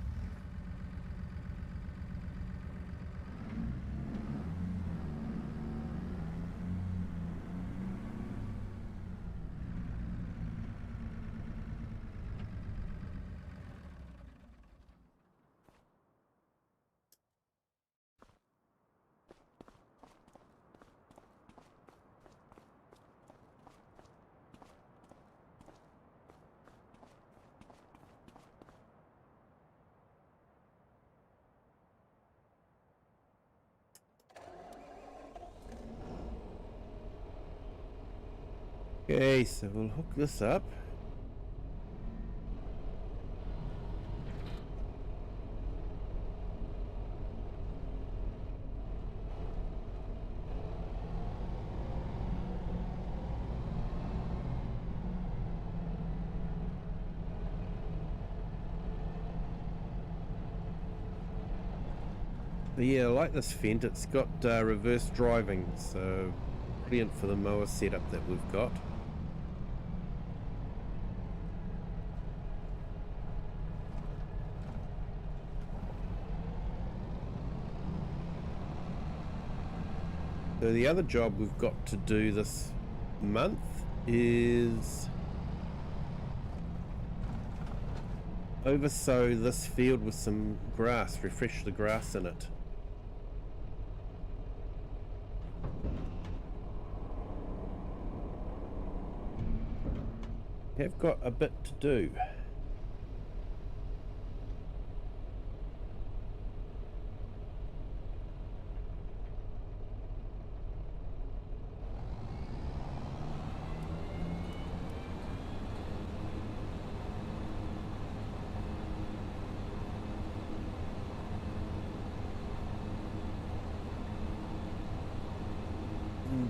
Okay, so we'll hook this up. But yeah, I like this Fendt. It's got reverse driving, so brilliant for the mower setup that we've got. So the other job we've got to do this month is oversow this field with some grass, refresh the grass in it. Have got a bit to do.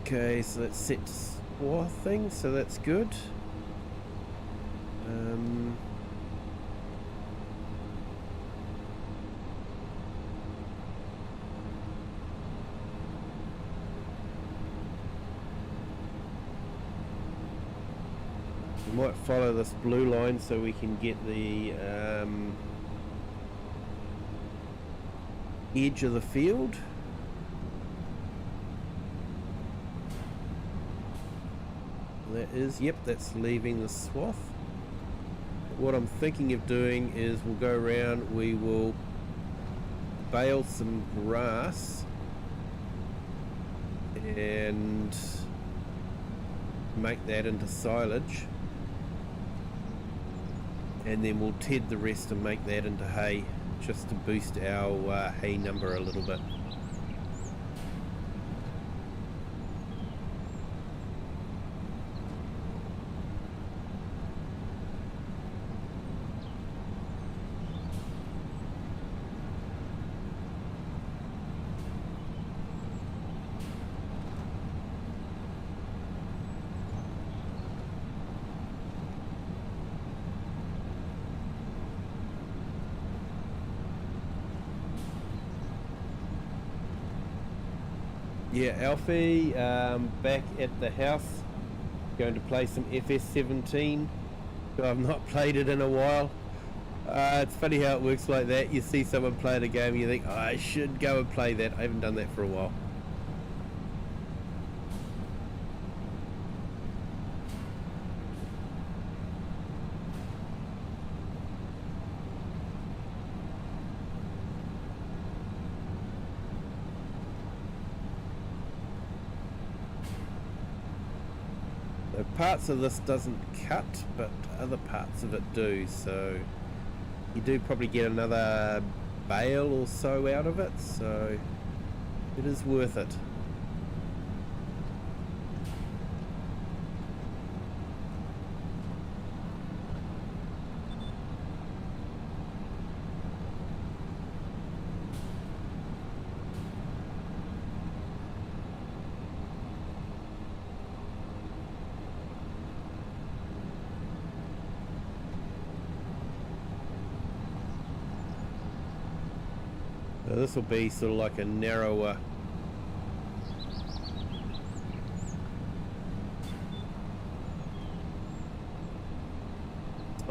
Okay, so that's set to swathing, so that's good. We might follow this blue line so we can get the edge of the field. That is, yep, that's leaving the swath. What I'm thinking of doing is we'll go around, we will bale some grass and make that into silage, and then we'll ted the rest and make that into hay, just to boost our hay number a little bit. Yeah, Alfie, back at the house, going to play some FS17. I've not played it in a while. It's funny how it works like that. You see someone playing a game and you think, oh, I should go and play that. I haven't done that for a while. Parts of this doesn't cut, but other parts of it do, so you do probably get another bale or so out of it, so it is worth it. So this will be sort of like a narrower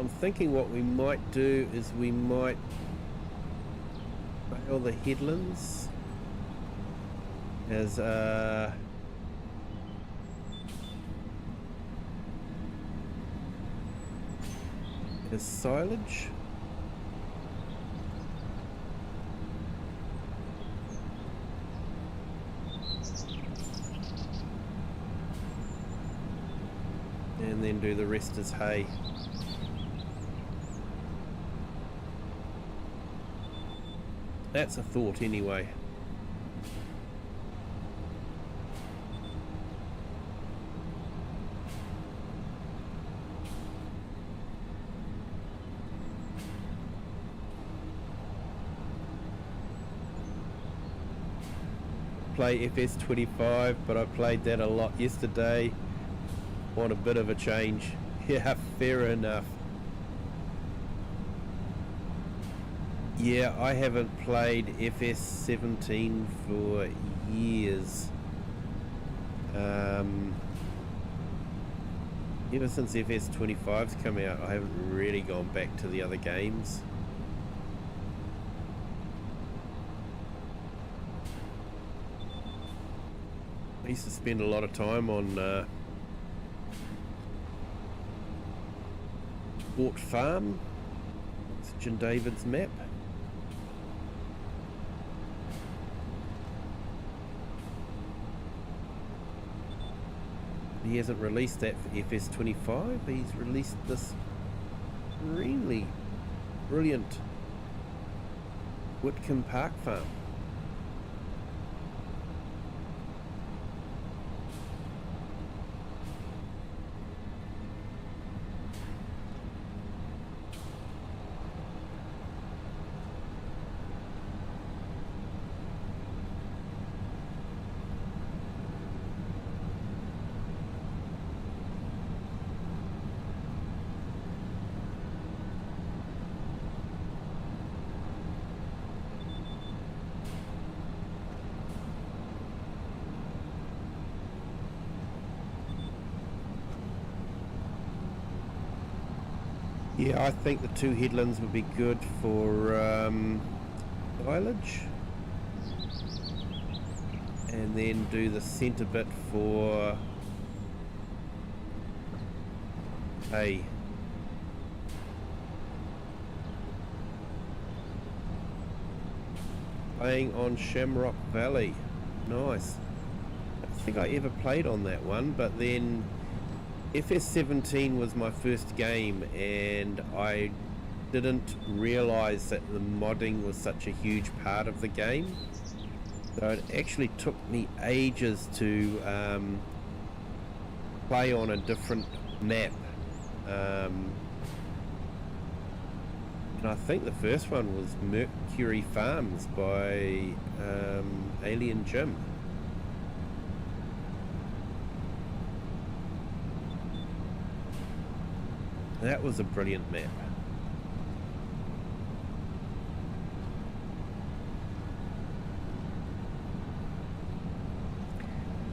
I'm thinking what we might do is we might bale the headlands as silage. And then do the rest as hay. That's a thought anyway. Play FS25, but I played that a lot yesterday. Want a bit of a change. Yeah, fair enough. Yeah, I haven't played FS17 for years. Ever since FS25's come out, I haven't really gone back to the other games. I used to spend a lot of time on Sport Farm, OxygenDavid's map. He hasn't released that for FS25. He's released this really brilliant Witcombe Park Farm. Yeah, I think the two headlands would be good for silage, and then do the centre bit for hay. Playing on Shamrock Valley, nice. I don't think I ever played on that one, but then FS17 was my first game and I didn't realise that the modding was such a huge part of the game. So it actually took me ages to play on a different map. And I think the first one was Mercury Farms by Alien Jim. That was a brilliant map.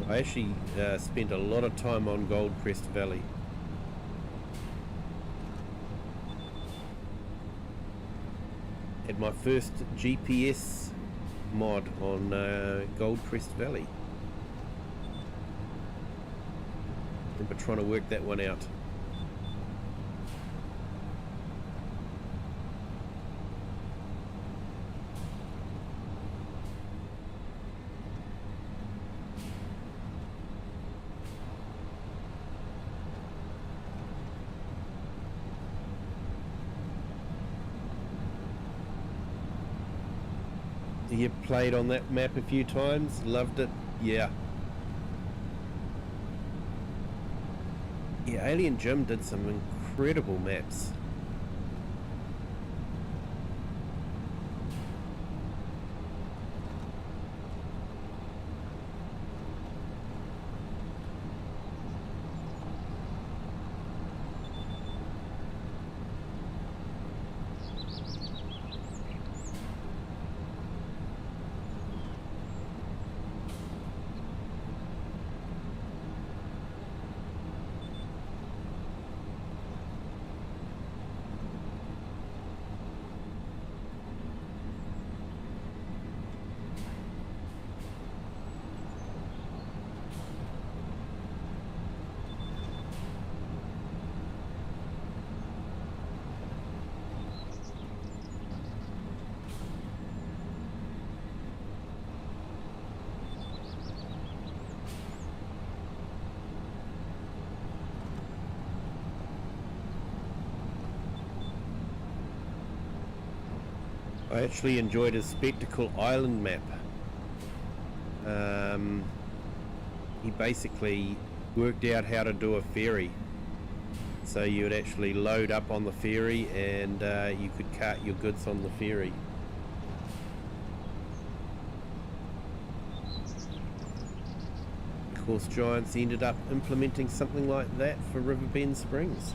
I actually spent a lot of time on Goldcrest Valley. Had my first GPS mod on Goldcrest Valley. Remember trying to work that one out. You played on that map a few times, loved it, yeah. Yeah, Alien Jim did some incredible maps. I actually enjoyed his Spectacle Island map. He basically worked out how to do a ferry. So you would actually load up on the ferry and you could cart your goods on the ferry. Of course, Giants ended up implementing something like that for Riverbend Springs.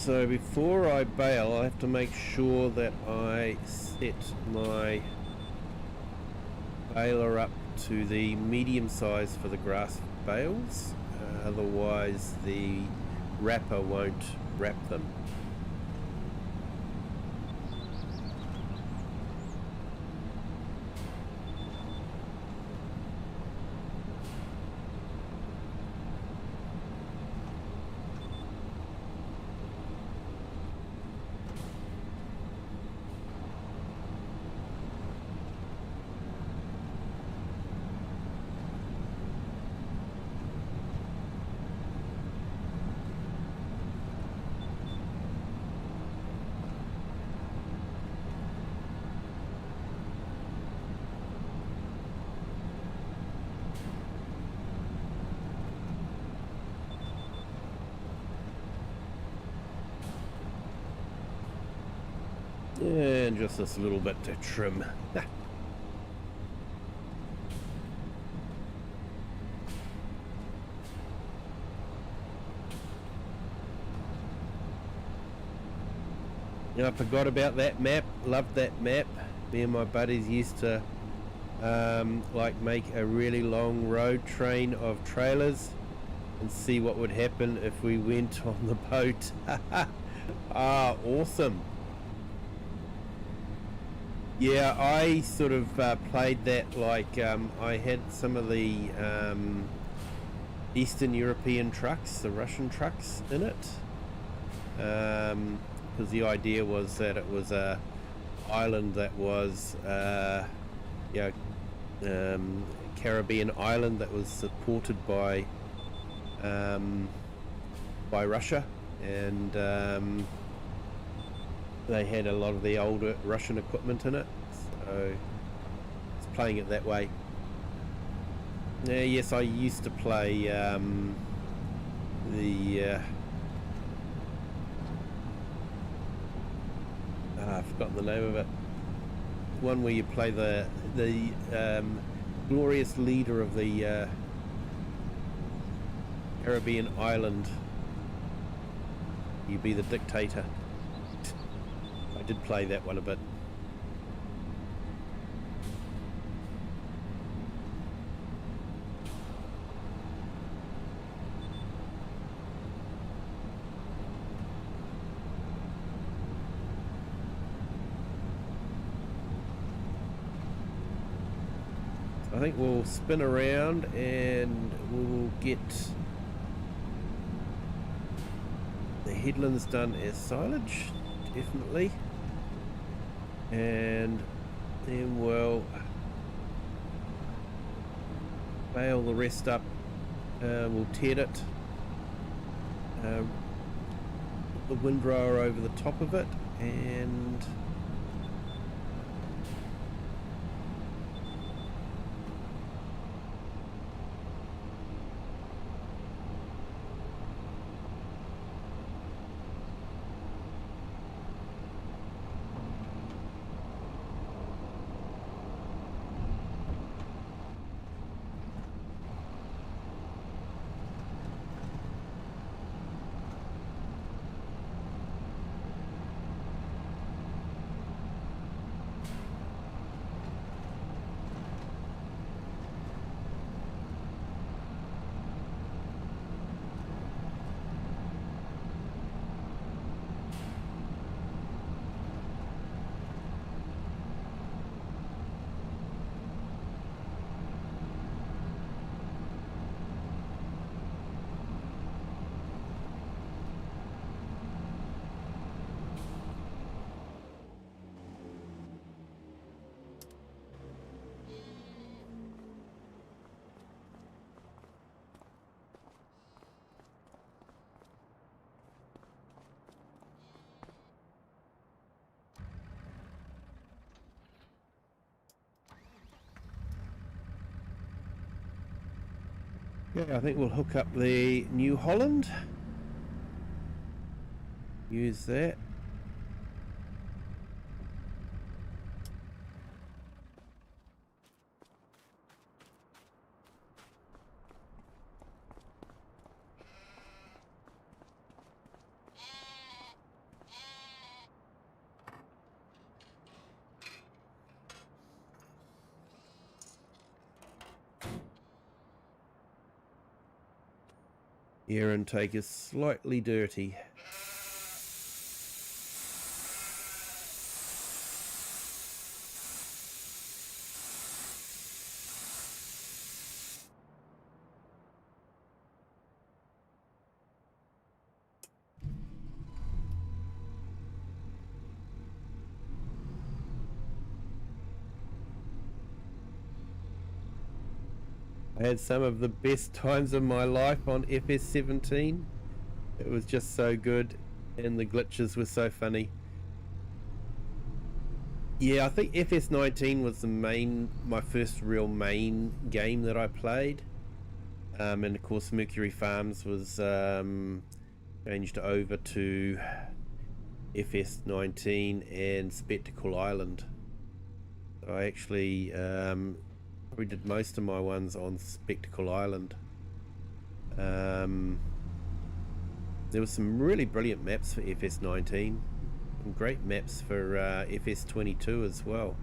So before I bale, I have to make sure that I set my baler up to the medium size for the grass bales, otherwise the wrapper won't wrap them. And just this little bit to trim. I forgot about that map. Loved that map. Me and my buddies used to like make a really long road train of trailers and see what would happen if we went on the boat. Ah, awesome. Yeah, I sort of played that like I had some of the Eastern European trucks, the Russian trucks in it, because the idea was that it was a island that was Caribbean island that was supported by Russia, and they had a lot of the older Russian equipment in it, so it's playing it that way. Yes, I used to play I've forgotten the name of it. One where you play the glorious leader of the Caribbean island. You be the dictator. I did play that one a bit. I think we'll spin around and we'll get the headlands done as silage, definitely, and then we'll bale the rest up. We'll ted it, put the windrower over the top of it, and yeah, I think we'll hook up the New Holland. Use that. Air intake is slightly dirty. I had some of the best times of my life on FS17. It was just so good, and the glitches were so funny. Yeah, I think FS19 was my first real main game that I played. And of course Mercury Farms was changed over to FS19 and Spectacle Island. So I actually probably did most of my ones on Spectacle Island. There was some really brilliant maps for FS19 and great maps for FS22 as well.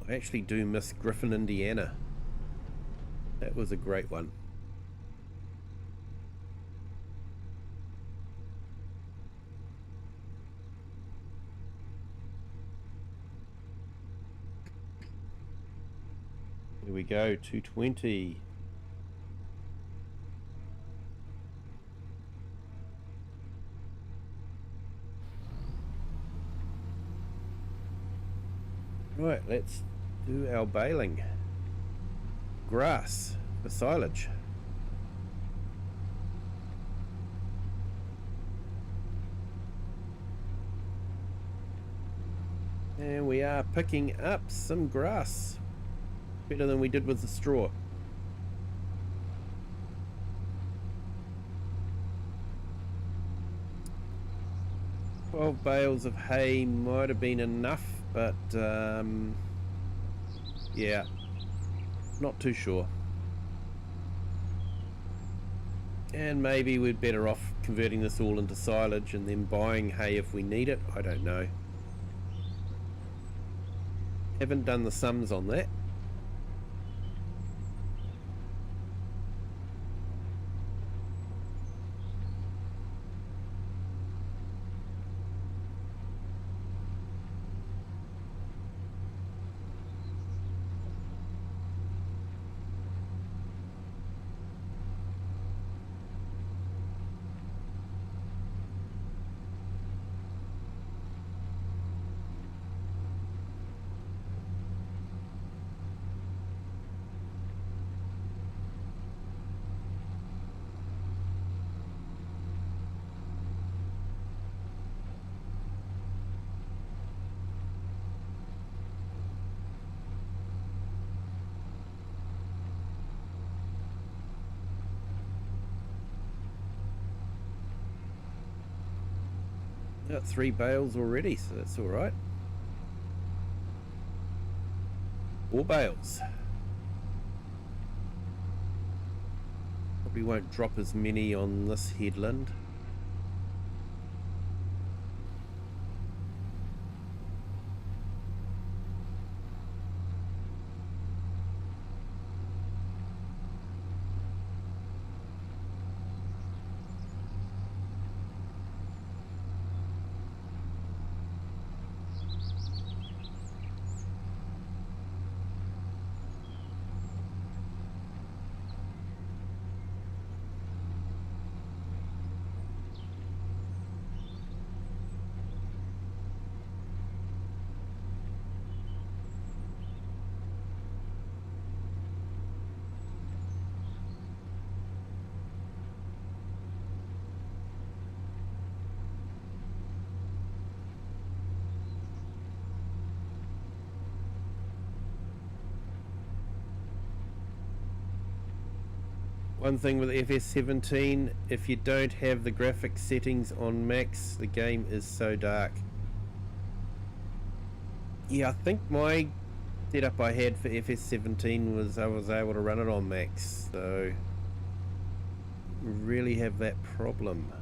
I actually do miss Griffin, Indiana. That was a great one. Here we go, 220. Right, let's do our baling. Grass for silage. And we are picking up some grass. Better than we did with the straw. "12 bales of hay might have been enough, but yeah, not too sure. And maybe we're better off converting this all into silage and then buying hay if we need it. I don't know. Haven't done the sums on that. Got 3 bales already, so that's all right. 4 bales. Probably won't drop as many on this headland. One thing with FS17, if you don't have the graphics settings on max, the game is so dark. Yeah, I think my setup I had for FS17 was I was able to run it on max, so really have that problem.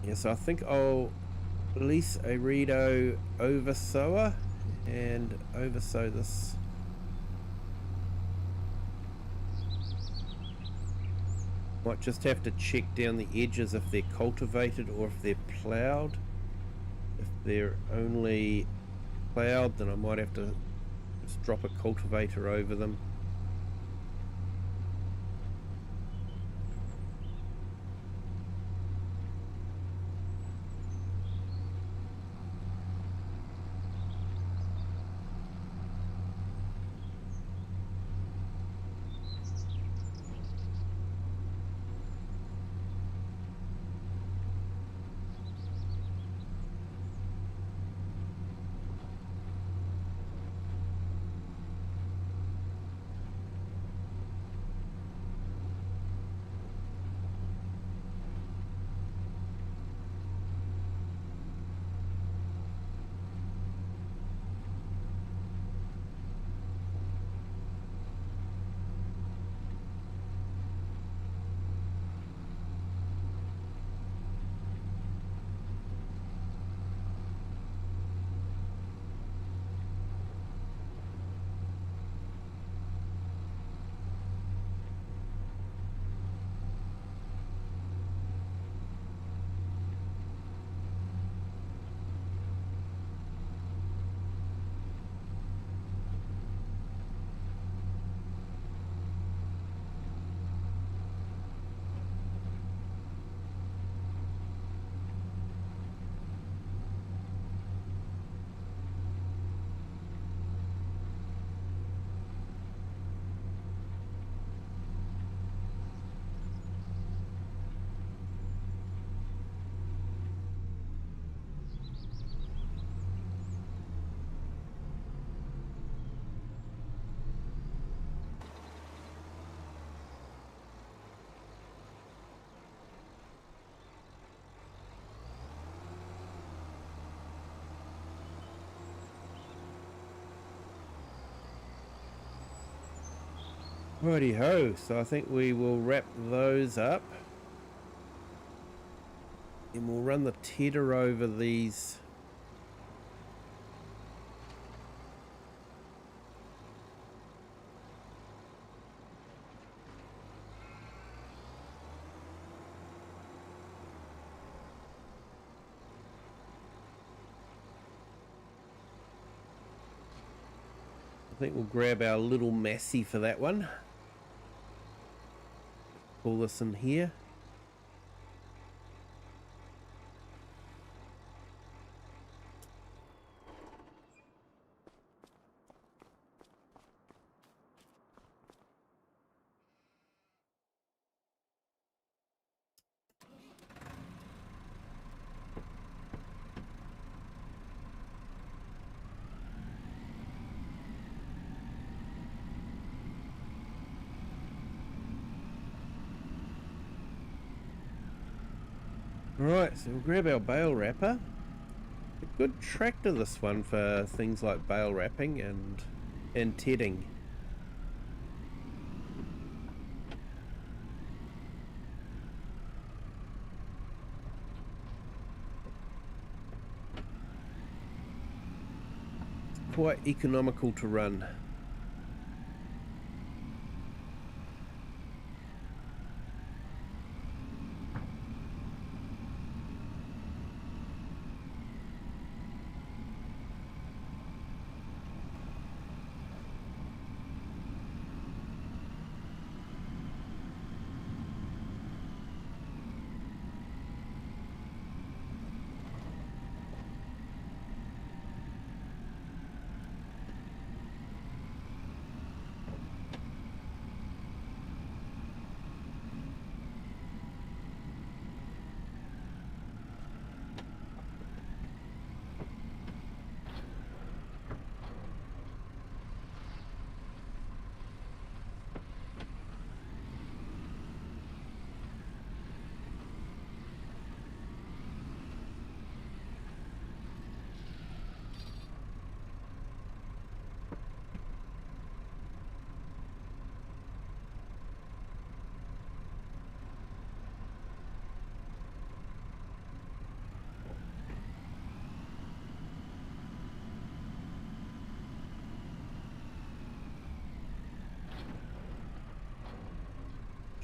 Yes, I think I'll lease a Redo oversower and oversow this. Might just have to check down the edges if they're cultivated or if they're ploughed. If they're only ploughed, then I might have to just drop a cultivator over them. Righty ho, so I think we will wrap those up and we'll run the tedder over these. I think we'll grab our little Massey for that one. Pull this in here. Right, so we'll grab our bale wrapper. A good tractor, this one, for things like bale wrapping and tedding. It's quite economical to run.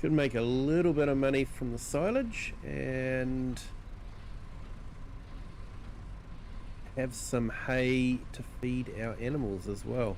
Should make a little bit of money from the silage and have some hay to feed our animals as well.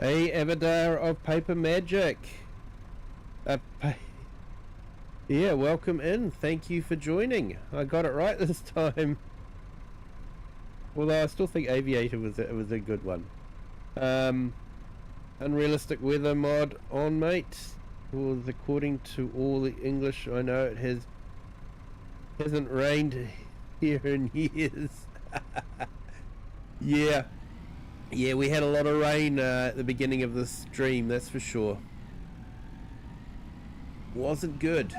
Hey, Avatar of Paper Magic. Yeah, welcome in. Thank you for joining. I got it right this time. Although I still think Aviator was a good one. Unrealistic weather mod on, mate. Well, according to all the English I know, it hasn't rained here in years. Yeah. Yeah, we had a lot of rain at the beginning of this stream, that's for sure. Wasn't good.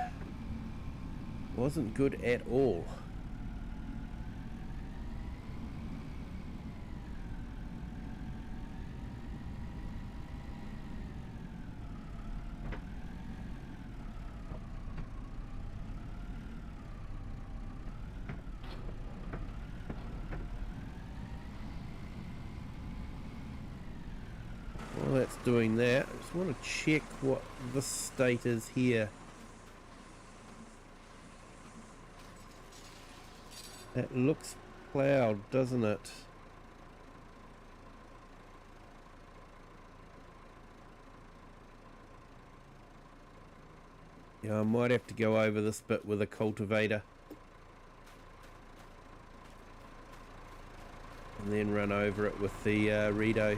Wasn't good at all. While that's doing that, I just want to check what this state is here. It looks plowed, doesn't it? Yeah, I might have to go over this bit with a cultivator. And then run over it with the Redo.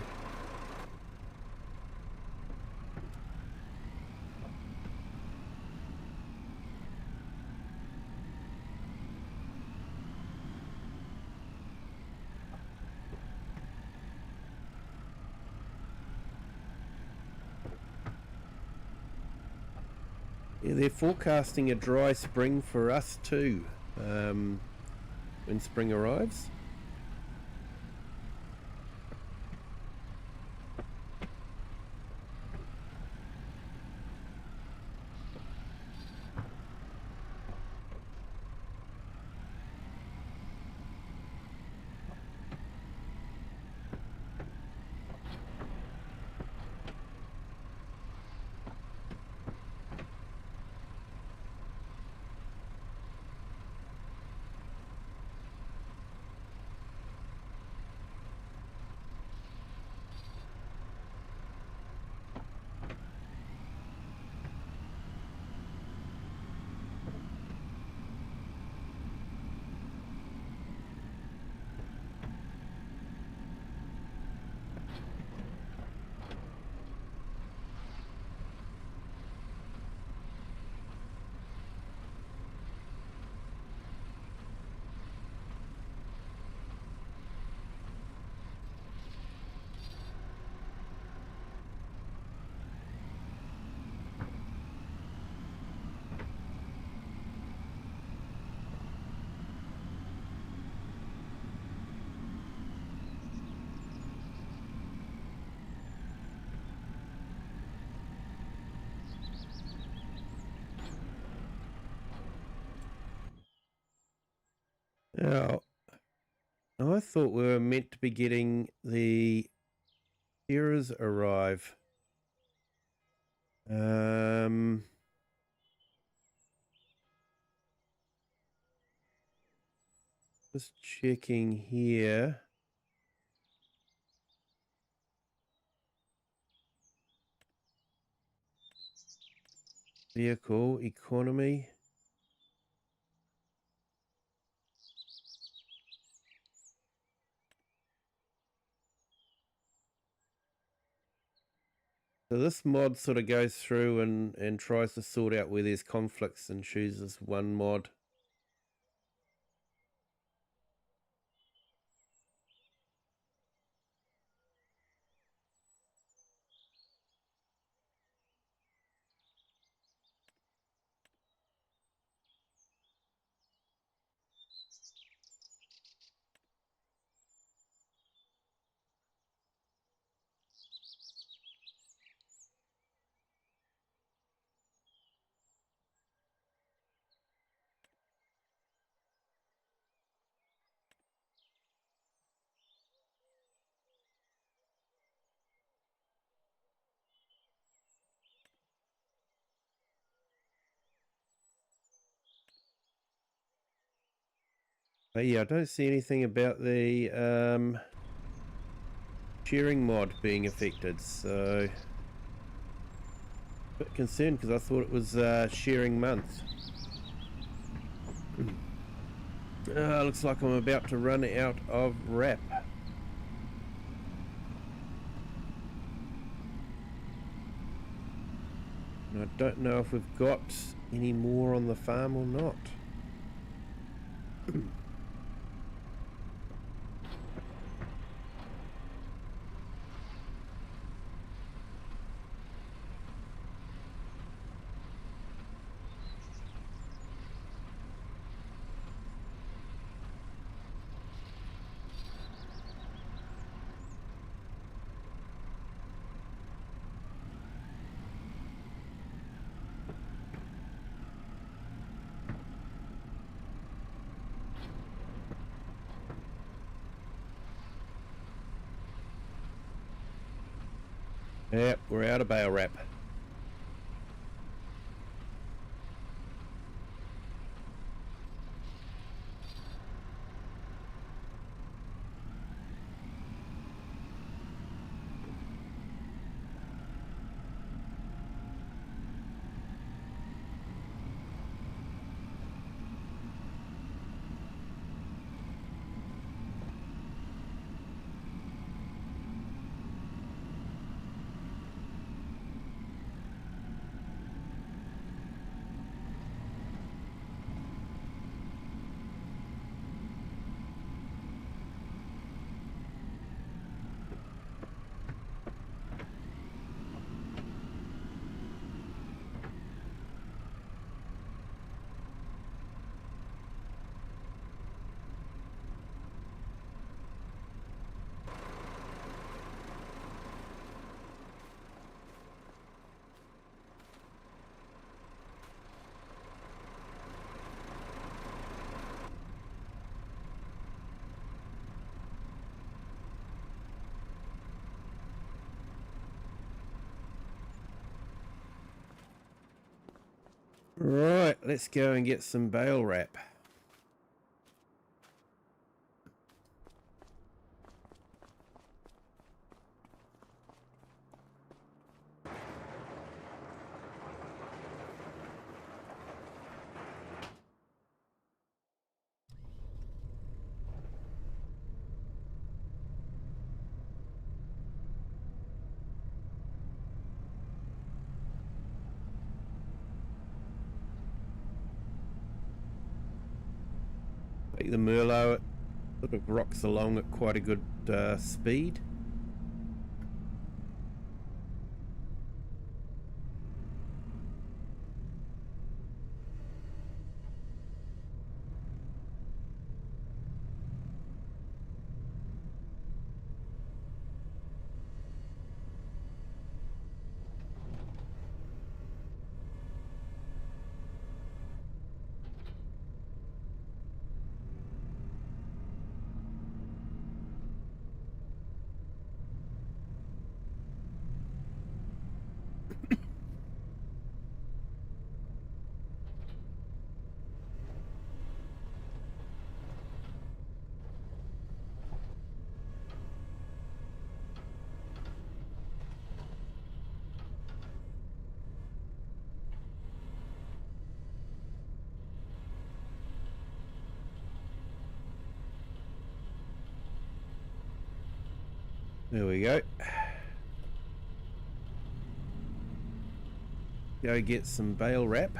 Yeah, they're forecasting a dry spring for us too, when spring arrives. Now, I thought we were meant to be getting the shearers arrive. Just checking here. Vehicle, economy. So this mod sort of goes through and tries to sort out where there's conflicts and chooses one mod. But yeah, I don't see anything about the shearing mod being affected, so a bit concerned because I thought it was shearing month. Looks like I'm about to run out of wrap. And I don't know if we've got any more on the farm or not. Yep, we're out of bale wrap. Right, let's go and get some bale wrap. Take the Merlot, it sort of rocks along at quite a good speed. There we go. Go get some bale wrap.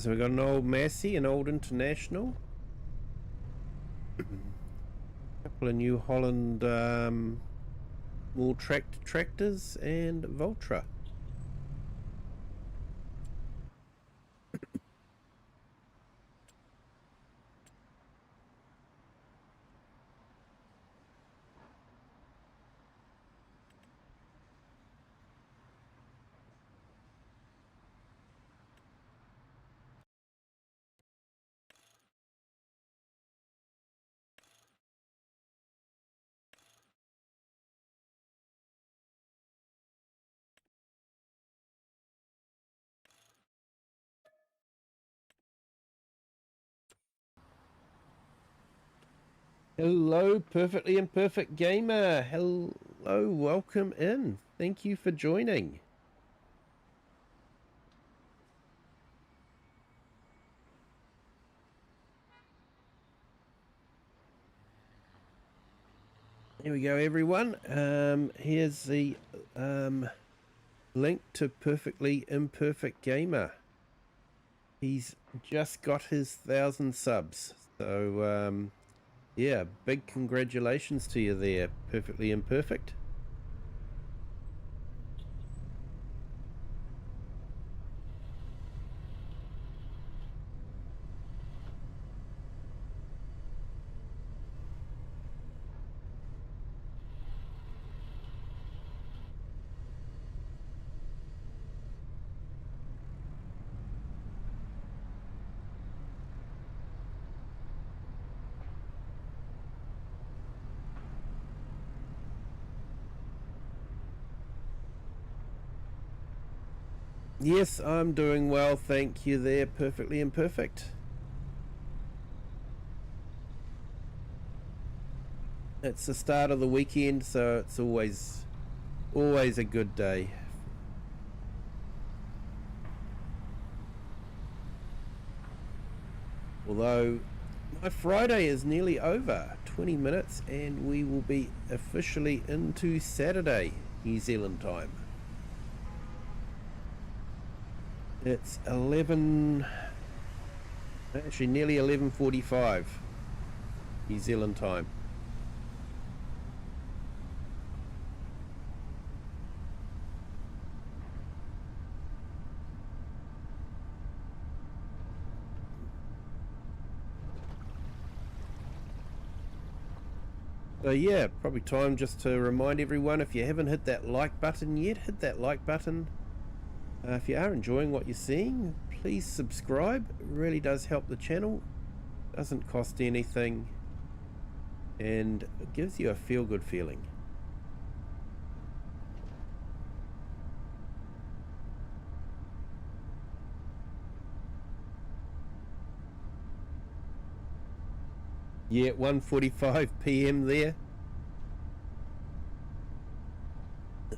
So we've got an old Massey, an old International, a couple of New Holland more tractors, and Voltra. Hello, Perfectly Imperfect Gamer. Hello, welcome in. Thank you for joining. Here we go, everyone. Here's the link to Perfectly Imperfect Gamer. He's just got his 1,000 subs. So, yeah, big congratulations to you there, Perfectly Imperfect. Yes, I'm doing well, thank you there, Perfectly Imperfect. It's the start of the weekend, so it's always a good day. Although my Friday is nearly over, 20 minutes, and we will be officially into Saturday, New Zealand time. It's 11, actually nearly 11:45 New Zealand time. So yeah, probably time just to remind everyone, if you haven't hit that like button yet, hit that like button. If you are enjoying what you're seeing, please subscribe. It really does help the channel. Doesn't cost anything, and it gives you a feel-good feeling. Yeah, 1:45 p.m. there.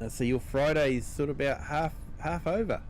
So your Friday's sort of about half over.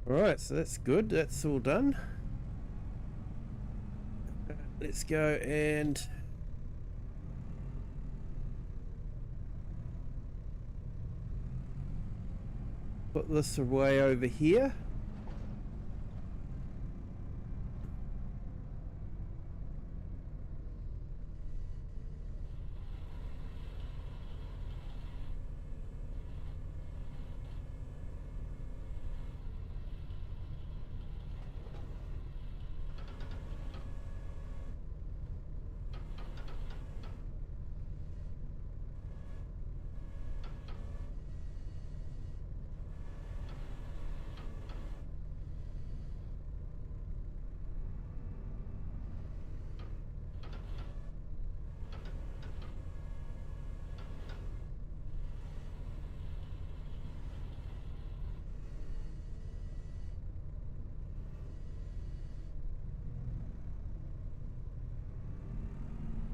Alright, so that's good. That's all done. Let's go and put this away over here.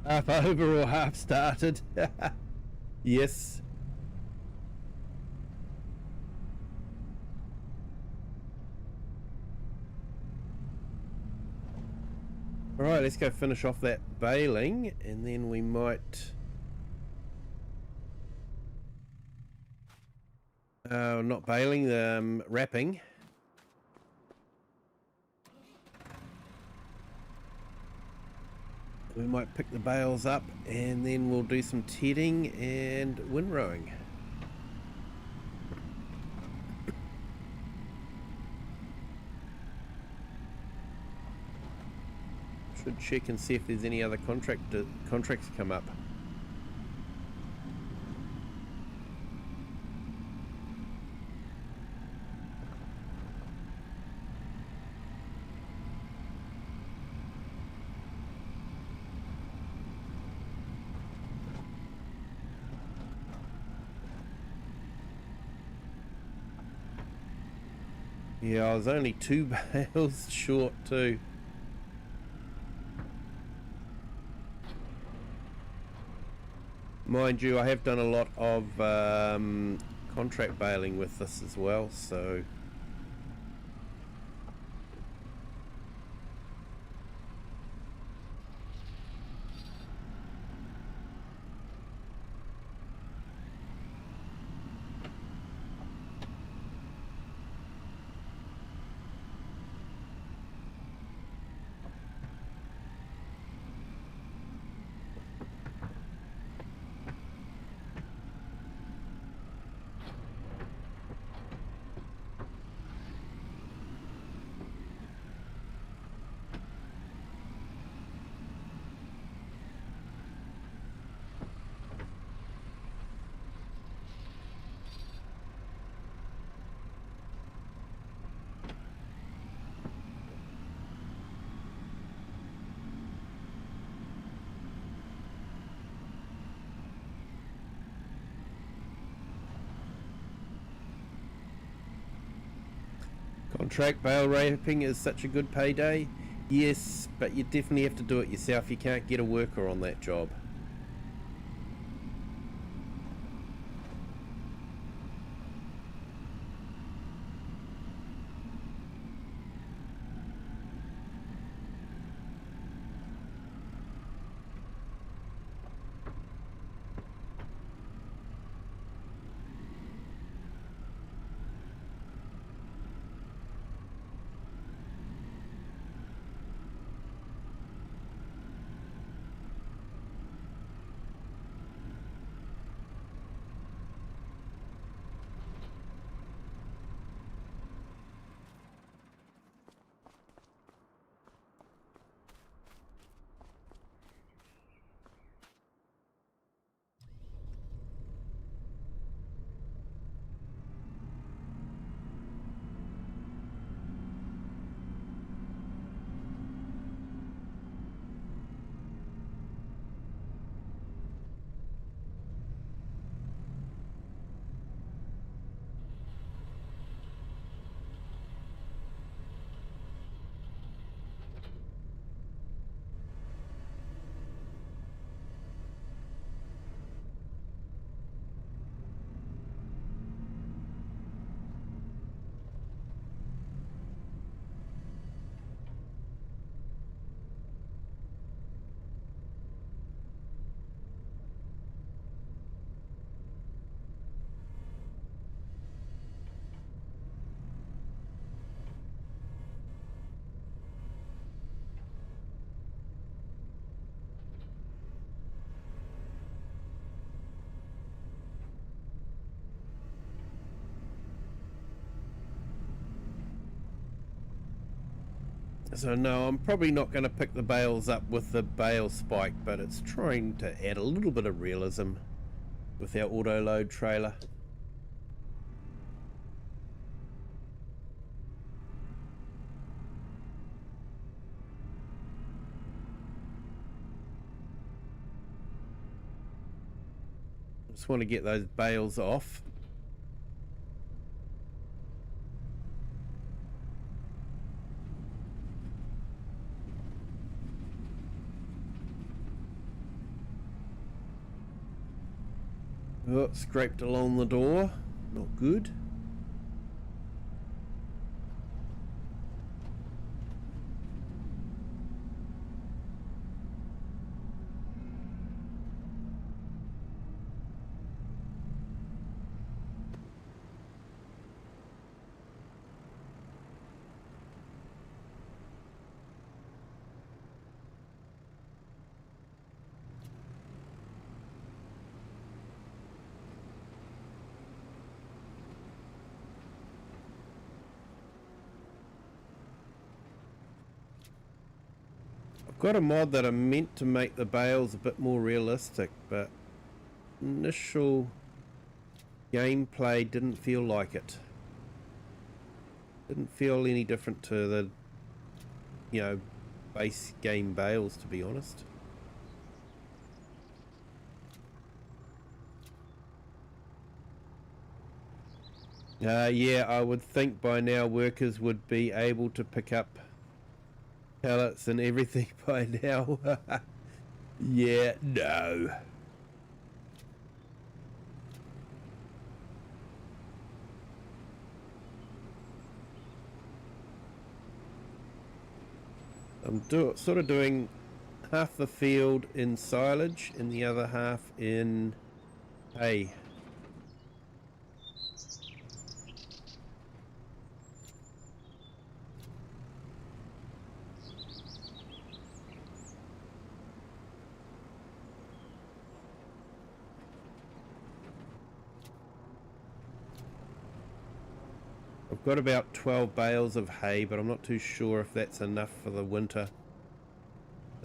Half over or half started. Yes. Alright, let's go finish off that baling, and then we might... not baling, wrapping. We might pick the bales up, and then we'll do some tedding and windrowing. Should check and see if there's any other contracts come up. Yeah, I was only 2 bales short too. Mind you, I have done a lot of contract baling with this as well, so... Contract bale wrapping is such a good payday. Yes, but you definitely have to do it yourself. You can't get a worker on that job. So no, I'm probably not going to pick the bales up with the bale spike, but it's trying to add a little bit of realism with our auto load trailer. Just want to get those bales off. Oh, scraped along the door. Not good. Got a mod that I meant to make the bales a bit more realistic, but initial gameplay didn't feel like it. Didn't feel any different to the, you know, base game bales, to be honest. Yeah, I would think by now workers would be able to pick up pallets and everything by now. Yeah, no. I'm sort of doing half the field in silage and the other half in hay. I've got about 12 bales of hay, but I'm not too sure if that's enough for the winter.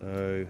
So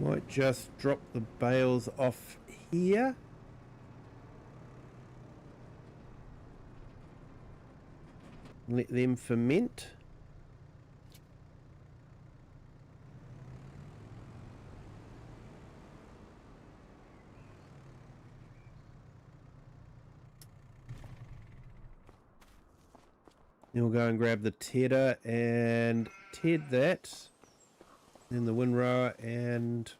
Might just drop the bales off here. Let them ferment. Then we'll go and grab the tedder and ted that. Then the windrower and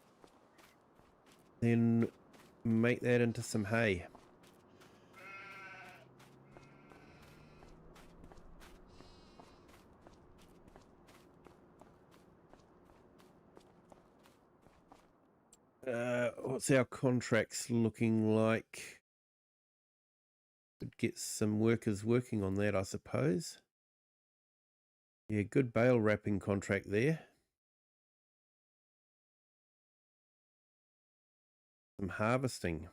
then make that into some hay. What's our contracts looking like? Could get some workers working on that, I suppose. Yeah, good bale wrapping contract there. Some harvesting.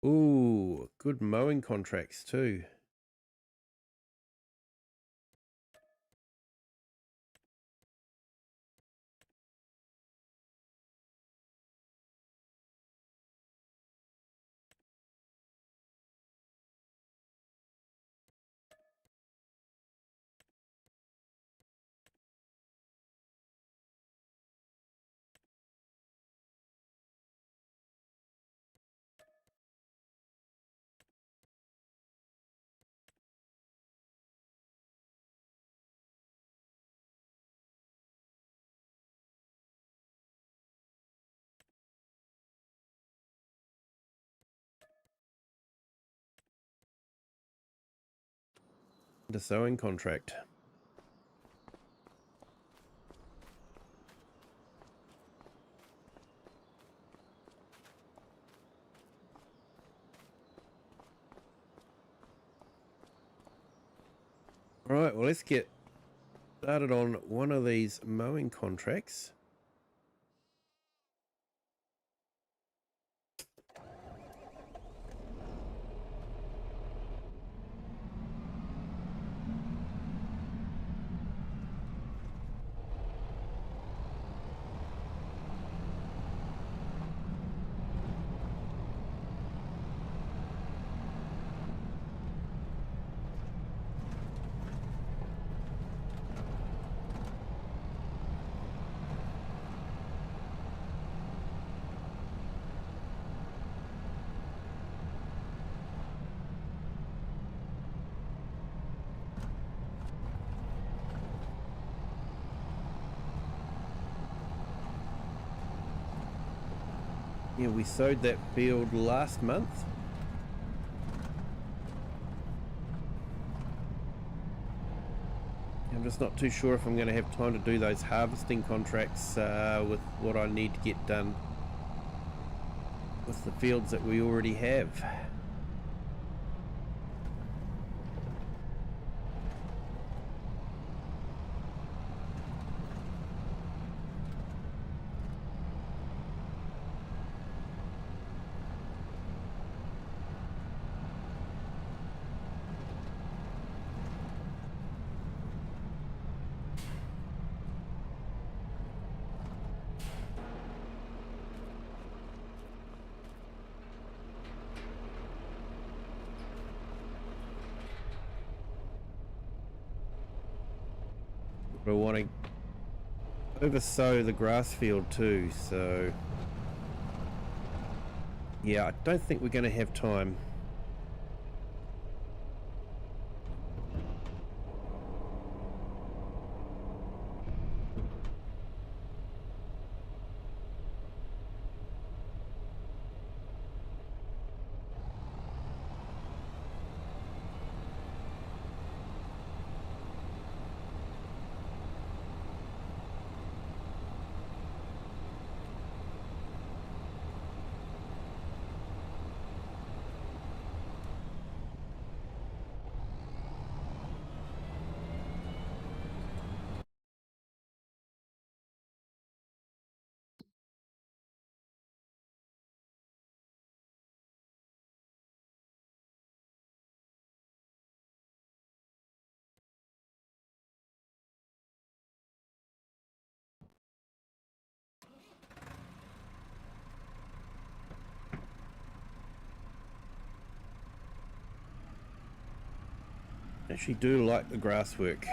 Ooh, good mowing contracts too. The sowing contract. All right, well, let's get started on one of these mowing contracts. Yeah, we sowed that field last month. I'm just not too sure if I'm going to have time to do those harvesting contracts with what I need to get done with the fields that we already have. But I want to oversow the grass field too, so yeah, I don't think we're going to have time. Actually do like the grass work.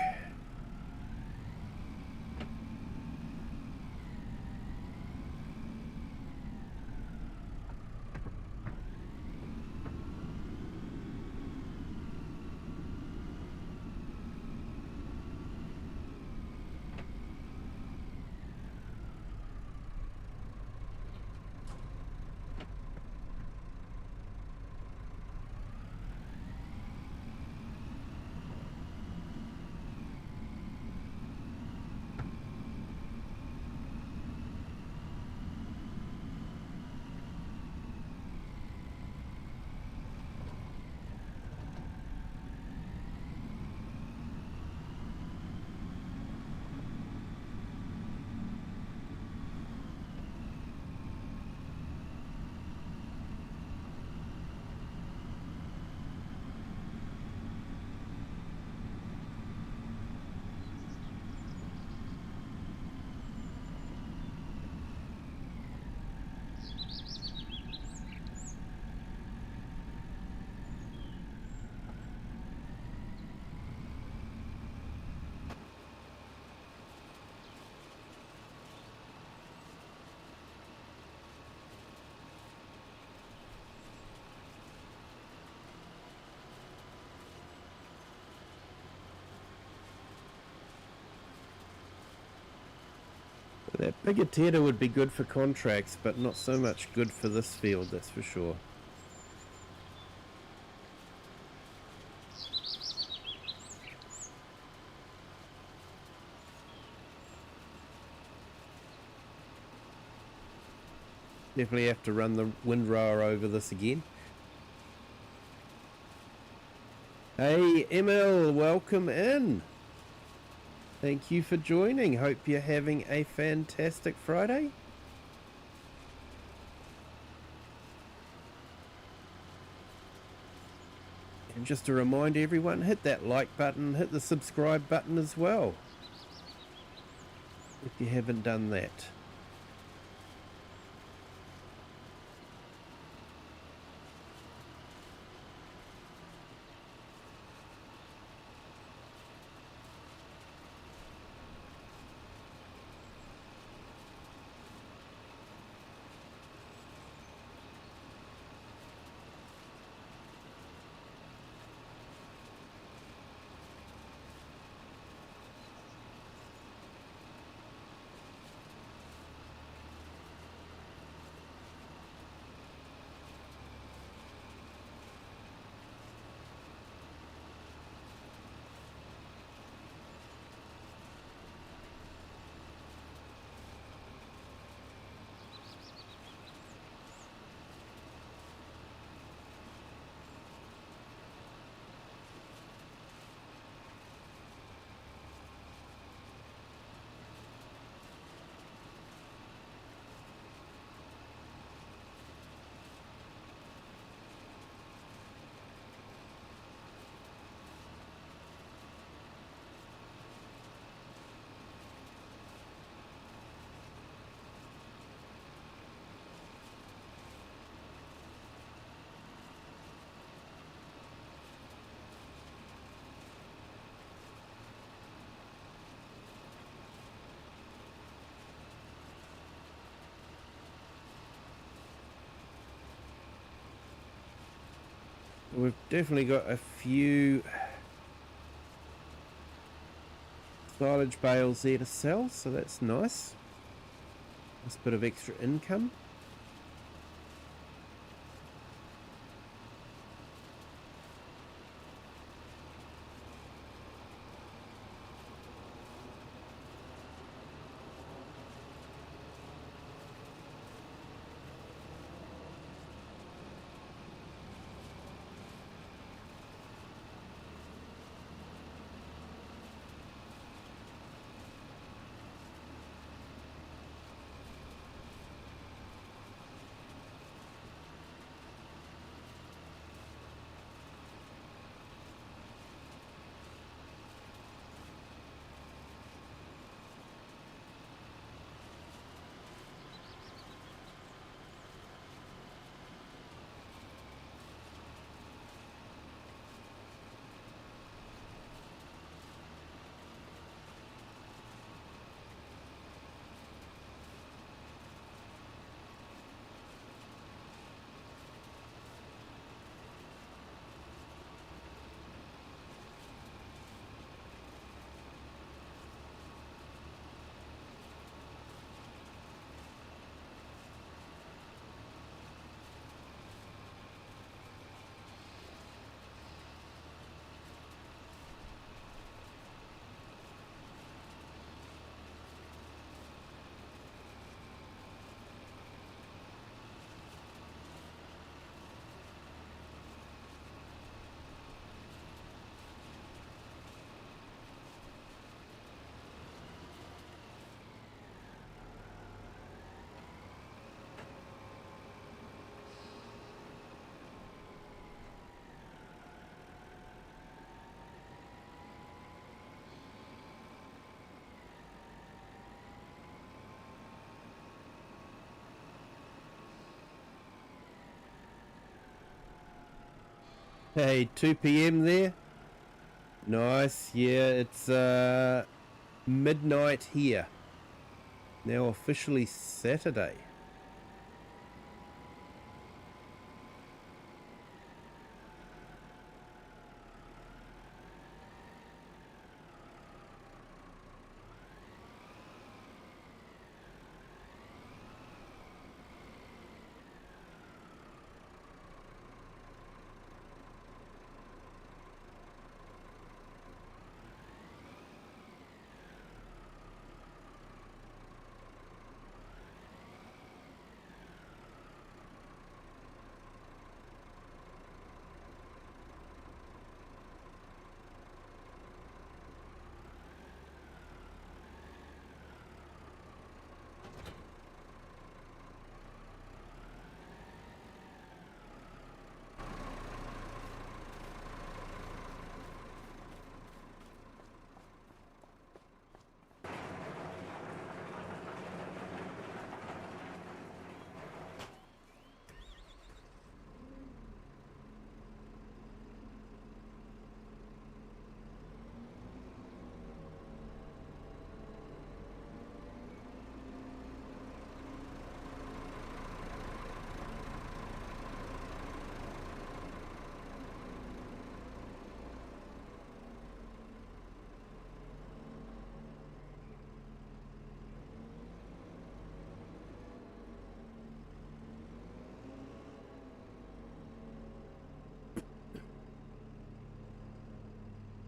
That bigger tedder would be good for contracts, but not so much good for this field, that's for sure. Definitely have to run the windrower over this again. Hey Emil, welcome in. Thank you for joining. Hope you're having a fantastic Friday. And just to remind everyone, hit that like button, hit the subscribe button as well, if you haven't done that. We've definitely got a few silage bales there to sell, so that's nice. Nice bit of extra income. Hey, 2 p.m. there. Nice. Yeah, it's midnight here. Now officially Saturday.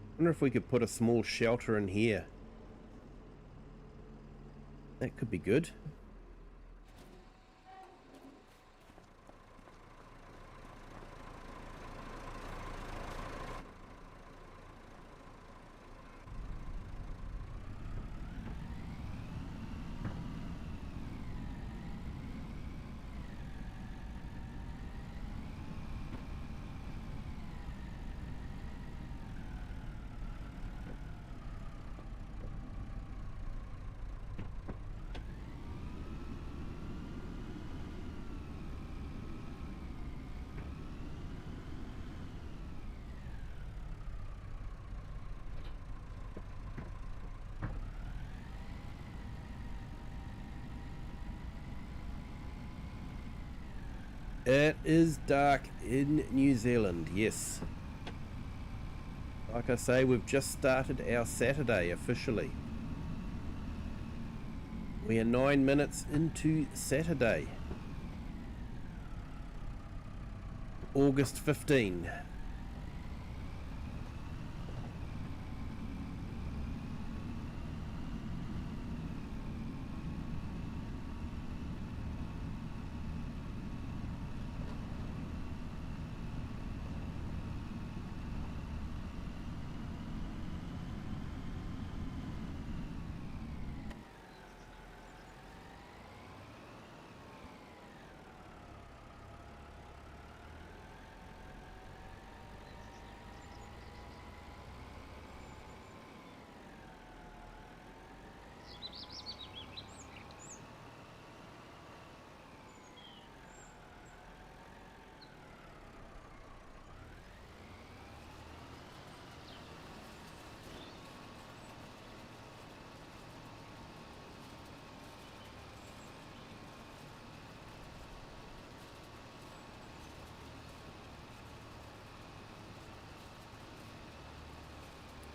I wonder if we could put a small shelter in here. That could be good. It is dark in New Zealand, yes. Like I say, we've just started our Saturday officially. We are 9 minutes into Saturday, August 15.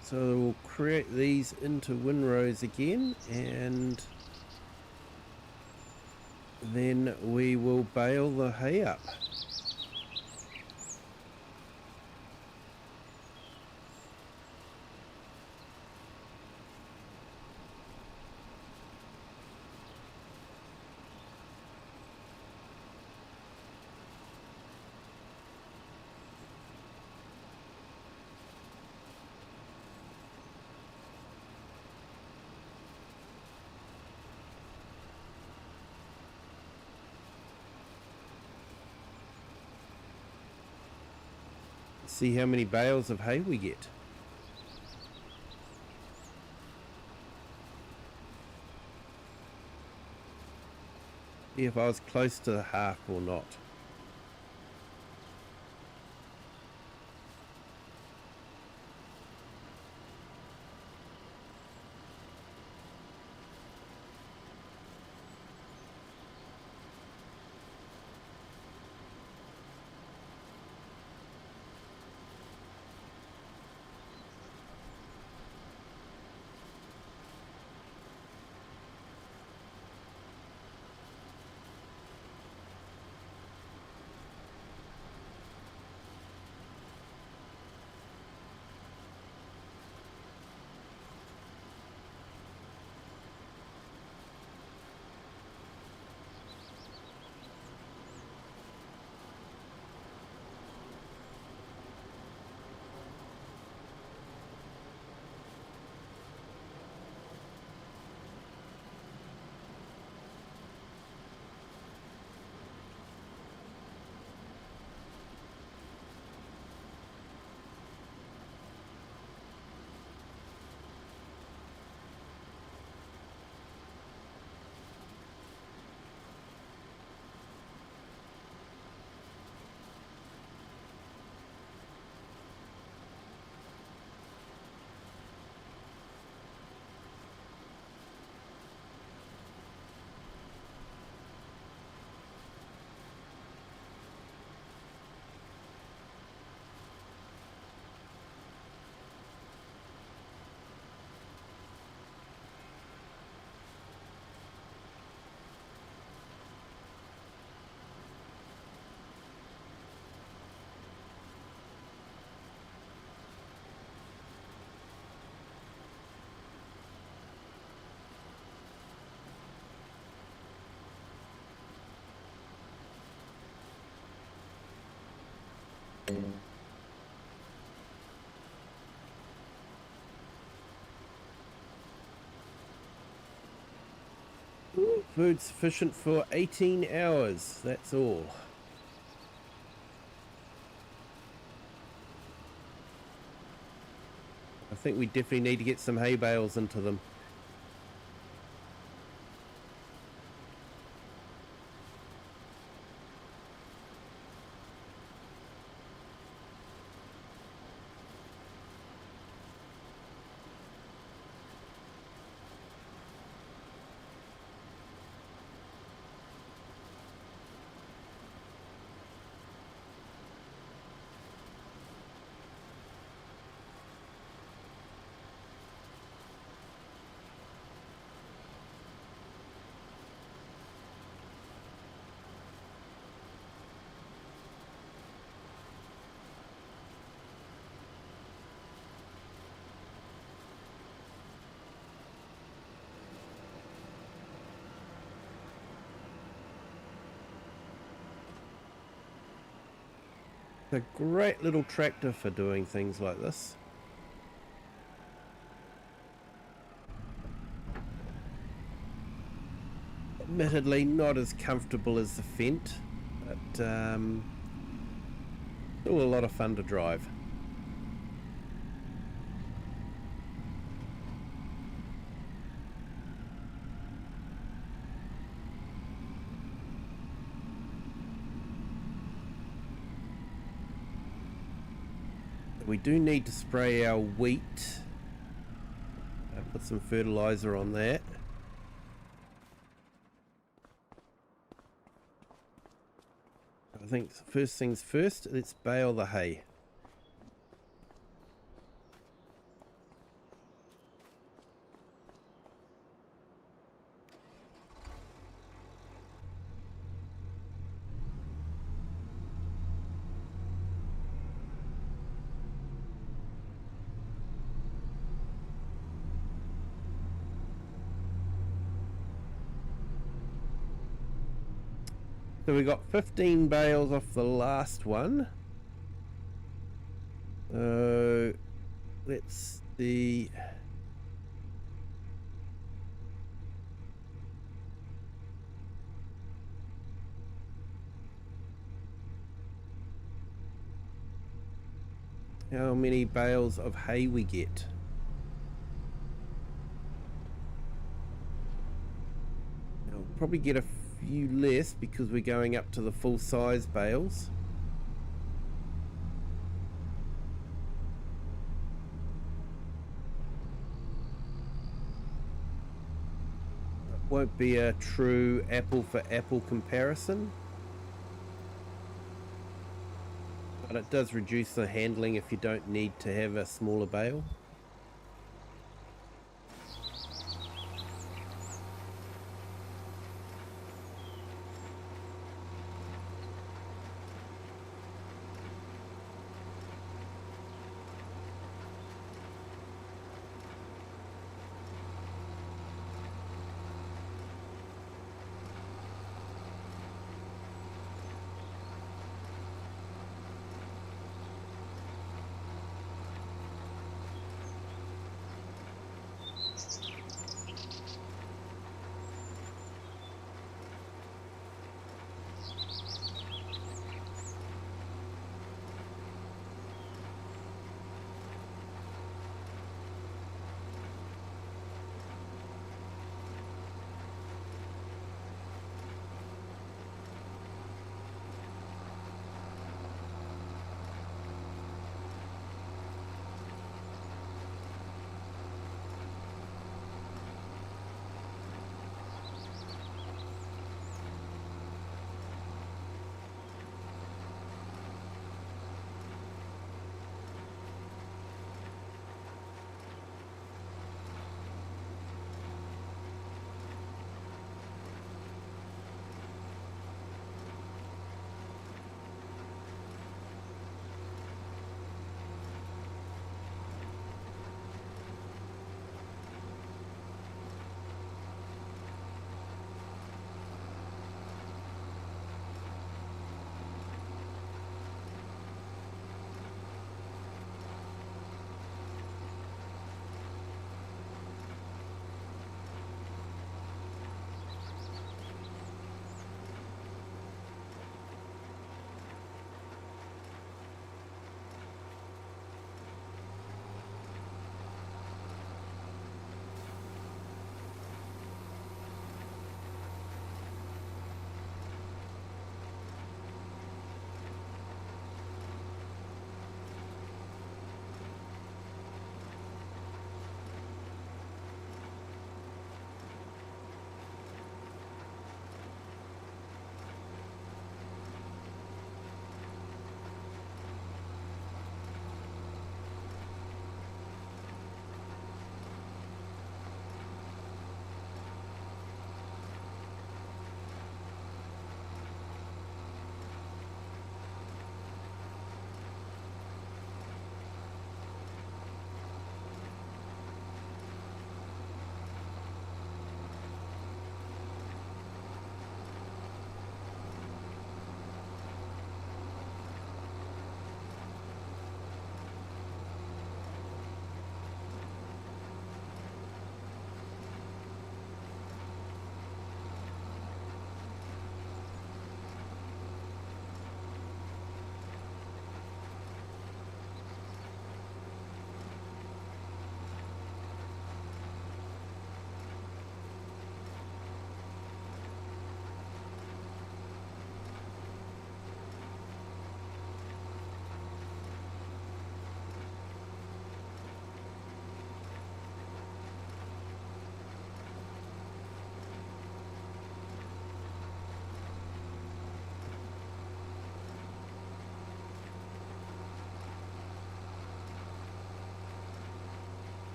So we'll create these into windrows again, and then we will bale the hay up. See how many bales of hay we get. See if I was close to the half or not. Food sufficient for 18 hours, that's all. I think we definitely need to get some hay bales into them. It's a great little tractor for doing things like this. Admittedly not as comfortable as the Fent, but still a lot of fun to drive. We do need to spray our wheat. Put some fertilizer on that. I think first things first, let's bale the hay. So we got 15 bales off the last one. So let's see. How many bales of hay we get. I'll probably get a few less because we're going up to the full size bales. Won't be a true apple for apple comparison, but it does reduce the handling if you don't need to have a smaller bale.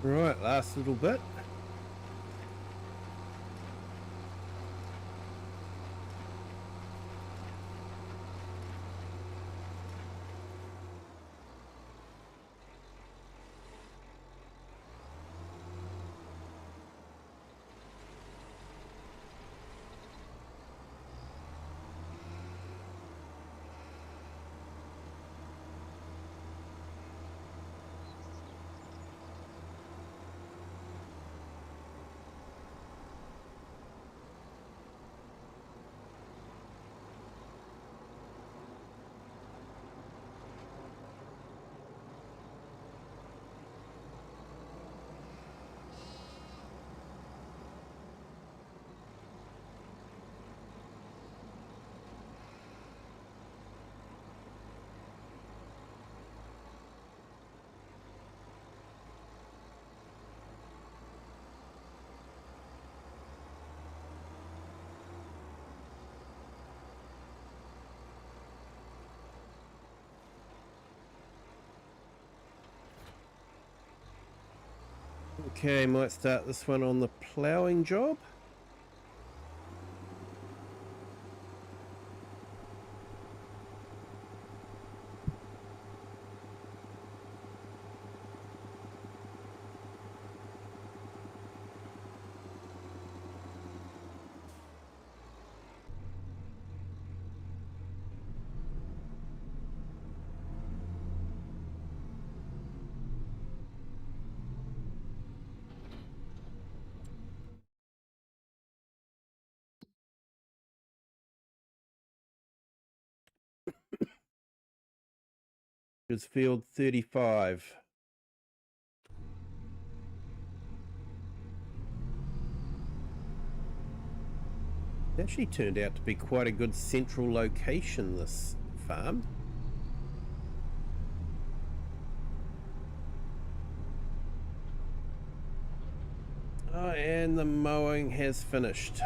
Right, last little bit. Okay, might start this one on the ploughing job. It's field 35. It actually turned out to be quite a good central location, this farm. Oh, and the mowing has finished.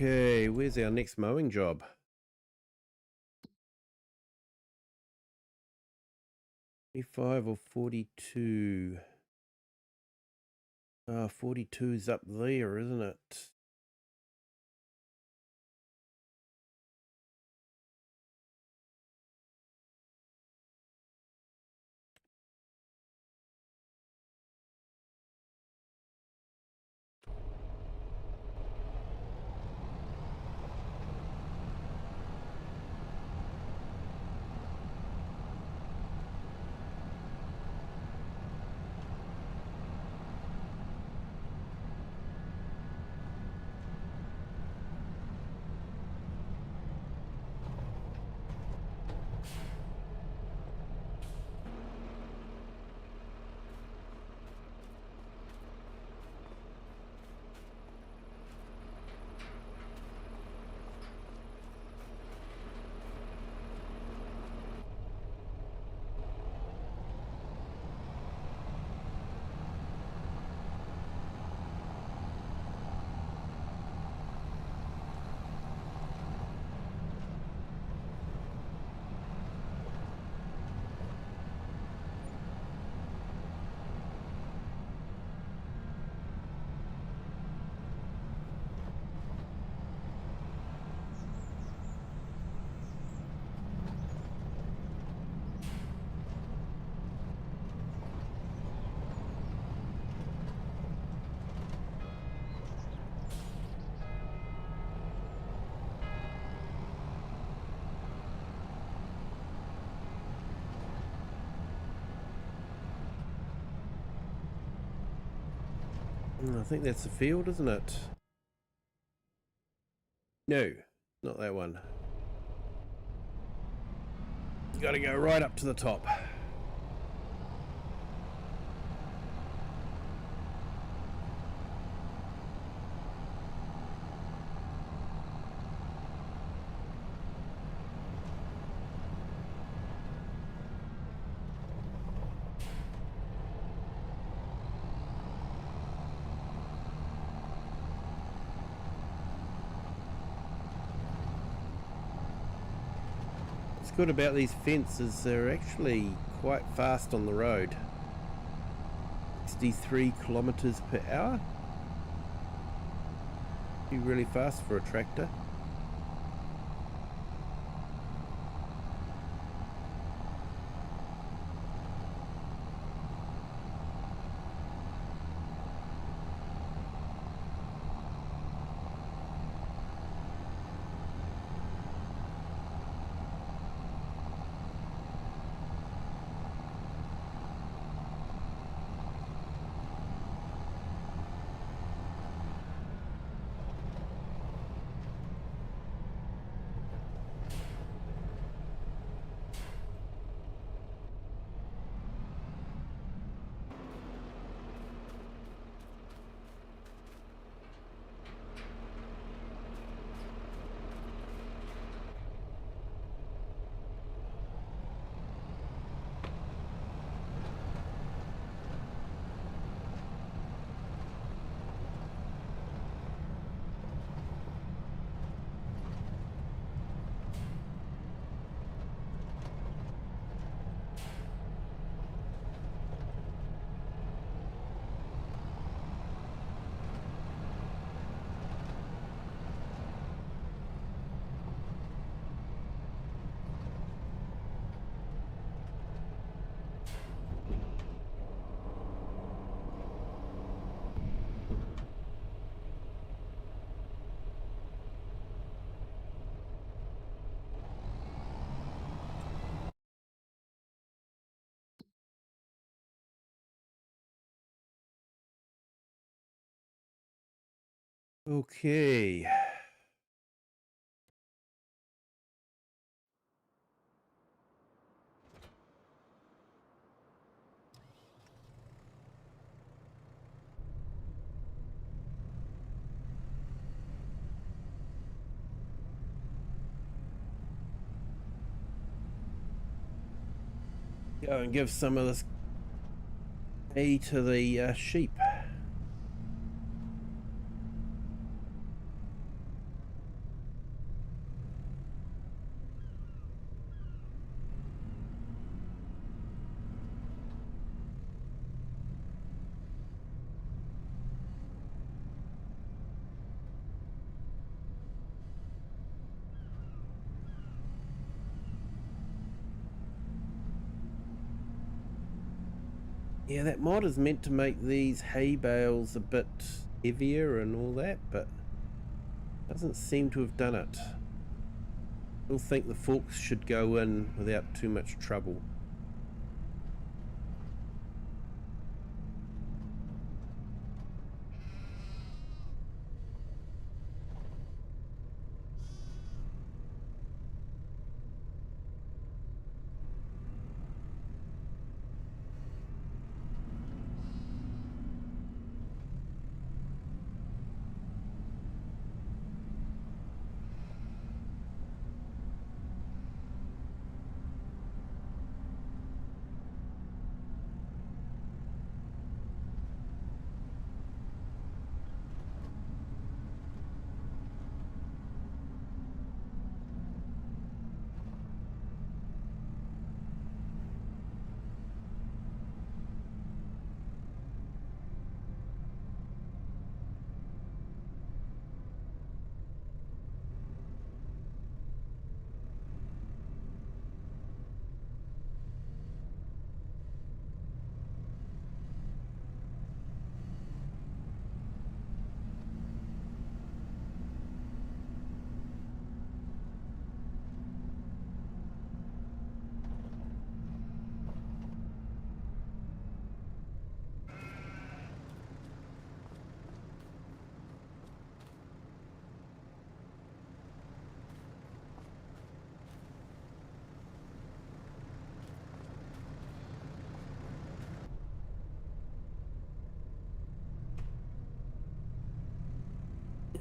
Okay, where's our next mowing job? $25 or 42? 42's up there, isn't it? I think that's the field, isn't it? No, not that one. Got to go right up to the top. What's good about these fences, they're actually quite fast on the road. 63 kilometers per hour. Be really fast for a tractor. Okay. Go and give some of this hay to the sheep. Yeah, that mod is meant to make these hay bales a bit heavier and all that, but doesn't seem to have done it. Still think the forks should go in without too much trouble.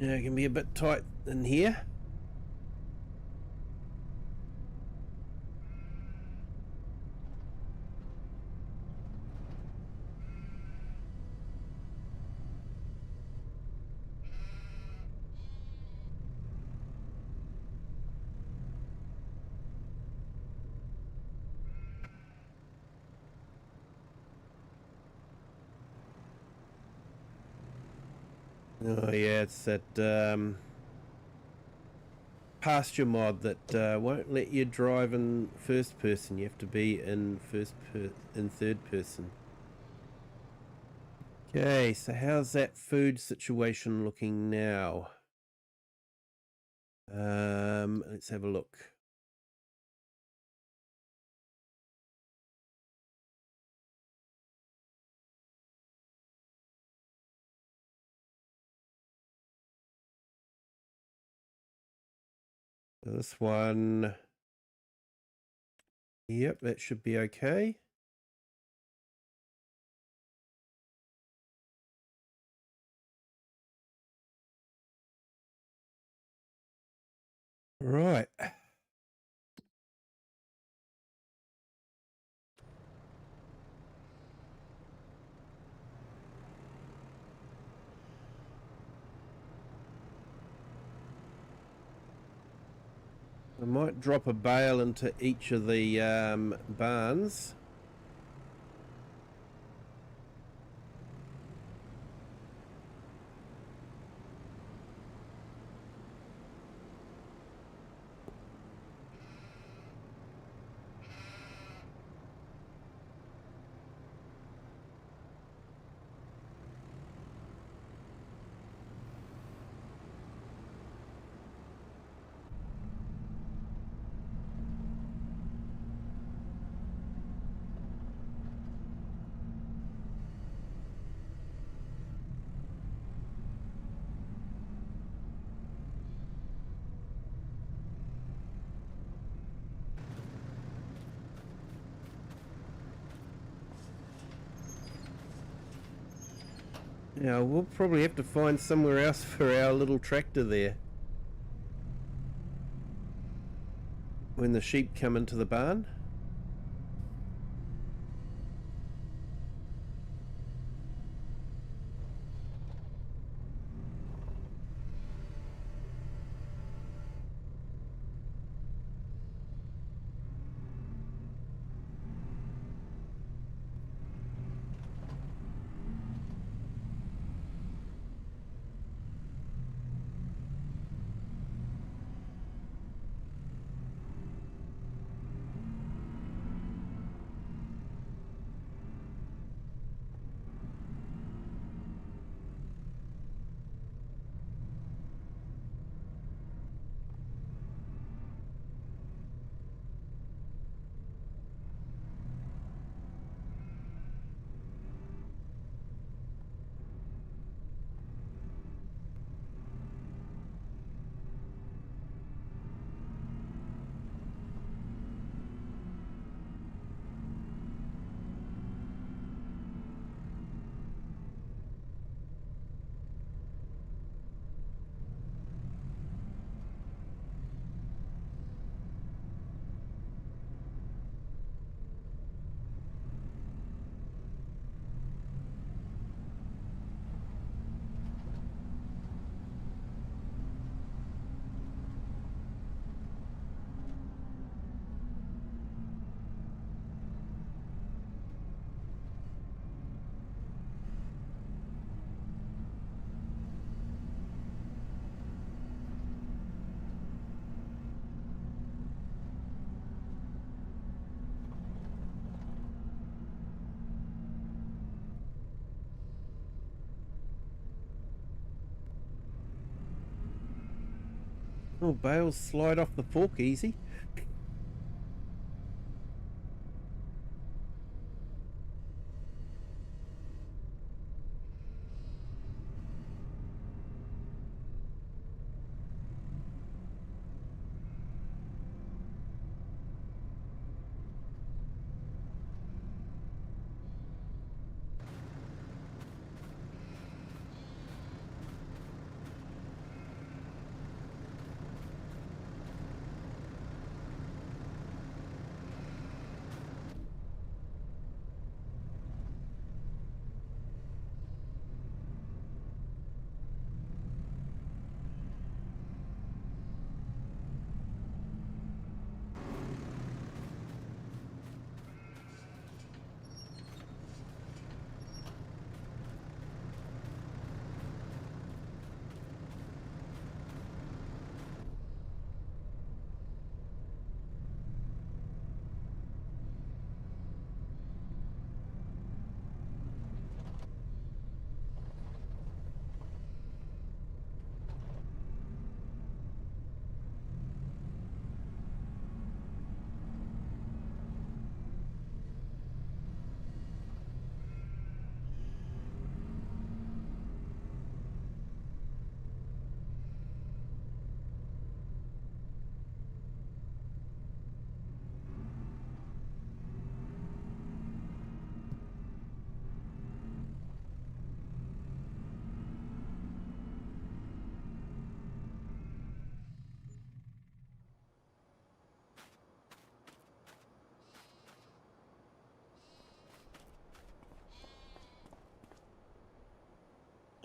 Yeah, it can be a bit tight in here. Oh yeah, it's that pasture mod that won't let you drive in first person. You have to be in third person. Okay, so how's that food situation looking now? Let's have a look. So this one, yep, that should be okay. Right. I might drop a bale into each of the barns. Now we'll probably have to find somewhere else for our little tractor there when the sheep come into the barn. Oh, bales slide off the fork easy.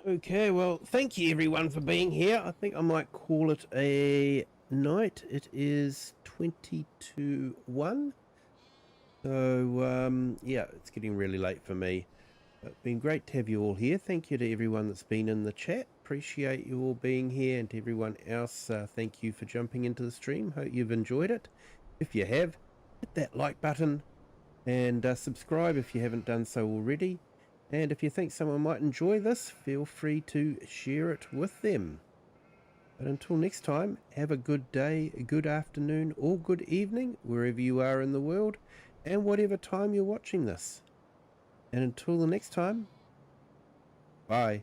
Okay, well, thank you everyone for being here. I think I might call it a night. It is 22:01. So, yeah, it's getting really late for me. It's been great to have you all here. Thank you to everyone that's been in the chat. Appreciate you all being here, and to everyone else, thank you for jumping into the stream. Hope you've enjoyed it. If you have, hit that like button and subscribe if you haven't done so already. And if you think someone might enjoy this, feel free to share it with them. But until next time, have a good day, a good afternoon, or good evening, wherever you are in the world, and whatever time you're watching this. And until the next time, bye.